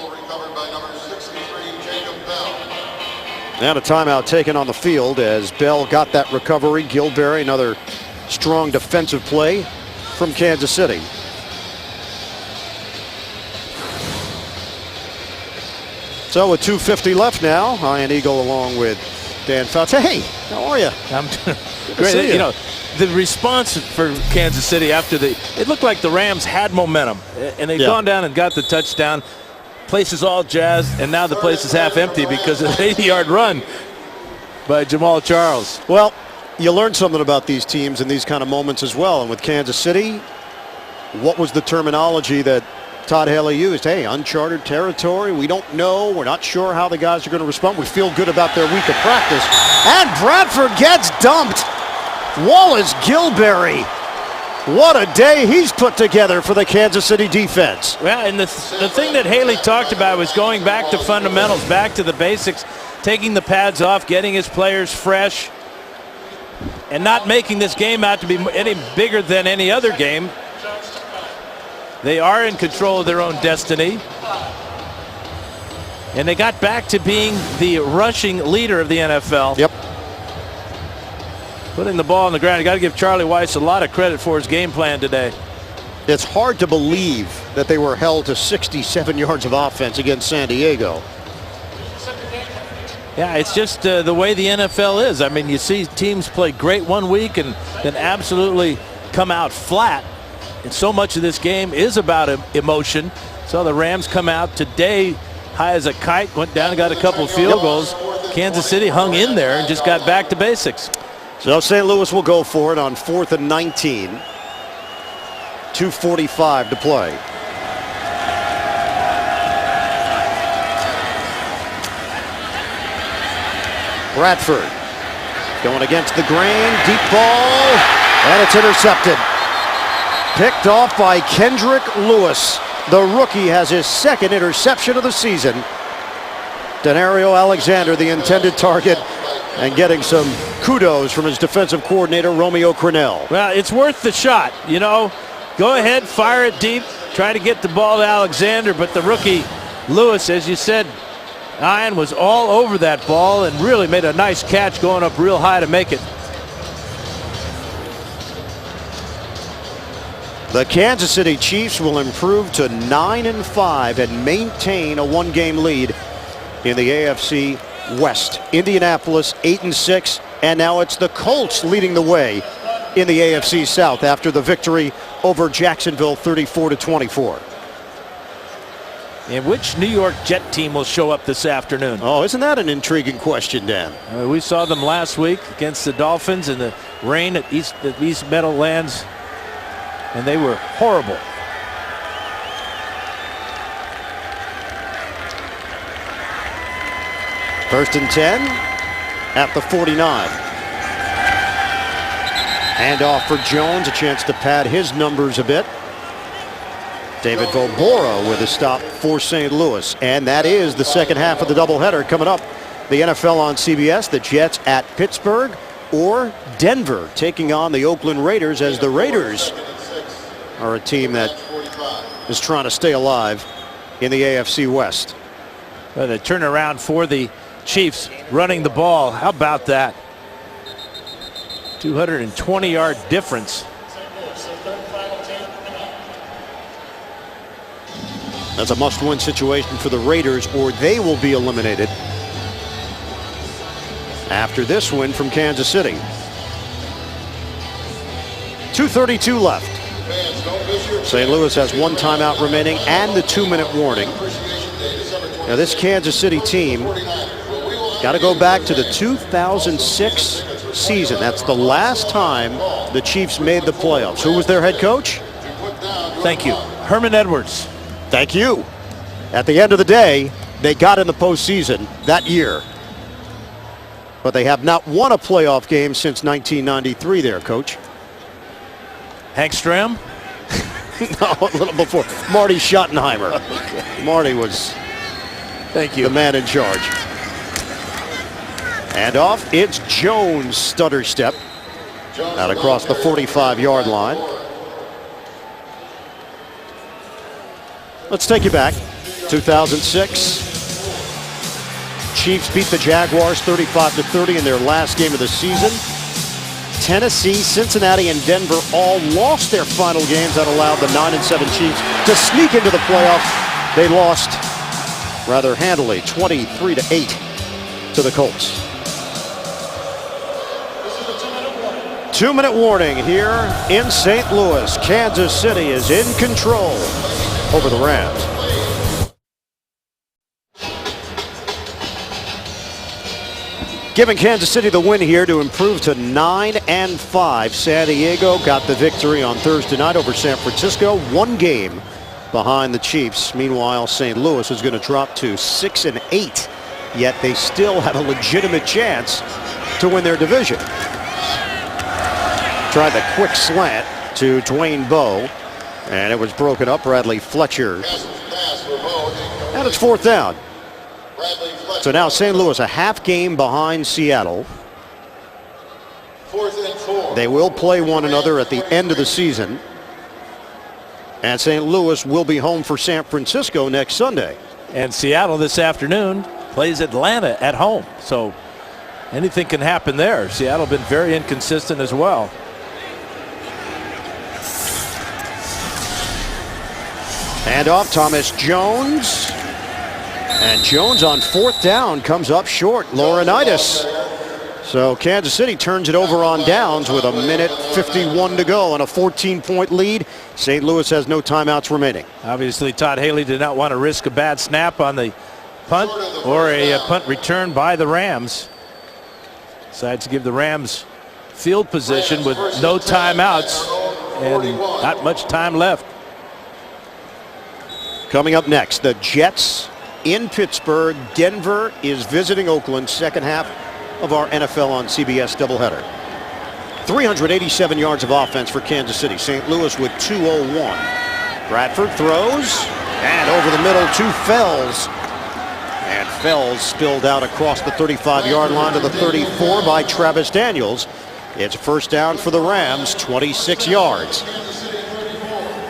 And a timeout taken on the field as Bell got that recovery. Gilberry, another strong defensive play from Kansas City. So with 2:50 left now, Ian Eagle along with Dan Fouts. Hey, how are you? I'm great. You know, the response for Kansas City after it looked like the Rams had momentum, and they've gone down and got the touchdown. Place is all jazzed, and now the place is half empty because of an 80-yard run by Jamal Charles. Well, you learn something about these teams in these kind of moments as well. And with Kansas City, what was the terminology that Todd Haley used? Hey, uncharted territory. We don't know. We're not sure how the guys are going to respond. We feel good about their week of practice. And Bradford gets dumped. Wallace Gilberry. What a day he's put together for the Kansas City defense. Well, and the thing that Haley talked about was going back to fundamentals, back to the basics, taking the pads off, getting his players fresh, and not making this game out to be any bigger than any other game. They are in control of their own destiny. And they got back to being the rushing leader of the NFL. Yep. Putting the ball on the ground. You got to give Charlie Weis a lot of credit for his game plan today. It's hard to believe that they were held to 67 yards of offense against San Diego. Yeah, it's just the way the NFL is. I mean, you see teams play great one week and then absolutely come out flat. And so much of this game is about emotion. So the Rams come out today high as a kite, went down and got a couple of field goals. Kansas City hung in there and just got back to basics. So St. Louis will go for it on 4th and 19. 2:45 to play. Bradford going against the grain. Deep ball. And it's intercepted. Picked off by Kendrick Lewis. The rookie has his second interception of the season. Denario Alexander, the intended target, and getting some kudos from his defensive coordinator, Romeo Crennel. Well, it's worth the shot. You know, go ahead, fire it deep, try to get the ball to Alexander, but the rookie, Lewis, as you said, Ian was all over that ball and really made a nice catch going up real high to make it. The Kansas City Chiefs will improve to 9-5 and maintain a one-game lead in the AFC West. Indianapolis 8-6, and now it's the Colts leading the way in the AFC South after the victory over Jacksonville 34-24. And which New York Jet team will show up this afternoon? Oh, isn't that an intriguing question, Dan? We saw them last week against the Dolphins in the rain at East Meadowlands, and they were horrible. First and 10 at the 49. Handoff for Jones, a chance to pad his numbers a bit. David Vobora with a stop for St. Louis. And that is the second half of the doubleheader coming up. The NFL on CBS, the Jets at Pittsburgh, or Denver taking on the Oakland Raiders, as the Raiders are a team that is trying to stay alive in the AFC West. Well, the turnaround for the Chiefs running the ball. How about that? 220-yard difference. That's a must-win situation for the Raiders, or they will be eliminated after this win from Kansas City. 2:32 left. St. Louis has one timeout remaining and the 2-minute warning. Now this Kansas City team got to go back to the 2006 season. That's the last time the Chiefs made the playoffs. Who was their head coach? Thank you. Herman Edwards. Thank you. At the end of the day, they got in the postseason that year. But they have not won a playoff game since 1993 there, Coach. Hank Stram. No, a little before. Marty Schottenheimer. Marty was Thank you. the man in charge. And off, it's Jones' stutter step out across the 45-yard line. Let's take you back. 2006. Chiefs beat the Jaguars 35-30 in their last game of the season. Tennessee, Cincinnati, and Denver all lost their final games. That allowed the 9-7 Chiefs to sneak into the playoffs. They lost rather handily, 23-8 to the Colts. 2-minute warning here in St. Louis. Kansas City is in control over the Rams. Giving Kansas City the win here to improve to 9-5. San Diego got the victory on Thursday night over San Francisco. One game behind the Chiefs. Meanwhile, St. Louis is going to drop to 6-8. Yet they still have a legitimate chance to win their division. Tried the quick slant to Dwayne Bowe, and it was broken up. Bradley Fletcher. And it's 4th down. So now St. Louis a half game behind Seattle. 4th and 4. They will play one another at the end of the season. And St. Louis will be home for San Francisco next Sunday. And Seattle this afternoon plays Atlanta at home. So anything can happen there. Seattle been very inconsistent as well. Hand off, Thomas Jones. And Jones on 4th down comes up short. Laurinaitis. So Kansas City turns it over on downs with 1:51 to go and a 14-point lead. St. Louis has no timeouts remaining. Obviously, Todd Haley did not want to risk a bad snap on the punt or a punt return by the Rams. Decides to give the Rams field position with no timeouts and not much time left. Coming up next, the Jets in Pittsburgh. Denver is visiting Oakland. Second half of our NFL on CBS doubleheader. 387 yards of offense for Kansas City. St. Louis with 201. Bradford throws and over the middle to Fells. And Fells spilled out across the 35-yard line to the 34 by Travis Daniels. It's first down for the Rams, 26 yards.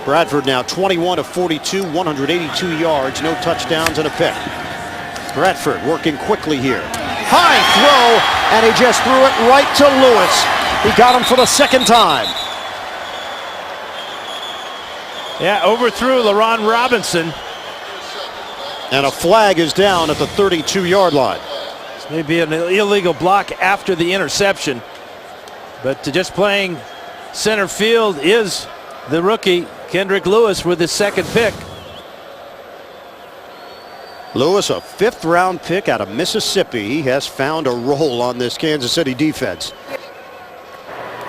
Bradford now 21 of 42, 182 yards, no touchdowns and a pick. Bradford working quickly here. High throw, and he just threw it right to Lewis. He got him for the second time. Yeah, overthrew LaRon Robinson. And a flag is down at the 32-yard line. This may be an illegal block after the interception. But just playing center field is the rookie, Kendrick Lewis, with his second pick. Lewis, a 5th-round pick out of Mississippi. He has found a role on this Kansas City defense.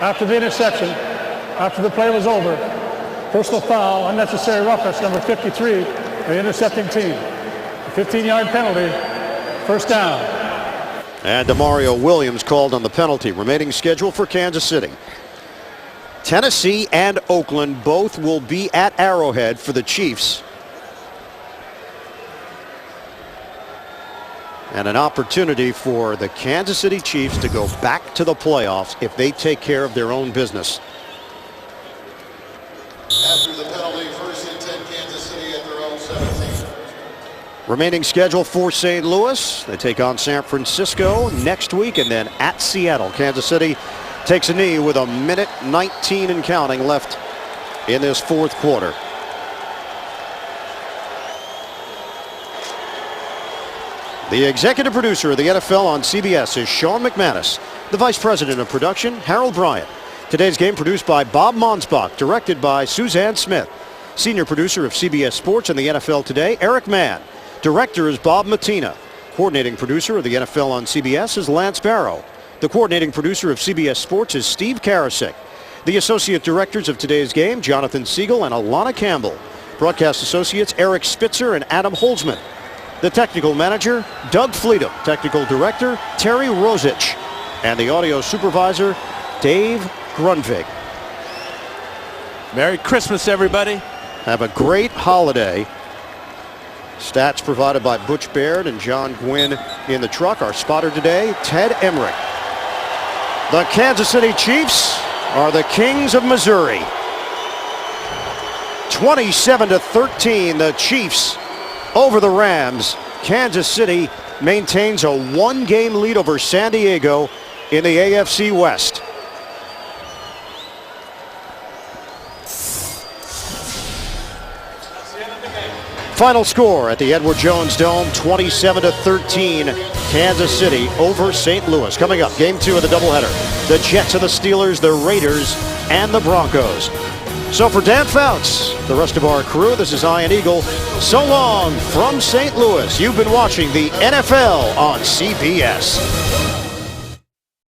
After the interception, after the play was over, personal foul, unnecessary roughness, number 53, the intercepting team. A 15-yard penalty, first down. And DeMario Williams called on the penalty. Remaining schedule for Kansas City. Tennessee and Oakland both will be at Arrowhead for the Chiefs. And an opportunity for the Kansas City Chiefs to go back to the playoffs if they take care of their own business. After the penalty, 1st and 10, Kansas City at their own 17. Remaining schedule for St. Louis. They take on San Francisco next week and then at Seattle. Kansas City takes a knee with 1:19 and counting left in this 4th quarter. The executive producer of the NFL on CBS is Sean McManus. The vice president of production, Harold Bryant. Today's game produced by Bob Monsbach, directed by Suzanne Smith. Senior producer of CBS Sports and the NFL Today, Eric Mann. Director is Bob Matina. Coordinating producer of the NFL on CBS is Lance Barrow. The coordinating producer of CBS Sports is Steve Karasik. The associate directors of today's game, Jonathan Siegel and Alana Campbell. Broadcast associates, Eric Spitzer and Adam Holzman. The technical manager, Doug Fleetum. Technical director, Terry Rosich. And the audio supervisor, Dave Grunvig. Merry Christmas, everybody. Have a great holiday. Stats provided by Butch Baird and John Gwynn in the truck. Our spotter today, Ted Emmerich. The Kansas City Chiefs are the Kings of Missouri. 27-13, the Chiefs over the Rams. Kansas City maintains a one-game lead over San Diego in the AFC West. Final score at the Edward Jones Dome, 27-13, Kansas City over St. Louis. Coming up, game 2 of the doubleheader. The Jets and the Steelers, the Raiders, and the Broncos. So for Dan Fouts, the rest of our crew, this is Ian Eagle. So long from St. Louis. You've been watching the NFL on CBS.